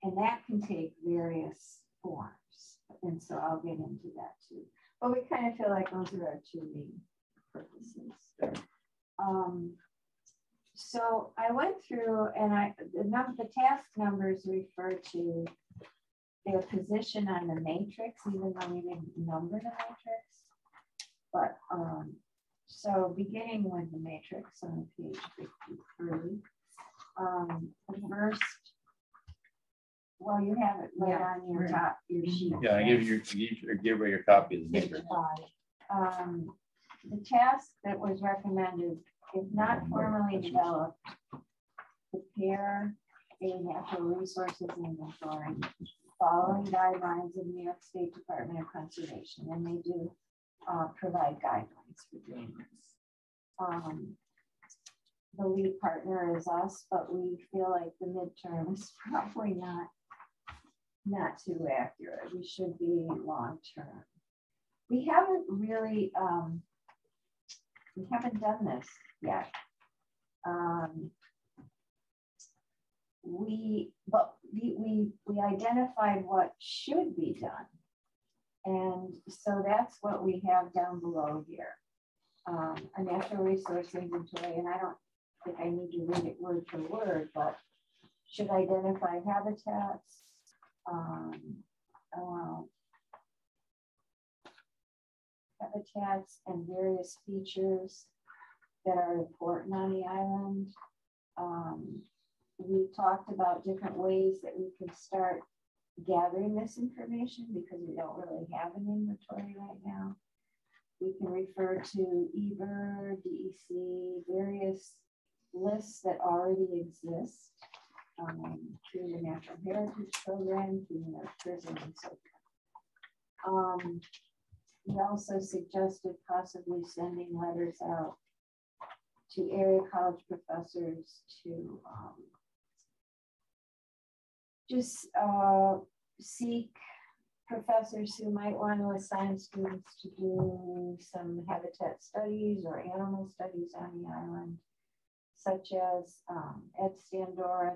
And that can take various forms. And so I'll get into that too. But we kind of feel like those are our two main purposes. So I went through and the task numbers refer to their position on the matrix, even though we didn't number the matrix. But so beginning with the matrix on page 53, the first, well, you have it right on your top, your sheet. Yeah, I give you your copy of the matrix. The task that was recommended, if not formally developed, prepare a natural resources inventory following guidelines of New York State Department of Conservation, and they do provide guidelines for doing this. The lead partner is us, but we feel like the midterm is probably not too accurate. We should be long-term. We haven't really, we haven't done this yet. We identified what should be done. And so that's what we have down below here. A natural resource inventory, and think I need to read it word for word, but should identify habitats. Habitats and various features that are important on the island. We talked about different ways that we could start gathering this information because we don't really have an inventory right now. We can refer to eBird, DEC, various lists that already exist through the Natural Heritage Program, through the prison and so forth. We also suggested possibly sending letters out to area college professors to just seek professors who might want to assign students to do some habitat studies or animal studies on the island, such as Ed Standora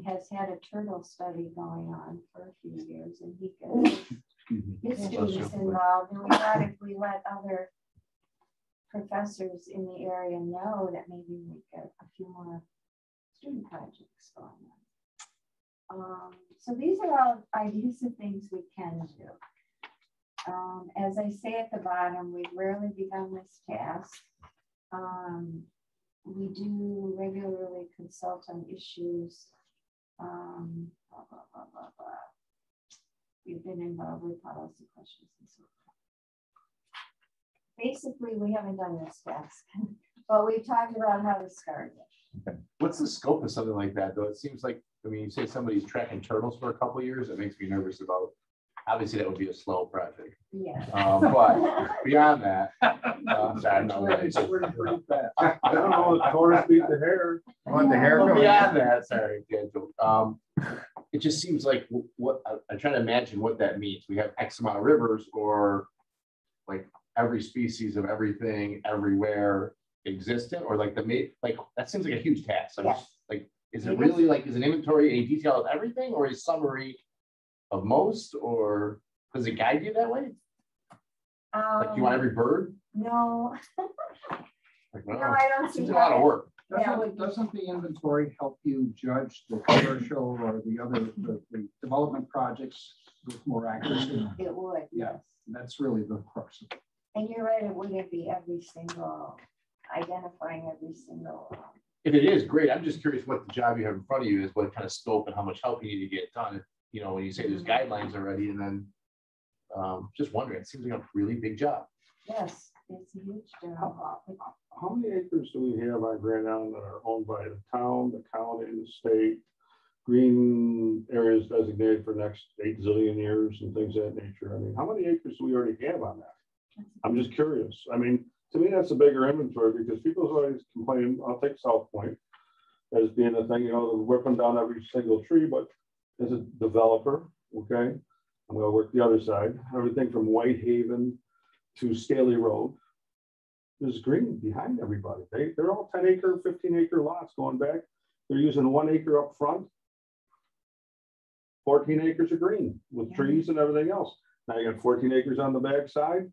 has had a turtle study going on for a few years, and he gets his students involved. And we thought if we let other professors in the area know that maybe we get a few more student projects going on. So these are all ideas of things we can do. As I say at the bottom, we've rarely begun this task. We do regularly consult on issues. We've been involved with policy questions and so forth. Basically, we haven't done this task, but we've talked about how to start it. Okay. What's the scope of something like that, though? It seems like, I mean, you say somebody's tracking turtles for a couple of years, it makes me nervous about, obviously that would be a slow project. Yeah. But beyond that, sorry, no, It's pretty fast. I don't know, the tortoise beat the hare. Want the hair Well, going? beyond that, sorry, Daniel. It just seems like what I'm trying to imagine what that means. We have X amount of rivers, or like every species of everything everywhere existent, or like like that seems like a huge task. I'm just like, is it really like, is an inventory a detail of everything, or a summary of most, or does it guide you that way? Like you want every bird? No. Like, No, I don't see seems a lot of work. Doesn't the inventory help you judge the commercial or the development projects with more accuracy? It would. Yeah, that's really the crux of it. And you're right, it wouldn't be identifying every single. If it is, great. I'm just curious what the job you have in front of you is, what kind of scope and how much help you need to get done. You know, when you say there's guidelines already, and then just wondering, it seems like a really big job. Yes, it's a huge job. How many acres do we have on Grand Island that are owned by the town, the county, and the state? Green areas designated for next 8 zillion years and things of that nature. I mean, how many acres do we already have on that? I'm just curious. I mean, to me, that's a bigger inventory because people's always complaining. I'll take South Point as being a thing, you know, they're whipping down every single tree, but as a developer, okay, I'm going to work the other side. Everything from Whitehaven to Staley Road, there's green behind everybody. They're all 10 acre, 15 acre lots going back. They're using 1 acre up front, 14 acres of green with trees and everything else. Now you got 14 acres on the back side,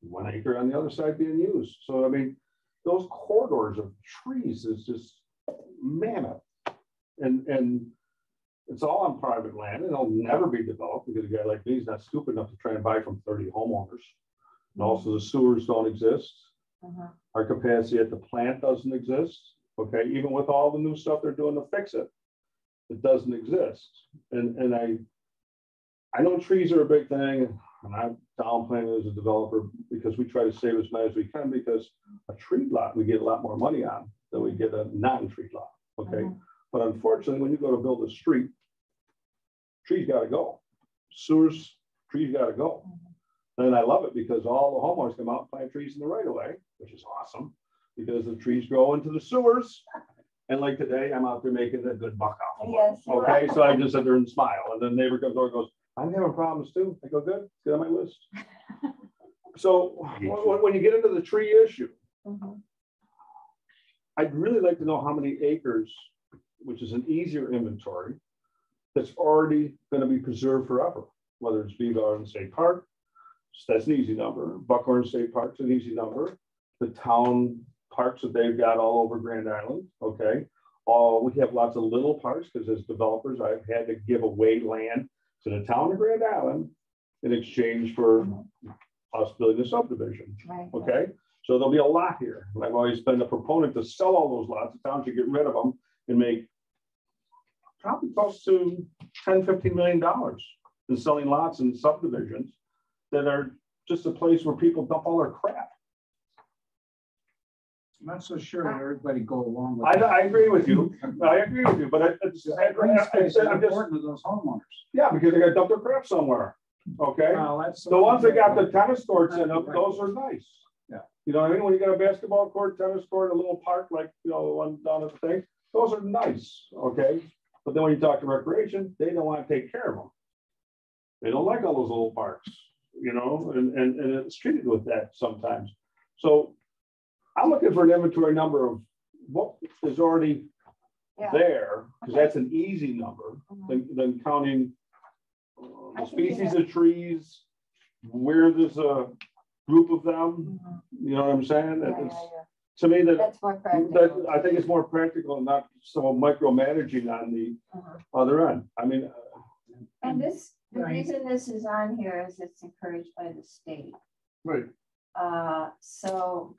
1 acre on the other side being used. So, I mean, those corridors of trees is just mammoth. And it's all on private land, and it'll never be developed because a guy like me is not stupid enough to try and buy from 30 homeowners. And also the sewers don't exist. Our capacity at the plant doesn't exist. Okay, even with all the new stuff they're doing to fix it, it doesn't exist. And I know trees are a big thing, and I'm downplaying it as a developer because we try to save as many as we can, because a tree lot we get a lot more money on than we get a non-tree lot. Okay, but unfortunately, when you go to build a street, trees got to go. Sewers, trees got to go. And I love it because all the homeowners come out and plant trees in the right of way, which is awesome because the trees grow into the sewers. And like today, I'm out there making a good buck off of them. Yes. Okay, so I just sit there and smile. And then the neighbor comes over and goes, I'm having problems too. I go, good, it's good on my list. So when you get into the tree issue, I'd really like to know how many acres, which is an easier inventory, that's already going to be preserved forever, whether it's Beaver Island State Park, that's an easy number. Buckhorn State Park's an easy number. The town parks that they've got all over Grand Island, okay? We have lots of little parks because as developers, I've had to give away land to the town of Grand Island in exchange for us building a subdivision, Right. okay? So there'll be a lot here. And I've always been a proponent to sell all those lots. The town should get rid of them and make probably close to $10–15 million in selling lots and subdivisions that are just a place where people dump all their crap. I'm not so sure that everybody go along with. I agree with you. I agree with you, but Green space is I'm just, important to those homeowners. yeah, because they got to dump their crap somewhere. Okay. Well, that's The ones that got the tennis courts in them, those are nice. Yeah. You know what I mean? When you got a basketball court, tennis court, a little park like, you know, the one down at the thing, those are nice. Okay. But then when you talk to recreation, they don't want to take care of them. They don't like all those little parks, you know, and it's treated with that sometimes. So I'm looking for an inventory number of what is already there, because that's an easy number than counting the species of trees, where there's a group of them. You know what I'm saying? To me, That's more practical. I think it's more practical and not so micromanaging on the other end. I mean, And the reason this is on here is it's encouraged by the state. Right. So,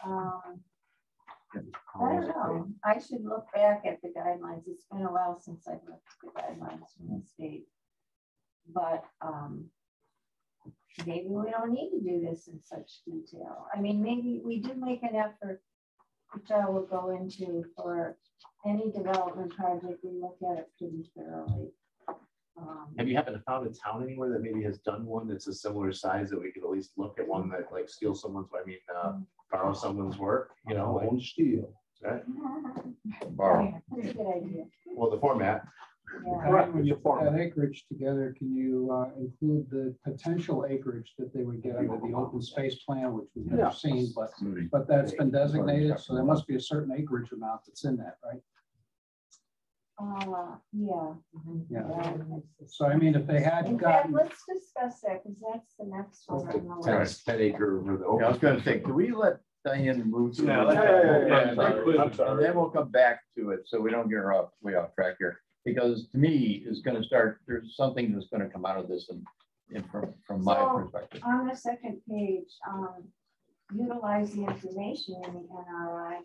I don't know. I should look back at the guidelines. It's been a while since I've looked at the guidelines from the state. But maybe we don't need to do this in such detail. I mean, maybe we do make an effort, which I will go into for any development project. We look at it pretty thoroughly. Have you happened to found a town anywhere that maybe has done one that's a similar size that we could at least look at one that like steal someone's, borrow someone's work, you know? Like, own steel. right? Borrow. That's a good idea. Well, the format. Yeah. Correct. When you put that acreage together, can you include the potential acreage that they would get under the open space plan, which we've never seen, but that's been designated, so there must be a certain acreage amount that's in that, right? Yeah. Yeah. So I mean, if they had In fact, gotten, let's discuss that because that's the next one on the list. 10 acre. For the Yeah, I was gonna say, can we let Diane move? to Yeah, the- yeah. I'm sorry. And then we'll come back to it, so we don't get way off track here. Because to me, it's gonna start, there's something that's gonna come out of this and from my perspective. On the second page, utilize the information in the NRI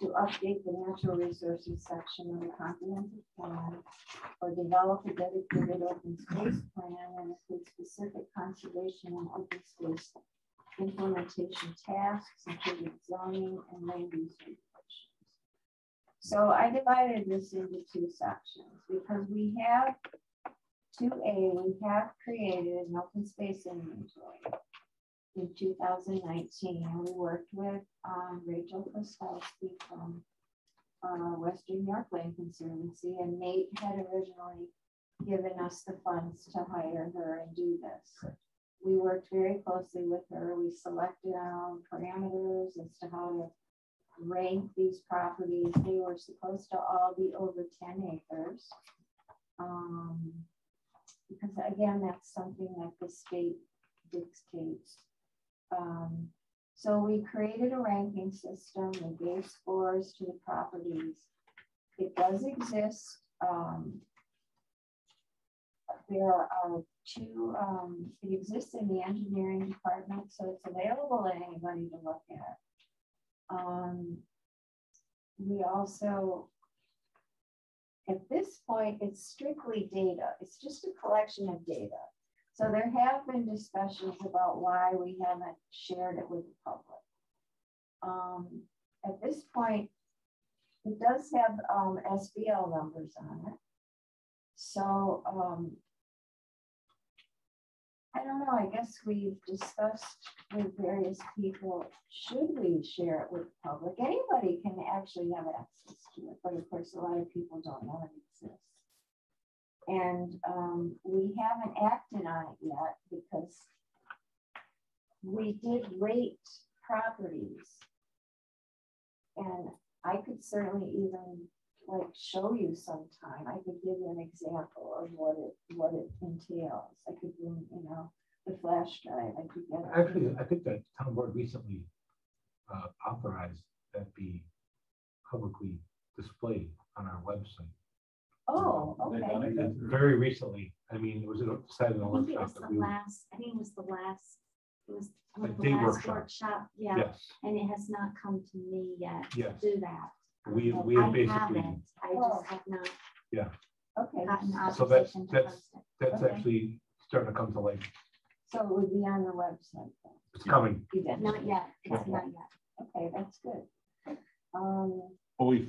to update the natural resources section of the comprehensive plan or develop a dedicated open space plan and include specific conservation and open space implementation tasks, including zoning and land use regulations. So I divided this into two sections because we have 2A, we have created an open space inventory. In 2019, we worked with Rachel Kostowski from Western York Land Conservancy, and Nate had originally given us the funds to hire her and do this. We worked very closely with her. We selected our own parameters as to how to rank these properties. They were supposed to all be over 10 acres. Because again, that's something that the state dictates. So we created a ranking system and gave scores to the properties. It does exist. There are two, it exists in the engineering department, so it's available to anybody to look at. We also, at this point, it's strictly data. It's just a collection of data. So there have been discussions about why we haven't shared it with the public. At this point, it does have SBL numbers on it. So I don't know, I guess we've discussed with various people, should we share it with the public? Anybody can actually have access to it, but of course, a lot of people don't know it exists. And we haven't acted on it yet because we did rate properties. And I could certainly even like show you sometime. I could give you an example of what it entails. I could bring, you know, the flash drive. I could get Actually, I think that town board recently authorize that be publicly displayed on our website. Oh, okay. Very recently, I mean, it was decided in a I think it workshop was that the we. last, I think it was the last, it was one A of the day last workshop. workshop, yeah, Yes, and it has not come to me yet yes. to do that. We I have have basically, it, I just have not Okay, gotten So that's- authorization to that's- post it. that's Okay. actually starting to come to light. so it would be on the website then, It's coming. eventually. Not yet, it's not yet. Okay, that's good. But we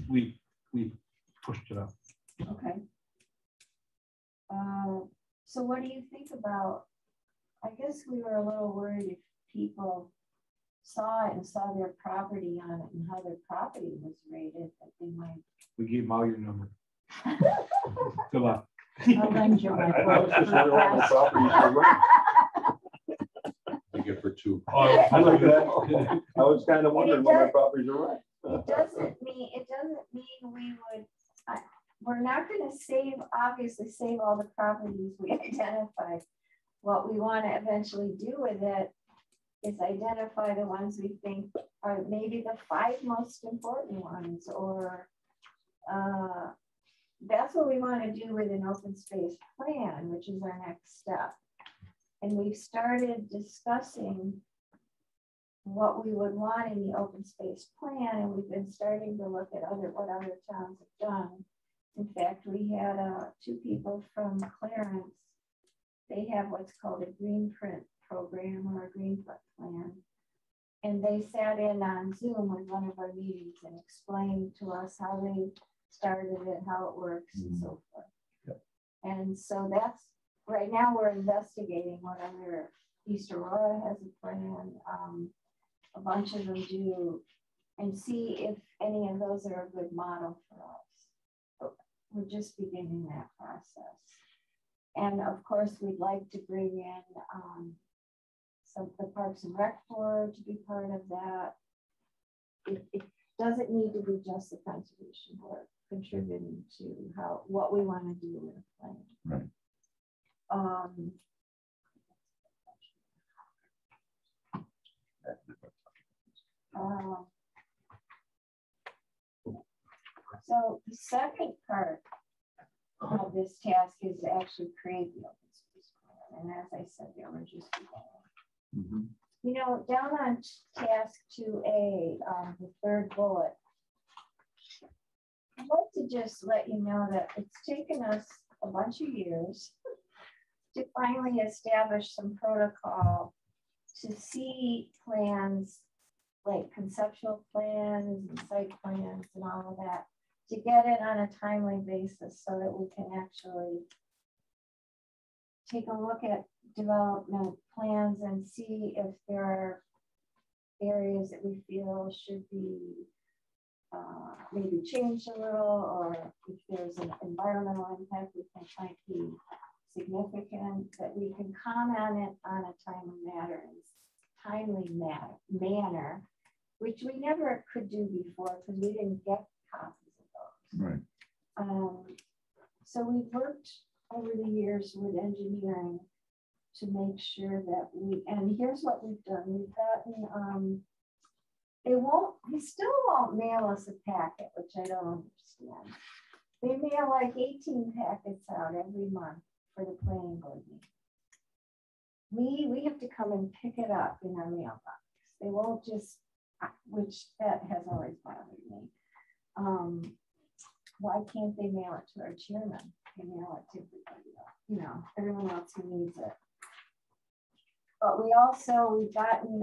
pushed it up. Okay. So what do you think about, I guess we were a little worried if people saw it and saw their property on it and how their property was rated, that they might. We gave them all your number. Good luck. I'll lend you my I was just wondering what my photograph. properties were worth. I get for two. Oh, I like that. I was kind of wondering what my properties were worth. It doesn't mean we would, we're not gonna obviously save all the properties we identified. What we want to eventually do with it is identify the ones we think are maybe the 5 most important ones, or that's what we want to do with an open space plan, which is our next step. And we've started discussing what we would want in the open space plan, and we've been starting to look at what other towns have done. In fact, we had 2 people from Clarence. They have what's called a green print program or a green print plan. And they sat in on Zoom with one of our meetings and explained to us how they started it, how it works, and so forth. Yep. And so that's, right now we're investigating what other, East Aurora has a plan, a bunch of them do, and see if any of those are a good model for us. But we're just beginning that process. And of course, we'd like to bring in some of the Parks and Rec Board to be part of that. It doesn't need to be just the Conservation Board contributing to what we want to do with a plan. Right. So the second part of this task is to actually create the open space plan. And as I said, there were just beginning. You know, down on task 2A, the 3rd bullet, I'd like to just let you know that it's taken us a bunch of years to finally establish some protocol to see plans, like conceptual plans and site plans and all of that, to get it on a timely basis so that we can actually take a look at development plans and see if there are areas that we feel should be maybe changed a little, or if there's an environmental impact we think might be significant, that we can comment on a timely manner, which we never could do before because we didn't get copies of those. Right. So we've worked over the years with engineering to make sure that and here's what we've done. We've gotten, they still won't mail us a packet, which I don't understand. They mail like 18 packets out every month for the planning board meeting. We have to come and pick it up in our mailbox. They won't just, which that has always bothered me. Why can't they mail it to our chairman? They mail it to everybody else, you know, everyone else who needs it. But we've gotten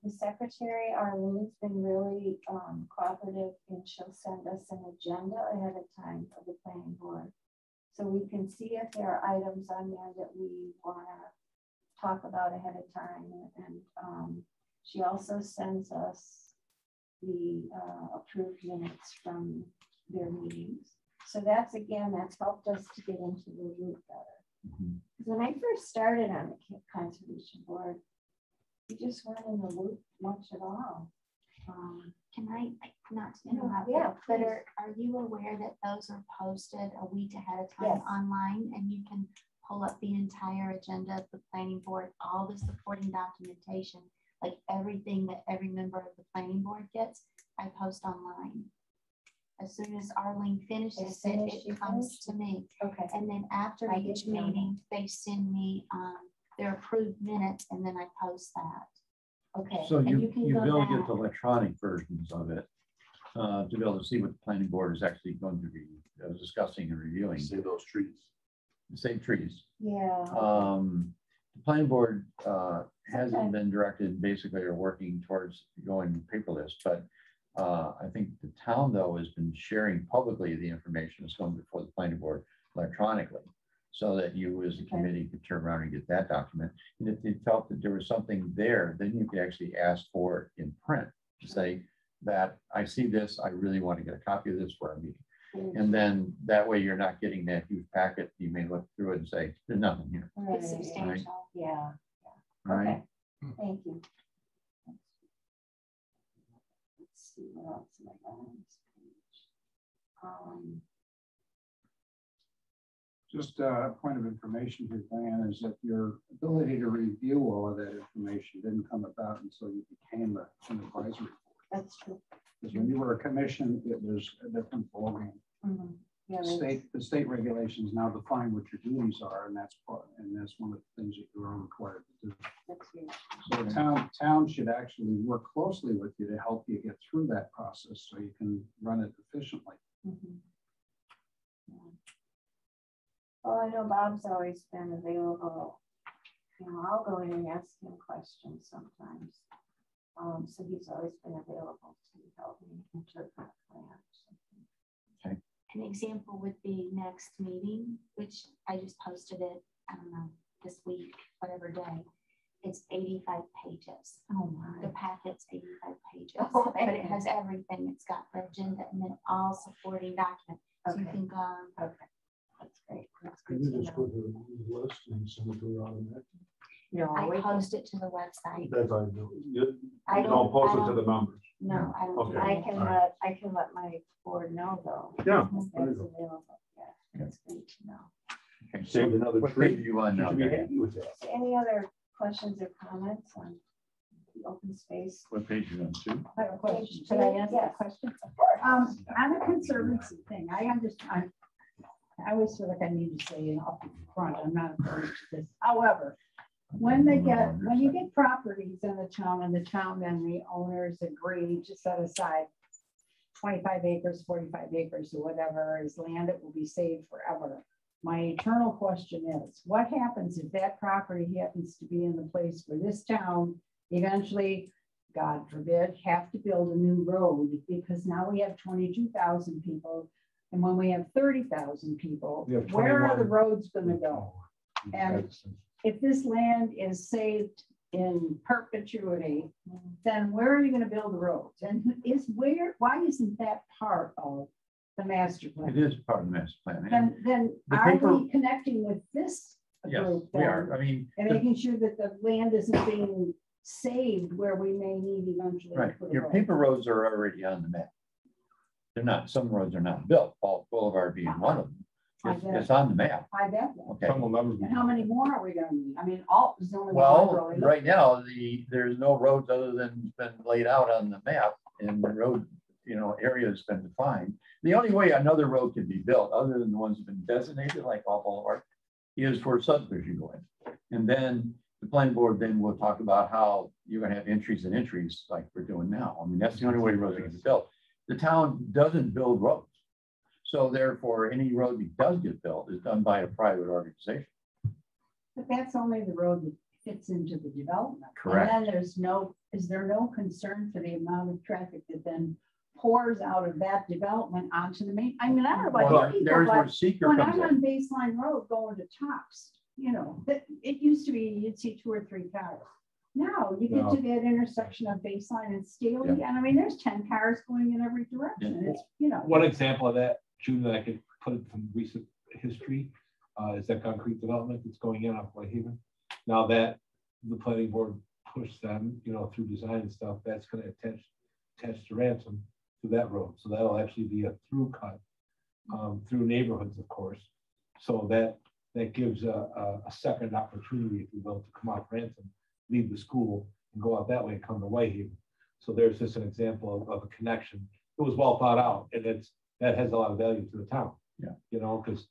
the secretary, Arlene's been really cooperative, and she'll send us an agenda ahead of time for the planning board. So we can see if there are items on there that we want to talk about ahead of time. And she also sends us the approved minutes from their meetings. So that's helped us to get into the loop better. When I first started on the Conservation Board, we just weren't in the loop much at all. Can I, not to interrupt, yeah, but are you aware that those are posted a week ahead of time online, and you can pull up the entire agenda of the planning board, all the supporting documentation, like everything that every member of the planning board gets, I post online. As soon as Arlene finishes it comes to me. Okay. And then after each meeting, they send me their approved minutes, and then I post that. Okay. So And you can be go able to get back. the electronic versions of it, to be able to see what the planning board is actually going to be discussing and reviewing. Save those trees. Save trees. Yeah. The planning board hasn't been directed, basically, or working towards going paperless, but I think the town, though, has been sharing publicly the information that's going before the planning board electronically, so that you as a committee could turn around and get that document. And if you felt that there was something there, then you could actually ask for it in print to say that I see this, I really want to get a copy of this for our meeting. And then that way you're not getting that huge packet. You may look through it and say, there's nothing here. Right, It's substantial. yeah. All right. Okay. Thank you. Let's see what else am I got on this page. Just a point of information here, Diane, is that your ability to review all of that information didn't come about until you became an advisory board. That's true. Because when you were a commission, it was a different ballgame. Mhm. Yeah, The state regulations now define what your duties are, and that's one of the things that you are required to do. that's huge. So the town should actually work closely with you to help you get through that process so you can run it efficiently. Mhm. Yeah. Well, I know Bob's always been available. You know, I'll go in and ask him questions sometimes. So he's always been available to help me interpret plans. An example would be next meeting, which I just posted it, I don't know, this week, whatever day. It's 85 pages. Oh my. The packet's 85 pages, Oh, but it has everything. It's got the agenda and then all supporting documents. So you Okay. can go. Okay. That's great. That's Can good you to just know. put the list and send it to her automatically? No, I we can- post it to the website. That's how I do it. You I don't post I it to the don't- members. No, I don't. Okay. I can let my board know though. Yeah, That's there you go. available. Yeah, that's great to know. Okay, Saved another what tree. page are you on You now? should be Diane? happy with that. So any other questions or comments on the open space? What page are you on, Sue? I have a question. Should I ask a Yes. question? On the conservancy thing, I understand. I always feel like I need to say, you know, up front, I'm not opposed to this. However, when you get properties in the town and then the owners agree to set aside 25 acres, 45 acres, or whatever is land that will be saved forever. My eternal question is, what happens if that property happens to be in the place where this town eventually, God forbid, have to build a new road, because now we have 22,000 people. And when we have 30,000 people, We have where are the 21. roads going to go? And if this land is saved in perpetuity, then where are you going to build the roads? And why isn't that part of the master It plan? is part of the master plan. And Then the are paper- we connecting with this Yes, group? we are. then, I mean, And making sure that the land isn't being saved where we may need eventually. to right, put a your road. paper roads are already on the map. They're not, some roads are not built, Fall Boulevard being one of them. It's on the map, I bet. that. okay? Some will never be. And how many more are we going to need? I mean, there's only one Well, really. right now, there's no roads other than been laid out on the map, and the road, area has been defined. The only way another road can be built, other than the ones that have been designated, like Fall Boulevard, is for subdivision going. And then the planning board then will talk about how you're gonna have entries and entries like we're doing now. I mean, that's the only way roads are gonna be built. The town doesn't build roads. So therefore, any road that does get built is done by a private organization. But that's only the road that fits into the development. Correct. And then is there no concern for the amount of traffic that then pours out of that development onto the main? I mean, I don't know about Well, you people, there's where but seeker when comes I'm in. on Baseline Road going to Tops, it used to be you'd see 2 or 3 cars. Now you get to that intersection of Baseline and Staley, and I mean, there's 10 cars going in every direction. Yeah. It's, One example of that, June, that I could put it from recent history, is that concrete development that's going in off Whitehaven. Now that the planning board pushed them, through design and stuff, that's going to attach to Ransom to that road. So that'll actually be a through cut through neighborhoods, of course. So that gives a second opportunity, if you will, to come off Ransom, leave the school and go out that way and come to Whitehaven. So there's just an example of a connection. It was well thought out, and that has a lot of value to the town. Yeah. You know, because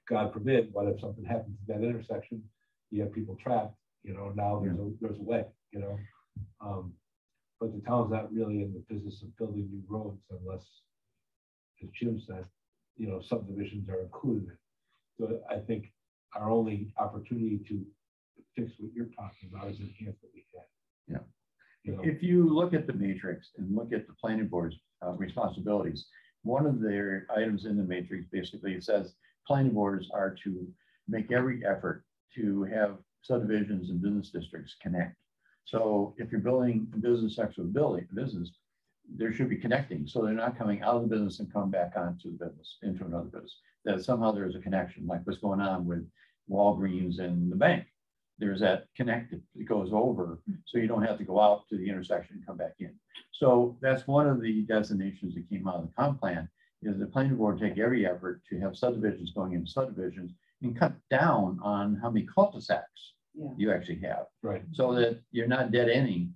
God forbid, what if something happens at that intersection? You have people trapped. You know, now there's a way. You know, but the town's not really in the business of building new roads unless, as Jim said, you know, subdivisions are included. So I think our only opportunity to fix what you're talking about is enhance what we have. Yeah. You know? If you look at the matrix and look at the planning board's responsibilities, one of their items in the matrix basically says planning boards are to make every effort to have subdivisions and business districts connect. So if you're building a business next to a business, there should be connecting. So they're not coming out of the business and come back onto the business, into another business. That somehow there's a connection, like what's going on with Walgreens and the bank. There's that connect that goes over, so you don't have to go out to the intersection and come back in. So that's one of the designations that came out of the comp plan, is the planning board take every effort to have subdivisions going into subdivisions and cut down on how many cul-de-sacs you actually have. Right. So that you're not dead ending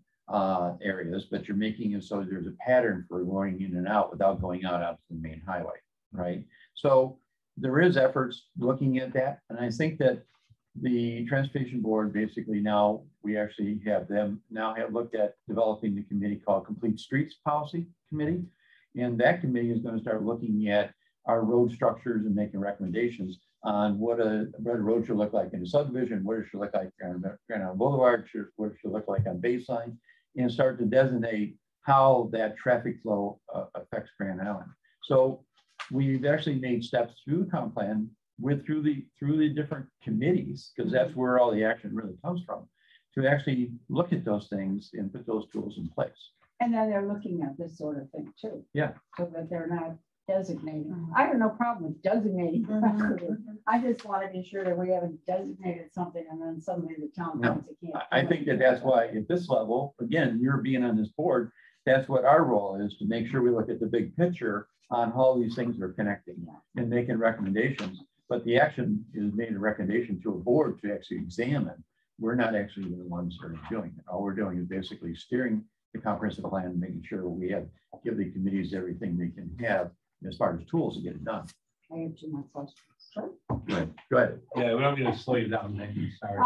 areas, but you're making it so there's a pattern for going in and out without going out onto the main highway, right? So there is efforts looking at that, and I think that the transportation board basically now, we actually have them now have looked at developing the committee called Complete Streets Policy Committee. And that committee is going to start looking at our road structures and making recommendations on what a road should look like in a subdivision, what it should look like on Grand Island Boulevard, what it should look like on Baseline, and start to designate how that traffic flow affects Grand Island. So we've actually made steps through the comp plan through the different committees, because that's where all the action really comes from, to actually look at those things and put those tools in place. And then they're looking at this sort of thing too. Yeah. So that they're not designating. I have no problem with designating. I just want to be sure that we haven't designated something and then suddenly the town No, can't. I think that's why at this level, again, you're being on this board, that's what our role is, to make sure we look at the big picture on how these things are connecting and making recommendations. But the action is made a recommendation to a board to actually examine. We're not actually the ones that are doing it. All we're doing is basically steering the comprehensive plan, making sure we give the committees everything they can have as far as tools to get it done. I have two more questions. Sure. Go ahead. Yeah, we don't need to slow you down, Maggie. Sorry.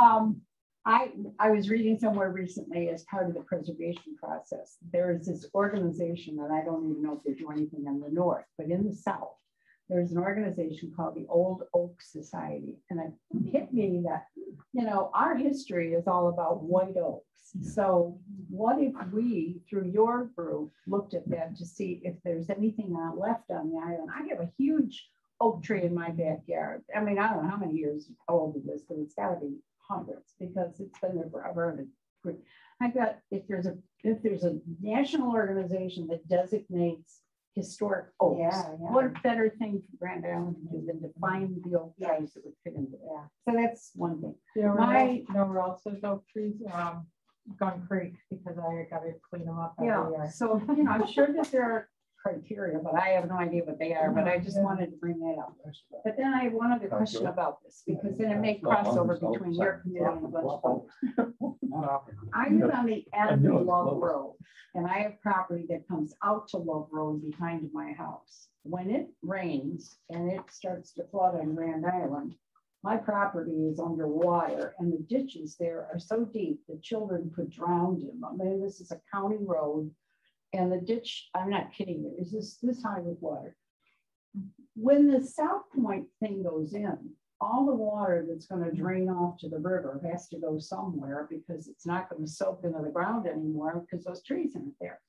I was reading somewhere recently as part of the preservation process, there is this organization that I don't even know if they do anything in the north, but in the south, there's an organization called the Old Oak Society. And it hit me that, you know, our history is all about white oaks. So what if we, through your group, looked at that to see if there's anything left on the island? I have a huge oak tree in my backyard. I mean, I don't know how many years old it is, but it's got to be hundreds because it's been there forever. And I got, if there's a national organization that designates historic oaks, what a better thing for Grand Island to do than to find the oak trees that would fit into that. So that's one thing. There were also oak trees, Gun Creek, because I got to clean them up every year. So, you know, I'm sure that there are criteria, but I have no idea what they are, but I just wanted to bring that up. But then I have one other question about this, because then it may cross over between your committee and a bunch of folks. I live on the end of Love Road, and I have property that comes out to Love Road behind my house. When it rains and it starts to flood on Grand Island, my property is underwater, and the ditches there are so deep that children could drown in them. I mean, this is a county road. And the ditch, I'm not kidding you, is this high with water. When the South Point thing goes in, all the water that's going to drain off to the river has to go somewhere because it's not going to soak into the ground anymore because those trees aren't there.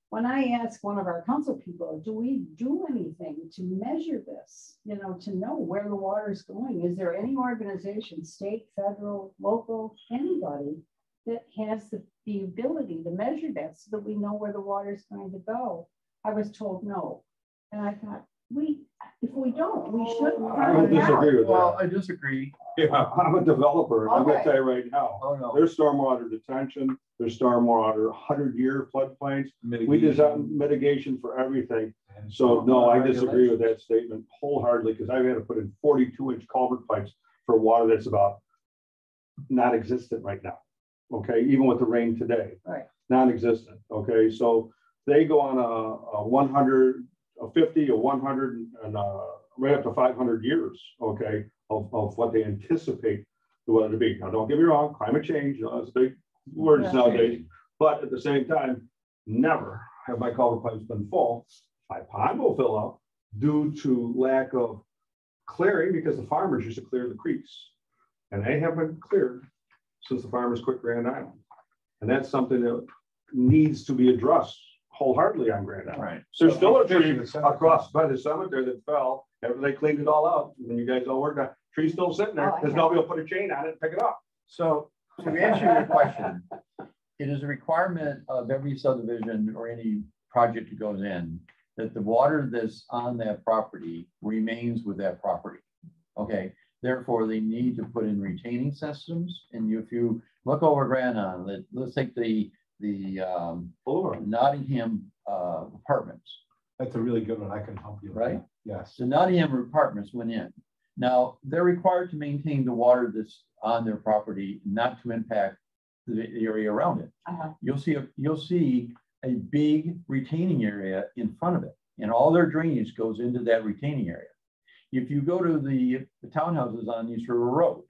When I asked one of our council people, do we do anything to measure this, you know, to know where the water is going? Is there any organization, state, federal, local, anybody that has the ability to measure that so that we know where the water is going to go? I was told no. And I thought, if we don't, we shouldn't. I don't disagree with that. Well, I disagree. Yeah, I'm a developer, and I'm gonna tell you right now, Oh, no. there's stormwater detention, there's stormwater 100-year floodplains. We design mitigation for everything. So no, I disagree with that statement wholeheartedly, because I've had to put in 42-inch culvert pipes for water that's about non-existent right now. okay, even with the rain today. Right. Non-existent, okay, so they go on a 100, a 50, a 100, and right up to 500 years, okay, of what they anticipate the weather to be. Now, don't get me wrong, climate change, that's a big word nowadays, but at the same time, never have my culvert pipes been full. My pond will fill up due to lack of clearing, because the farmers used to clear the creeks, and they haven't been cleared since the farmers quit Grand Island. And that's something that needs to be addressed wholeheartedly on Grand Island. Right. There's still a tree across by the cemetery that fell after they cleaned it all out. When you guys all worked on, tree's still sitting there because nobody will put a chain on it and pick it up. So to answer your question, it is a requirement of every subdivision or any project that goes in that the water that's on that property remains with that property. Okay. Therefore, they need to put in retaining systems. And if you look over Grand Island, let's take the Nottingham apartments. That's a really good one. I can help you. Right? Yes. The Nottingham apartments went in. Now, they're required to maintain the water that's on their property, not to impact the area around it. You'll see a big retaining area in front of it, and all their drainage goes into that retaining area. If you go to the townhouses on East River Road,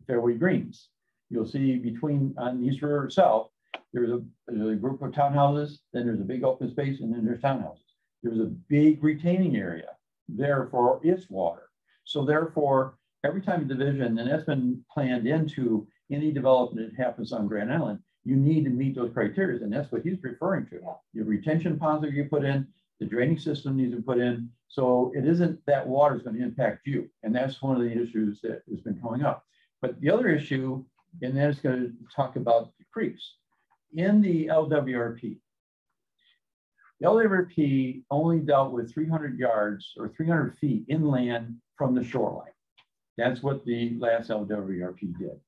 Fairway Greens, you'll see between on East River South, there's a group of townhouses, then there's a big open space, and then there's townhouses. There's a big retaining area there for its water. So therefore, every time a division, and that's been planned into any development that happens on Grand Island, you need to meet those criteria, and that's what he's referring to. Yeah. Your retention ponds that you put in, the draining system needs to put in, so it isn't that water is going to impact you, and that's one of the issues that has been coming up. But the other issue, and that's going to talk about the creeks. In the LWRP, the LWRP only dealt with 300 yards or 300 feet inland from the shoreline. That's what the last LWRP did.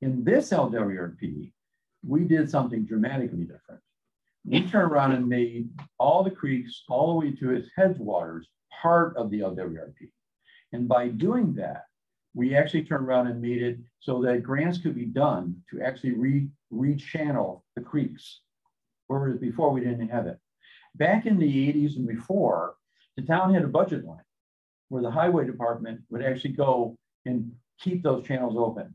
In this LWRP, we did something dramatically different. We turned around and made all the creeks all the way to its headwaters part of the LWRP. And by doing that, we actually turned around and made it so that grants could be done to actually rechannel the creeks, whereas before we didn't have it. Back in the 80s and before, the town had a budget line where the highway department would actually go and keep those channels open.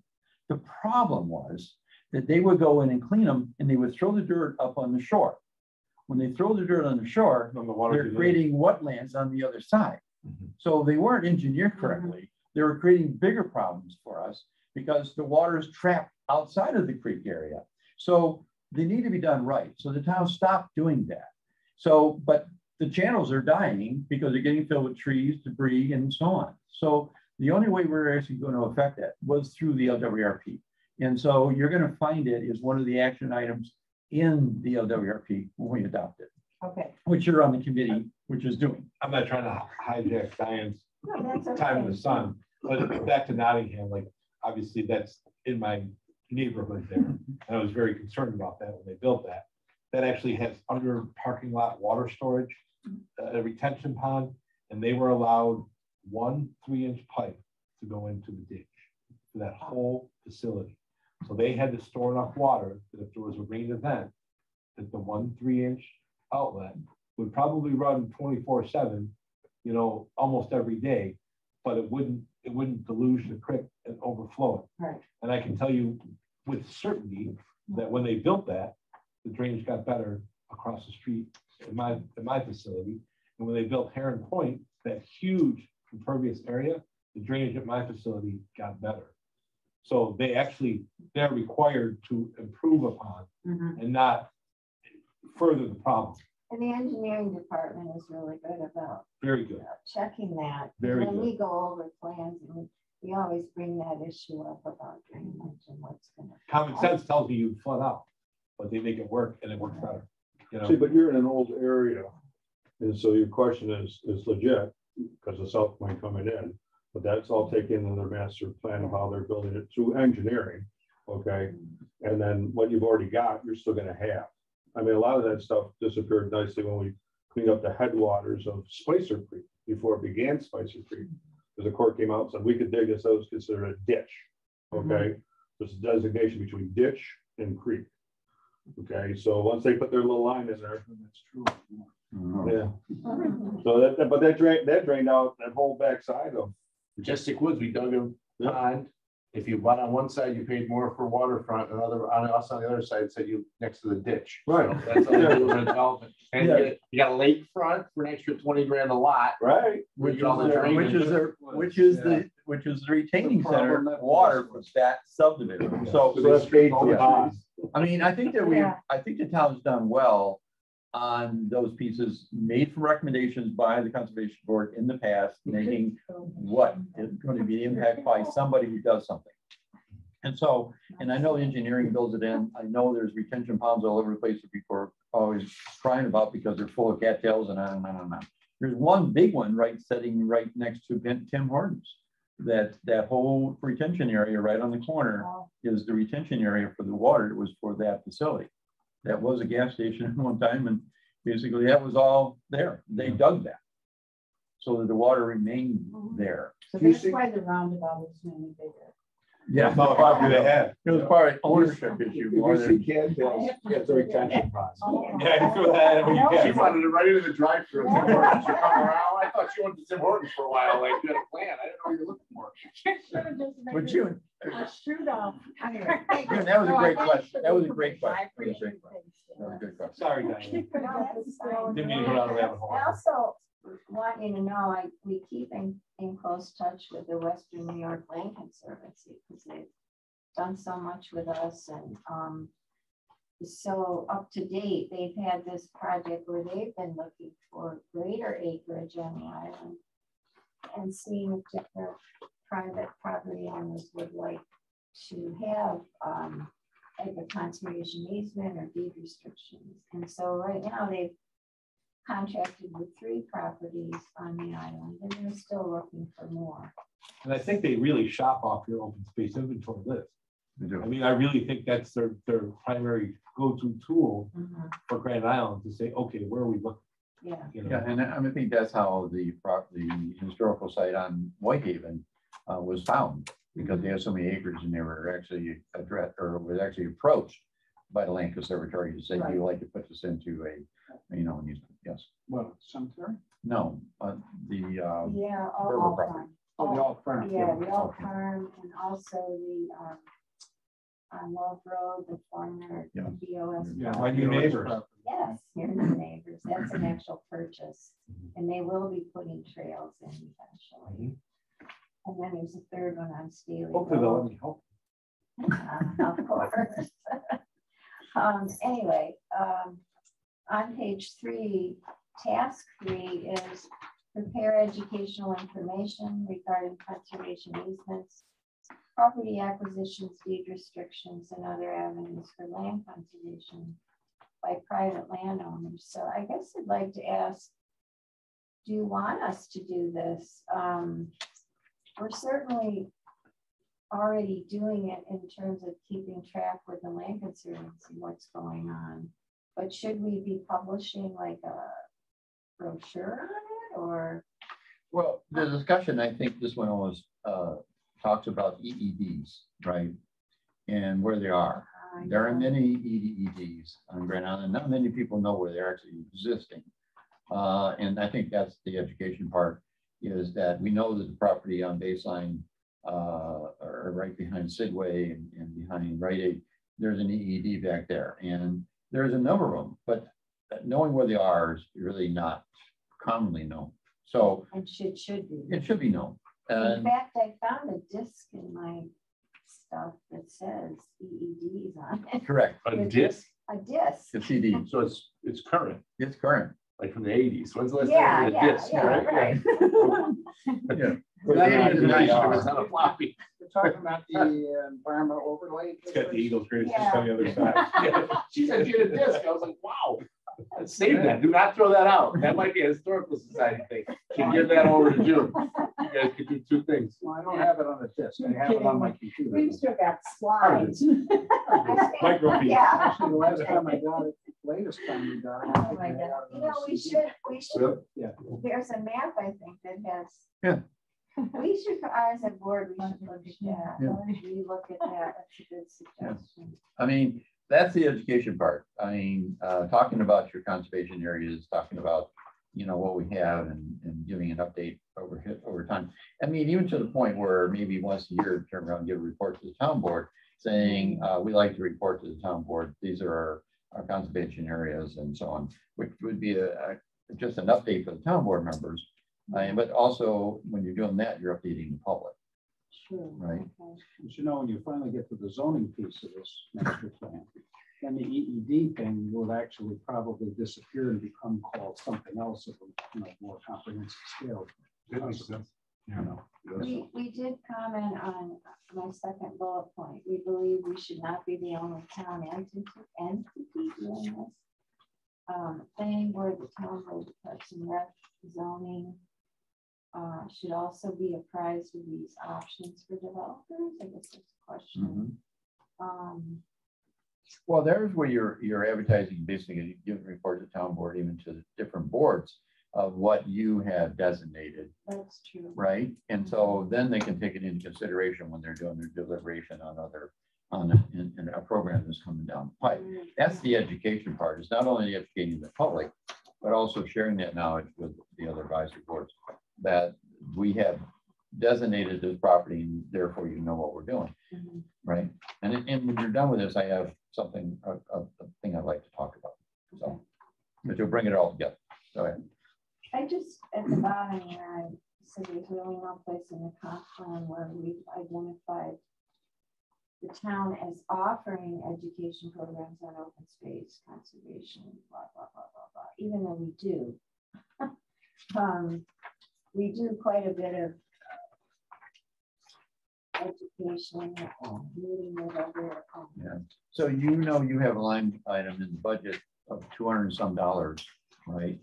The problem was that they would go in and clean them, and they would throw the dirt up on the shore. When they throw the dirt on the shore, they're creating wetlands on the other side. So they weren't engineered correctly. They were creating bigger problems for us because the water is trapped outside of the creek area. So they need to be done right. So the town stopped doing that. So, but the channels are dying because they're getting filled with trees, debris, and so on. So the only way we're actually going to affect that was through the LWRP. And so you're going to find it is one of the action items in the LWRP when we adopt it. Okay. Which you're on the committee, which is doing. I'm not trying to hijack Diane's time in the sun, but back to Nottingham, like obviously that's in my neighborhood there. And I was very concerned about that when they built that. That actually has under parking lot water storage, a retention pond, and they were allowed 1 3-inch pipe to go into the ditch for that whole facility. So they had to store enough water that if there was a rain event, that the 1 3-inch outlet would probably run 24/7, you know, almost every day, but it wouldn't deluge the creek and overflow it. Right. And I can tell you with certainty that when they built that, the drainage got better across the street in my facility. And when they built Heron Point, that huge impervious area, the drainage at my facility got better. So they're required to improve upon and not further the problem. And the engineering department is really good about Very good. Checking that. Very when good. we go over plans, and we always bring that issue up about drainage and what's going to. Common sense tells you flood out, but they make it work and it works better. You know? See, but you're in an old area, and so your question is legit because of South Point coming in, but that's all taken in their master plan of how they're building it through engineering, okay? And then what you've already got, you're still going to have. I mean, a lot of that stuff disappeared nicely when we cleaned up the headwaters of Spicer Creek before it began Spicer Creek, because the court came out and said we could dig this. That was considered a ditch, okay? There's a designation between ditch in creek. Okay, so once they put their little line in there, That's true. yeah. So but that drained out that whole backside of. Majestic Woods, we dug a pond. If you bought on one side, you paid more for waterfront, another on us on the other side said you next to the ditch. Right. So that's how they do a development. And you got a lakefront for an extra 20 grand a lot. Right. Which is the retaining center water for that subdivision. So that's paid for the pond. I mean, I think that I think the town's done well on those pieces, made from recommendations by the Conservation Board in the past, making what is going to be the impact by somebody who does something. And so, and I know engineering builds it in. I know there's retention ponds all over the place that people are always crying about because they're full of cattails and on and on and on. There's one big one sitting right next to Tim Hortons. That whole retention area right on the corner is the retention area for the water. It was for that facility. That was a gas station at one time, and basically that was all there. They dug that so that the water remained there. So that's why the roundabout is really bigger. Yeah, How far do they have? it was part of ownership issue. More If you than, see cattails, it's a retention pond. Yeah, you threw that in when you She can. wanted it right into the drive-through. Tim Hortons, you come around. I thought you went to Tim Hortons for a while, like you had a plan. I didn't know what you were looking for. but June, Strudel. Anyway, June, that was a great question. That was a great I question. appreciate That was a good question. Sorry, Diane. Didn't mean to go down a rabbit hole. I also want you to know, we keep in close touch with the Western New York Land Conservancy because they've done so much with us, and so up to date, they've had this project where they've been looking for greater acreage on the island and seeing if different private property owners would like to have like a conservation easement or deed restrictions. And so right now they've contracted with 3 properties on the island, and they're still looking for more. And I think they really shop off your open space inventory list. They do. I mean, I really think that's their primary go-to tool for Grand Island to say, okay, where are we looking? Yeah. You know? Yeah, and I think that's how the historical site on Whitehaven was found, because they had so many acres and they were actually addressed, or was actually approached by the Land Conservatory to say, do you like to put this into a, yes. What, cemetery? No, the Yeah, Berber all property. farm. Oh, the alt farm. Yeah, the all farm, and also the on Love Road, the former Yeah. BOS. Yeah, My new neighbors. Yes, your new neighbors. That's an actual purchase, and they will be putting trails in eventually. And then there's a third one on Staley Hopefully they'll let Road. me help. Of course. Anyway, on page 3, task 3 is prepare educational information regarding conservation easements, property acquisitions, deed restrictions, and other avenues for land conservation by private landowners. So I guess I'd like to ask, do you want us to do this? We're certainly already doing it in terms of keeping track with the Land Conservancy, what's going on. But should we be publishing like a brochure on it, or? Well, the discussion, I think this one always talks about EEDs, right? And where they are. There are many EEDs on Grand Island. Not many people know where they're actually existing. And I think that's the education part, is that we know that the property on Baseline or right behind Sigway and behind Rite Aid, there's an EED back there. And there's a number of them, but knowing where they are is really not commonly known. So And should be. it should be known. In fact, I found a disc in my stuff that says EEDs on it. Correct. A disc? A disc. The CD. So it's current, It's current. like from the 80s. When's the last Yeah, time you had a disc, right? Yeah. It was on a floppy. We're talking about the environmental overlay. It's got the Eagles greatest Yeah. hits on the other side. Yeah, she said she had a disc. I was like, wow. Save that. Do not throw that out. That might be a historical society thing. Can give that over to June. You guys could do 2 things. No, I don't have it on the disc. I have it on my computer. We've still got slides. Microfiche. Yeah. Actually, the last time I got it, latest time we got it. Oh my God. You know, we should, Yeah. there's a map, I think, that has. Yeah. We should, as a board, we should look at that. Yeah. We look at that. That's a good suggestion. I mean, that's the education part. I mean, talking about your conservation areas, talking about, you know, what we have and giving an update over time. I mean, even to the point where maybe once a year, turn around and give a report to the town board saying, we like to report to the town board. These are our conservation areas and so on, which would be just an update for the town board members. But also when you're doing that, you're updating the public. Sure. Right. Okay. But you know, when you finally get to the zoning piece of this master plan, then the EED thing will actually probably disappear and become called something else of a, you know, more comprehensive scale. That makes sense. You know. We did comment on my second bullet point. We believe we should not be the only town entity doing this. Planning board, the town board, the Parks and Rec, zoning should also be apprised of these options for developers. I guess that's a question. Well, there's where you're advertising, basically giving a report to the town board, even to the different boards of what you have designated. That's true. Right. And so then they can take it into consideration when they're doing their deliberation on in a program that's coming down the pipe. That's the education part. It's not only educating the public, but also sharing that knowledge with the other advisory boards that we have designated this property, and therefore you know what we're doing. Right. And when you're done with this, I have something, a thing I'd like to talk about. So, but you'll bring it all together. Go ahead. I just, at the bottom here, I said there's really no place in the comp plan where we've identified the town as offering education programs on open space, conservation, blah, blah, blah, blah, blah, even though we do. We do quite a bit of education, meeting with other. Yeah. So you know you have a line item in the budget of $200 and some, right?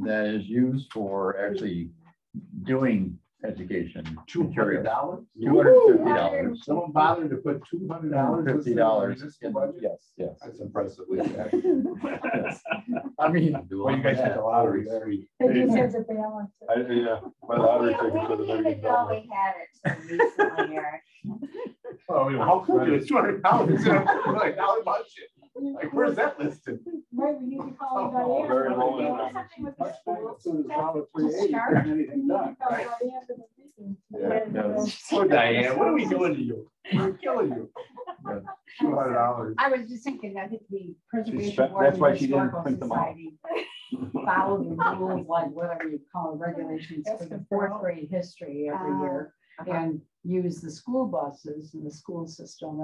That is used for actually doing education. $200? $250. Someone bothered to put $250. Yes, yes. That's impressive. Yes. I mean, Well, you guys hit the lottery. They just have to balance it. Yeah, my lottery ticket We for the didn't even know we had it recently, Eric. Oh, how could you? It's $200. It's like $1 budget. Like, where's that listed? Right, we need to call Oh, Diane. very low Yeah, number. something with the As school. soon as Robert 380, anything We need to done. call Diane for the meeting. Yeah. Poor Diane, what are we doing to you? We're killing you. $200. I was just thinking, I think the preservation spent- board that's why and she didn't historical print them out. society follow the rules, like whatever you call it, regulations for the fourth grade history every year, and use the school buses and the school system,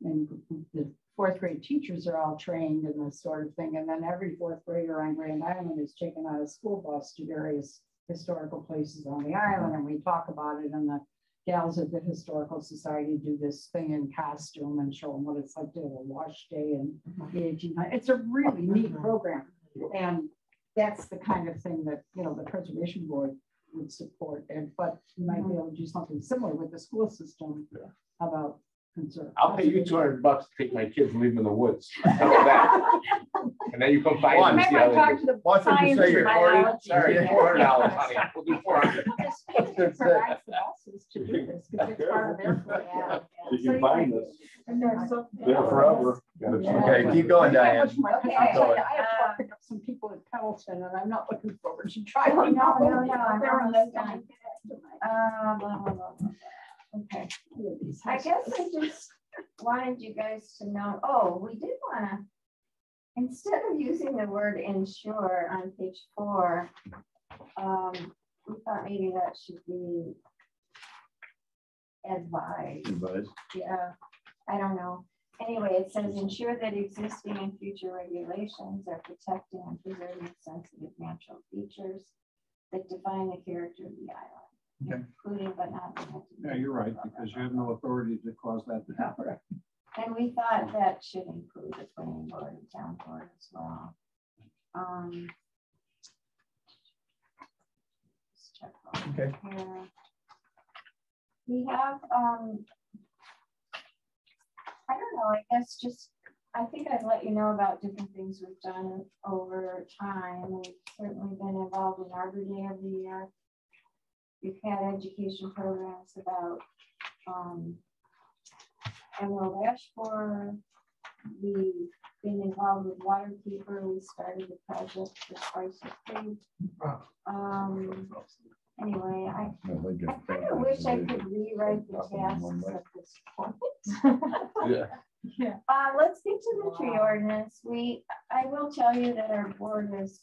and the fourth grade teachers are all trained in this sort of thing. And then every fourth grader on Grand Island is taken on a school bus to various historical places on the island. And we talk about it, and the gals at the Historical Society do this thing in costume and show them what it's like to have a wash day in the 1800s. It's a really neat program. And that's the kind of thing that, you know, the Preservation Board would support. But you might be able to do something similar with the school system about conserve. I'll pay you $200 to take my kids and leave them in the woods. How about that? And then you come find them. and Maybe see I how they talk do. to the Watch what you science say and here. biology. Sorry, $400, honey. We'll do 400. Just encourage the buses to do this, because it's part of their plan. You can find this. And there's so. There forever. Okay, keep going, Diane. Okay, I tell you, I have to pick up some people in Pendleton, and I'm not looking forward to driving. No, I'm They're on almost the done. time. Blah, blah, blah, blah. Okay, I guess I just wanted you guys to know, we did want to, instead of using the word ensure on page 4, we thought maybe that should be advised. Yeah, I don't know. Anyway, it says ensure that existing and future regulations are protecting and preserving sensitive natural features that define the character of the island. Okay. Including but not limited to. Yeah, you're right, because you have no authority to cause that to happen. And we thought that should include the planning board and town board as well. Let's check Okay. here. We have, I don't know, I guess just, I think I'd let you know about different things we've done over time. We've certainly been involved in Arbor Day every year. we've had education programs about Emerald Ash Borer. We've been involved with Waterkeeper. We started the project for Spicer Creek. Anyway, I kind of wish I could rewrite the tasks at this point. Yeah. Yeah. Let's get to the tree ordinance. I will tell you that our board is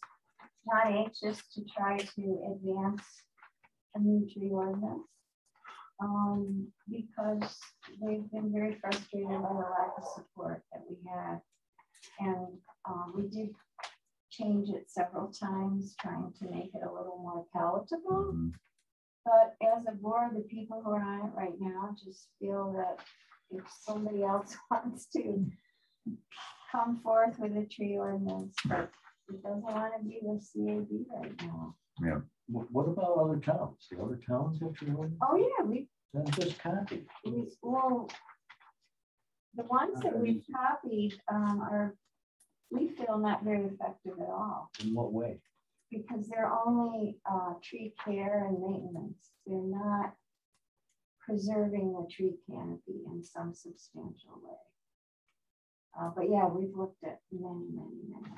not anxious to try to advance a new tree ordinance. Because they've been very frustrated by the lack of support that we had. And we did change it several times, trying to make it a little more palatable. But as a board, the people who are on it right now just feel that if somebody else wants to come forth with a tree ordinance, but it doesn't want to be the CAB right now. Yeah. What about other towns? The other towns have tree ordinance? Oh yeah, Then just copy. well, the ones that we've copied are, we feel, not very effective at all. In what way? Because they're only tree care and maintenance. They're not preserving the tree canopy in some substantial way. But yeah, we've looked at many ordinances.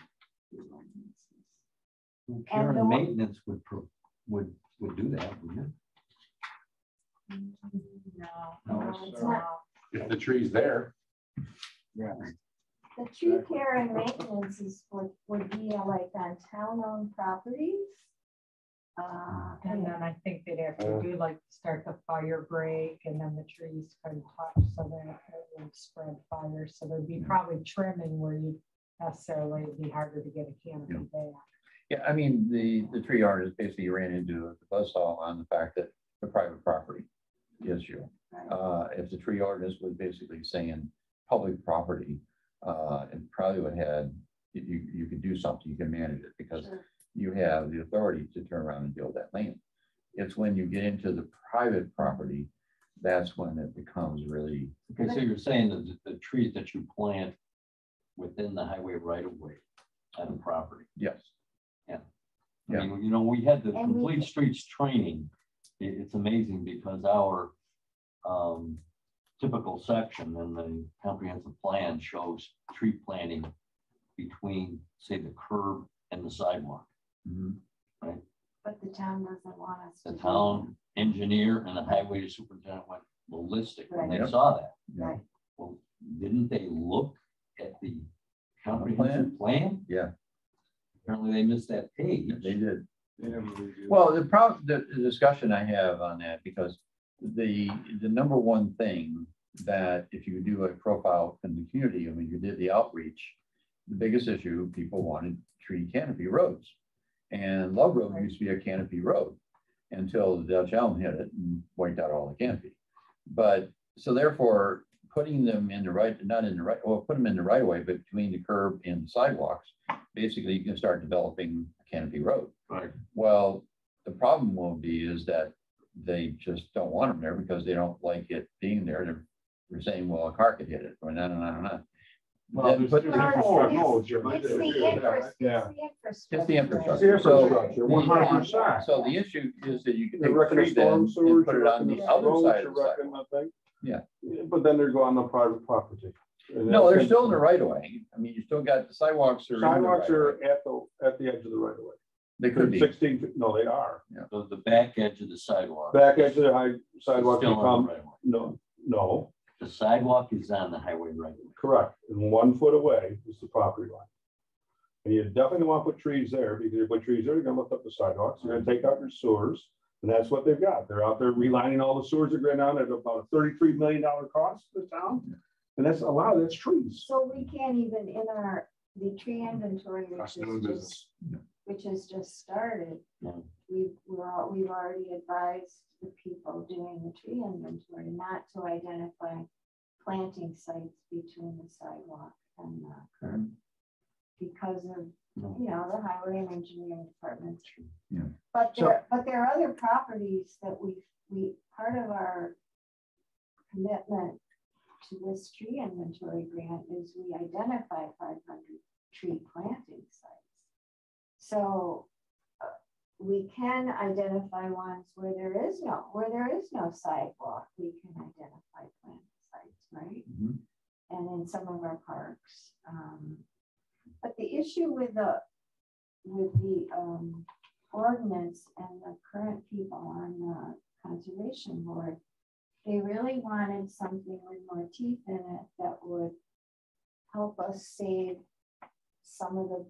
Care And and maintenance would do that, wouldn't it? No, it's not. If the tree's there. Yeah. The tree care and maintenance is would be like on town-owned properties. And then I think they'd have to do like start the fire break and then the trees kind of top so that it would spread fire. So there'd be probably trimming where you necessarily it'd be harder to get a canopy there. Yeah, I mean, the tree artist basically ran into the buzzsaw on the fact that the private property issue. If the tree artist was basically saying public property, it probably would have, you could do something, you can manage it because you have the authority to turn around and deal with that land. It's when you get into the private property, that's when it becomes really. Okay, so you're saying that the trees that you plant within the highway right of way on the property. Yes. Yeah. I mean, you know, we had the And complete streets training. It's amazing because our typical section in the comprehensive plan shows tree planting between, say, the curb and the sidewalk. Right. But the town doesn't want us to. The town engineer and the highway superintendent went ballistic when they Right. saw that. Right. Well, didn't they look at the comprehensive plan? Yeah. Apparently they missed that page. They did. Well, the discussion I have on that, because the number one thing that if you do a profile in the community, and when you did the outreach, the biggest issue, people wanted tree canopy roads. And Love Road used to be a canopy road until the Dutch elm hit it and wiped out all the canopy. But so therefore, putting them in the right, not in the right, well, put them in the right way, but between the curb and the sidewalks, basically you can start developing a canopy road. Right. Well, the problem will be is that they just don't want them there because they don't like it being there. They're saying, well, a car could hit it, or no. Well, It's the infrastructure. So 100%. So the issue is that you can They're take a wrecking the tree then storm and sewers, put it you're on wrecking the the other roads, side you're of the wrecking sidewalk. the thing. Yeah. But then they're going on private property. And No, they're that's- still in the right of way. I mean, you still got the sidewalks are. in the Sidewalks right of are way. at the edge of the right of way. They could be. 16 feet, no, they are. So the back edge of the sidewalk. Back edge of the sidewalk Still on become, the right of way. no, The sidewalk is on the highway right of way. correct. And 1 foot away is the property line. And you definitely want to put trees there because if you put trees there, you're gonna lift up the sidewalks. You're gonna take out your sewers. And that's what they've got. They're out there relining all the sewers that go down at about a $33 million cost to the town. And that's a lot of that's trees. So we can't even enter the tree inventory, which has just started. Yeah. We've already advised the people doing the tree inventory not to identify planting sites between the sidewalk and the curb because of the highway and engineering departments. Yeah. But there are other properties that we part of our commitment to this tree inventory grant is we identify 500 tree planting sites. So we can identify ones where there is no sidewalk. We can identify planted sites, right? Mhm. And in some of our parks. But the issue with the ordinance and the current people on the conservation board, they really wanted something with more teeth in it that would help us save some of the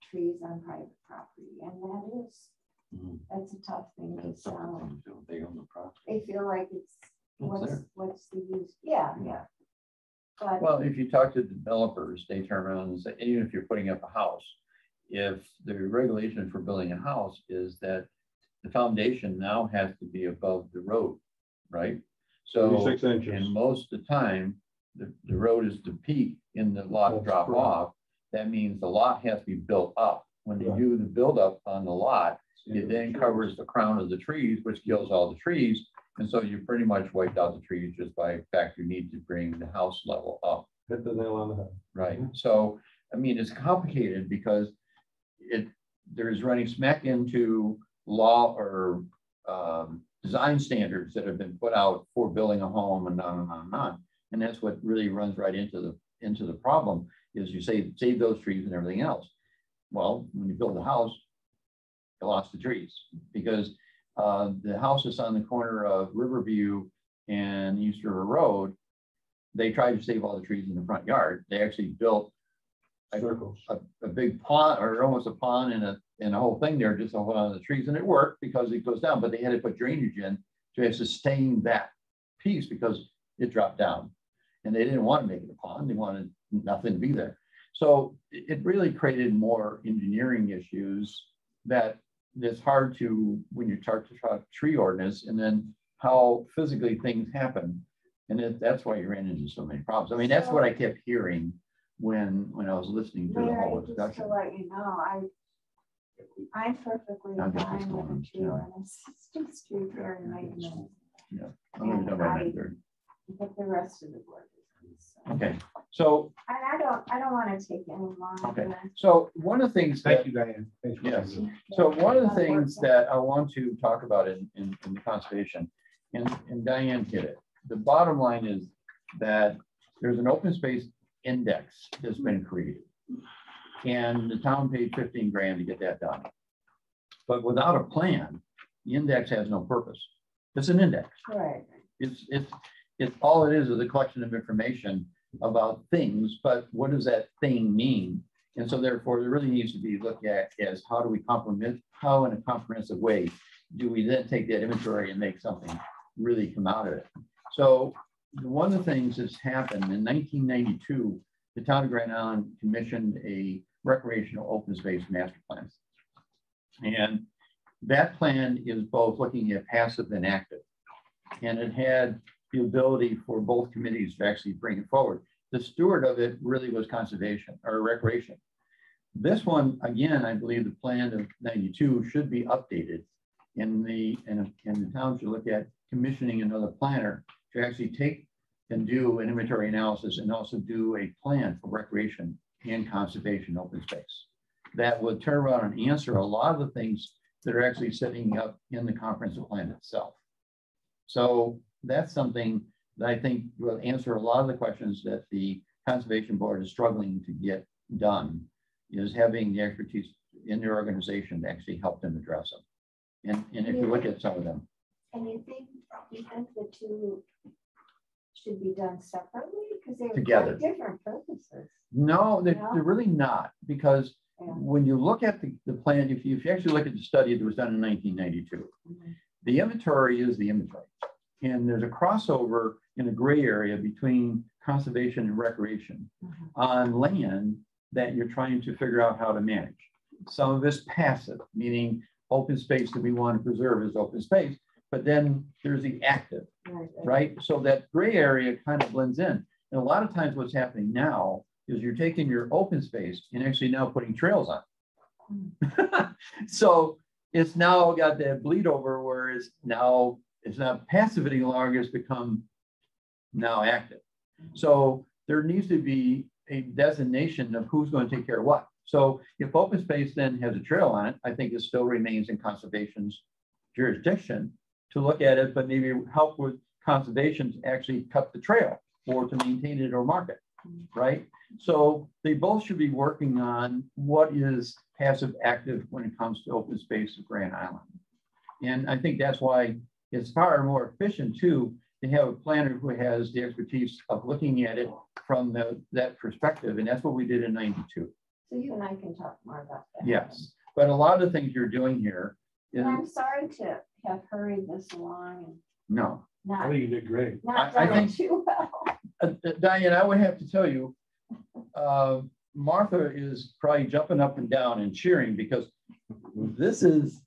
trees on private property. And that's a tough thing to sell. They own the property. They feel like it's there. what's the use? Yeah. But Well, if you talk to developers, they turn around and say, even if you're putting up a house, if the regulation for building a house is that the foundation now has to be above the road, right? So, 36 inches. and most of the time, the road is the peak in the lot That's drop correct. off. That means the lot has to be built up. When they Right. do the build up on the lot, it then covers the crown of the trees, which kills all the trees. And so you pretty much wiped out the trees just by the fact you need to bring the house level up. Hit the nail on the head. Right, so, I mean, it's complicated because there's running smack into law or design standards that have been put out for building a home and on and on and on. And that's what really runs right into the problem is you say, save those trees and everything else. Well, when you build a house, you lost the trees because the house is on the corner of Riverview and East River Road. They tried to save all the trees in the front yard. They actually built a big pond or almost a pond and a whole thing there just to hold on to the trees. And it worked because it goes down, but they had to put drainage in to sustain that piece because it dropped down. And they didn't want to make it a pond. They wanted nothing to be there. So it really created more engineering issues that it's hard to, when you start to talk tree ordinance and then how physically things happen. And that's why you ran into so many problems. I mean, that's what I kept hearing when I was listening to the whole just discussion. to let you know, I'm perfectly I'll get fine this with going, the tree ordinance. It's just tree care and maintenance. Yeah, I'm gonna be done by 9:30. But the rest of the board is. So. Okay, so, And I don't want to take any longer. okay, so one of the things Thank that, you, Diane. Thanks for yes, coming. so one of the things that I want to talk about in the conservation, and Diane hit it. The bottom line is that there's an open space index that's been created. And the town paid 15 grand to get that done. But without a plan, the index has no purpose. It's an index. Right. It's all it is a collection of information about things, but what does that thing mean? And so therefore, there really needs to be looked at as how do we complement, how in a comprehensive way do we then take that inventory and make something really come out of it? So one of the things that's happened in 1992, the town of Grand Island commissioned a recreational open space master plan. And that plan is both looking at passive and active. And it had the ability for both committees to actually bring it forward. The steward of it really was conservation or recreation. This one, again, I believe the plan of 92 should be updated and the town should look at commissioning another planner to actually take and do an inventory analysis and also do a plan for recreation and conservation open space. That would turn around and answer a lot of the things that are actually sitting up in the comprehensive plan itself. So that's something that I think will answer a lot of the questions that the Conservation Board is struggling to get done, is having the expertise in their organization to actually help them address them. And if you look at some of them. And you think the two should be done separately? Because they're Together. quite different purposes. No, they're really not, because when you look at the plan, if you actually look at the study that was done in 1992, the inventory is the inventory. And there's a crossover in a gray area between conservation and recreation on land that you're trying to figure out how to manage. Some of it's passive, meaning open space that we want to preserve is open space, but then there's the active, right? So that gray area kind of blends in. And a lot of times what's happening now is you're taking your open space and actually now putting trails on. So it's now got that bleed over where it's not passive any longer, it's become now active. So there needs to be a designation of who's going to take care of what. So if open space then has a trail on it, I think it still remains in conservation's jurisdiction to look at it, but maybe help with conservation to actually cut the trail or to maintain it or mark it, right? So they both should be working on what is passive active when it comes to open space of Grand Island. And I think that's why it's far more efficient too to have a planner who has the expertise of looking at it from that perspective. And that's what we did in 92. So you and I can talk more about that. Yes, but a lot of the things you're doing here is. And I'm sorry to have hurried this along and No. I think you did great. not I done it think- too well. Diane, I would have to tell you, Martha is probably jumping up and down and cheering because this is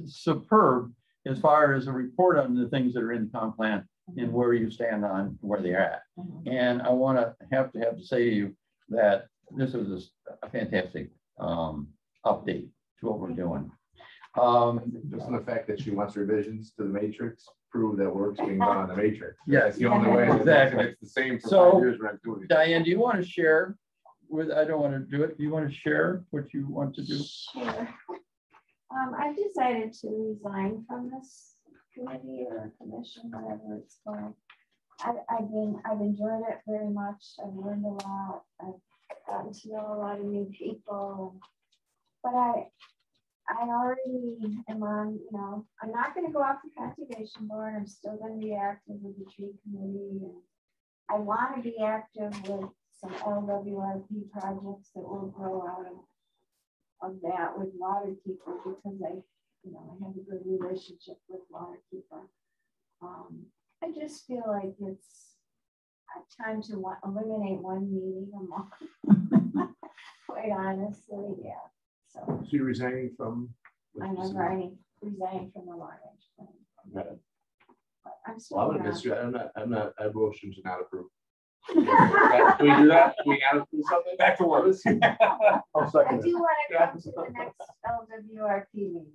superb as far as a report on the things that are in the comp plan and where you stand on where they're at. And I want to have to say to you that this was a fantastic update to what we're doing. Just the fact that she wants revisions to the matrix prove that work's being done on the matrix. Yes. That's the only way. Exactly. It's the same for So, 5 years when I'm doing it. Diane, do you want to share with, I don't want to do it. Do you want to share what you want to do? Sure. I've decided to resign from this committee or commission, whatever it's called. I've enjoyed it very much. I've learned a lot. I've gotten to know a lot of new people. But I already am on, I'm not going to go off the conservation board. I'm still going to be active with the tree committee. And I want to be active with some LWRP projects that will grow out of that with Waterkeeper because I have a good relationship with Waterkeeper. I just feel like it's time to eliminate one meeting a month. Quite honestly, yeah. So you're resigning from? I'm resigning from the long range plan. Okay. But I'm still Well, I'm around. gonna miss you. I have motion to not approve. Can we do that? Can we add something? Back to work. I'll I second it. do want to come to the next LWRP meeting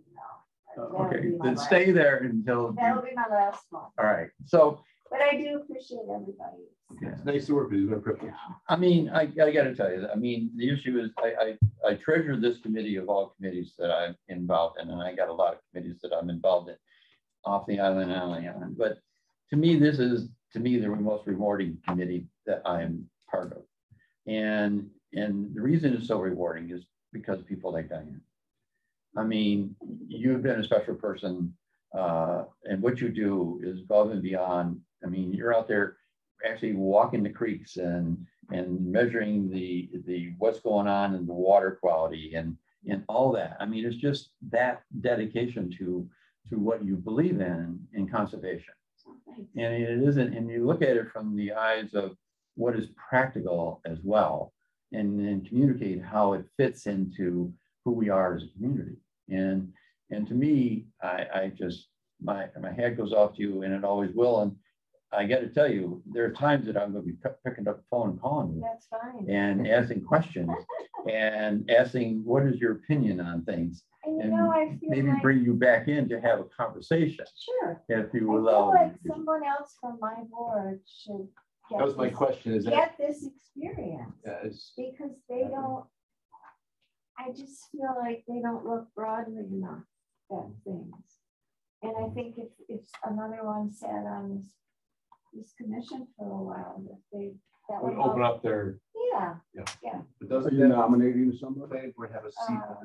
though. That'll Okay, be my then last- stay there until. That'll be my last one. All right. So, But I do appreciate everybody. It's nice to work with you. It's been a privilege. I mean, I got to tell you, I mean, the issue is I treasure this committee of all committees that I'm involved in, and I got a lot of committees that I'm involved in off the island and on the island. But to me, this is the most rewarding committee that I'm part of. And the reason it's so rewarding is because of people like Diane. I mean, you've been a special person, and what you do is above and beyond. I mean, you're out there actually walking the creeks and measuring the what's going on in the water quality and all that. I mean, it's just that dedication to what you believe in conservation. And it isn't, and you look at it from the eyes of what is practical as well, and communicate how it fits into who we are as a community. And to me, I just, my hat goes off to you, and it always will. And I got to tell you, there are times that I'm going to be picking up the phone and calling you. That's fine. And asking questions and asking, what is your opinion on things? And I feel maybe like, bring you back in to have a conversation. sure. If you I allow. feel like someone else from my board should That was my question. Is that? get this experience Yeah, because they don't. I just feel like they don't look broadly enough at things, and I think if another one sat on this commission for a while, that Would would open help. up their. Yeah. But Are doesn't you that nominating somebody? planning board have a seat? No,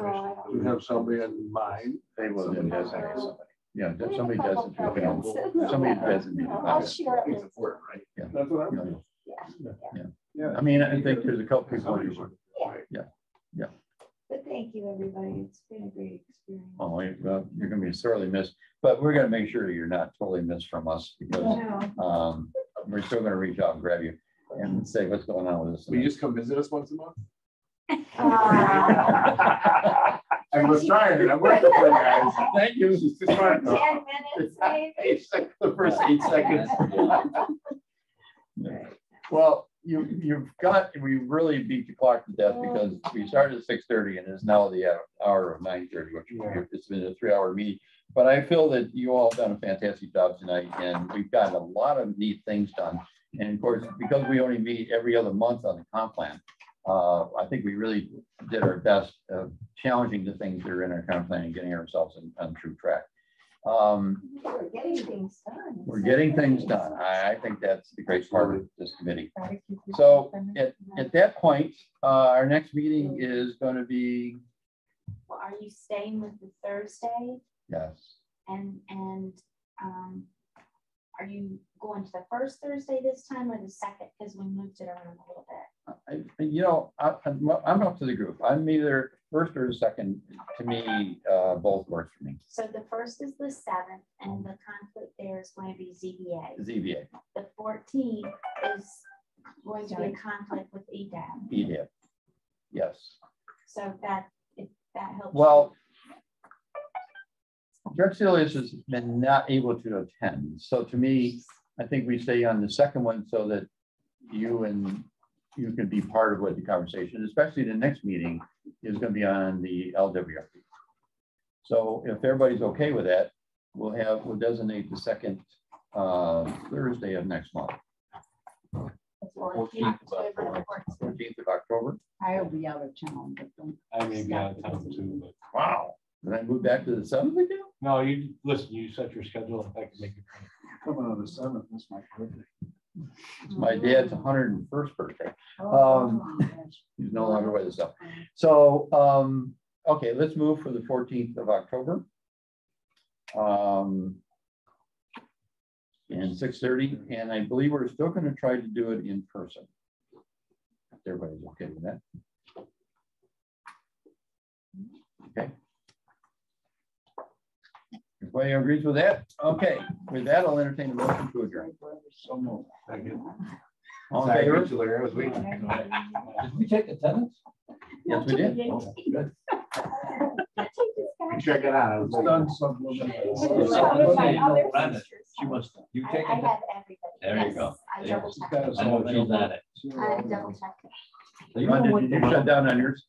I don't. Do you have somebody in mind? They will Somebody designate else. somebody. Yeah, We have somebody a couple doesn't. programs. Somebody doesn't. I'll share it It's with important, right? That's what I'm. Yeah. I mean, I think there's a couple people. But thank you, everybody. It's been a great experience. Oh, well, you're going to be sorely missed, but we're going to make sure you're not totally missed from us because No. we're still going to reach out and grab you and say what's going on with us. Will you just come visit us once a month? I was trying it. I'm working for you guys. Thank you. She's just trying to- 10 minutes, maybe. The first 8 seconds. Well, we really beat the clock to death because we started at 6:30 and it's now the hour of 9:30, which it's been a 3-hour meeting. But I feel that you all done a fantastic job tonight, and we've gotten a lot of neat things done. And of course, because we only meet every other month on the comp plan, I think we really did our best of challenging the things that are in our town plan and getting ourselves on true track. We're getting things done. We're getting things done. I think that's the great part of this committee. So at that point, our next meeting is going to be. Well, are you staying with the Thursday? Yes. And are you going to the first Thursday this time or the second? Because we moved it around a little bit. I'm up to the group. I'm either first or second. To me, both work for me. So the first is the 7th, and the conflict there is going to be ZBA. ZBA. The 14th is going to be a conflict with EDAB. EDAB. Yes. So if that helps. Well, Drexelius has been not able to attend. So to me, I think we stay on the second one so that you can be part of what the conversation, especially the next meeting is going to be on the LWRP. So if everybody's okay with that, we'll designate the second Thursday of next month. 14th of October. I'll be out of town, but don't. I may be out of town too, but. Wow. Did I move back to the 7th again? No, you listen, you set your schedule, if I can make it. Coming on the 7th, that's my birthday. It's my dad's 101st birthday. He's no longer with us. So, okay, let's move for the 14th of October. And 6:30, and I believe we're still going to try to do it in person. If everybody's okay with that. Okay. Everybody agrees with that? Okay, with that, I'll entertain a motion to adjourn. So moved. All in favor? Did we take attendance? Yes, we did. Oh, good. Check it out. It's done some. She must, you take I it. have everybody. There you Yes, go. I There. double checked. Got us I all know she's at it. I double checked. So you know what Did you shut down on yours?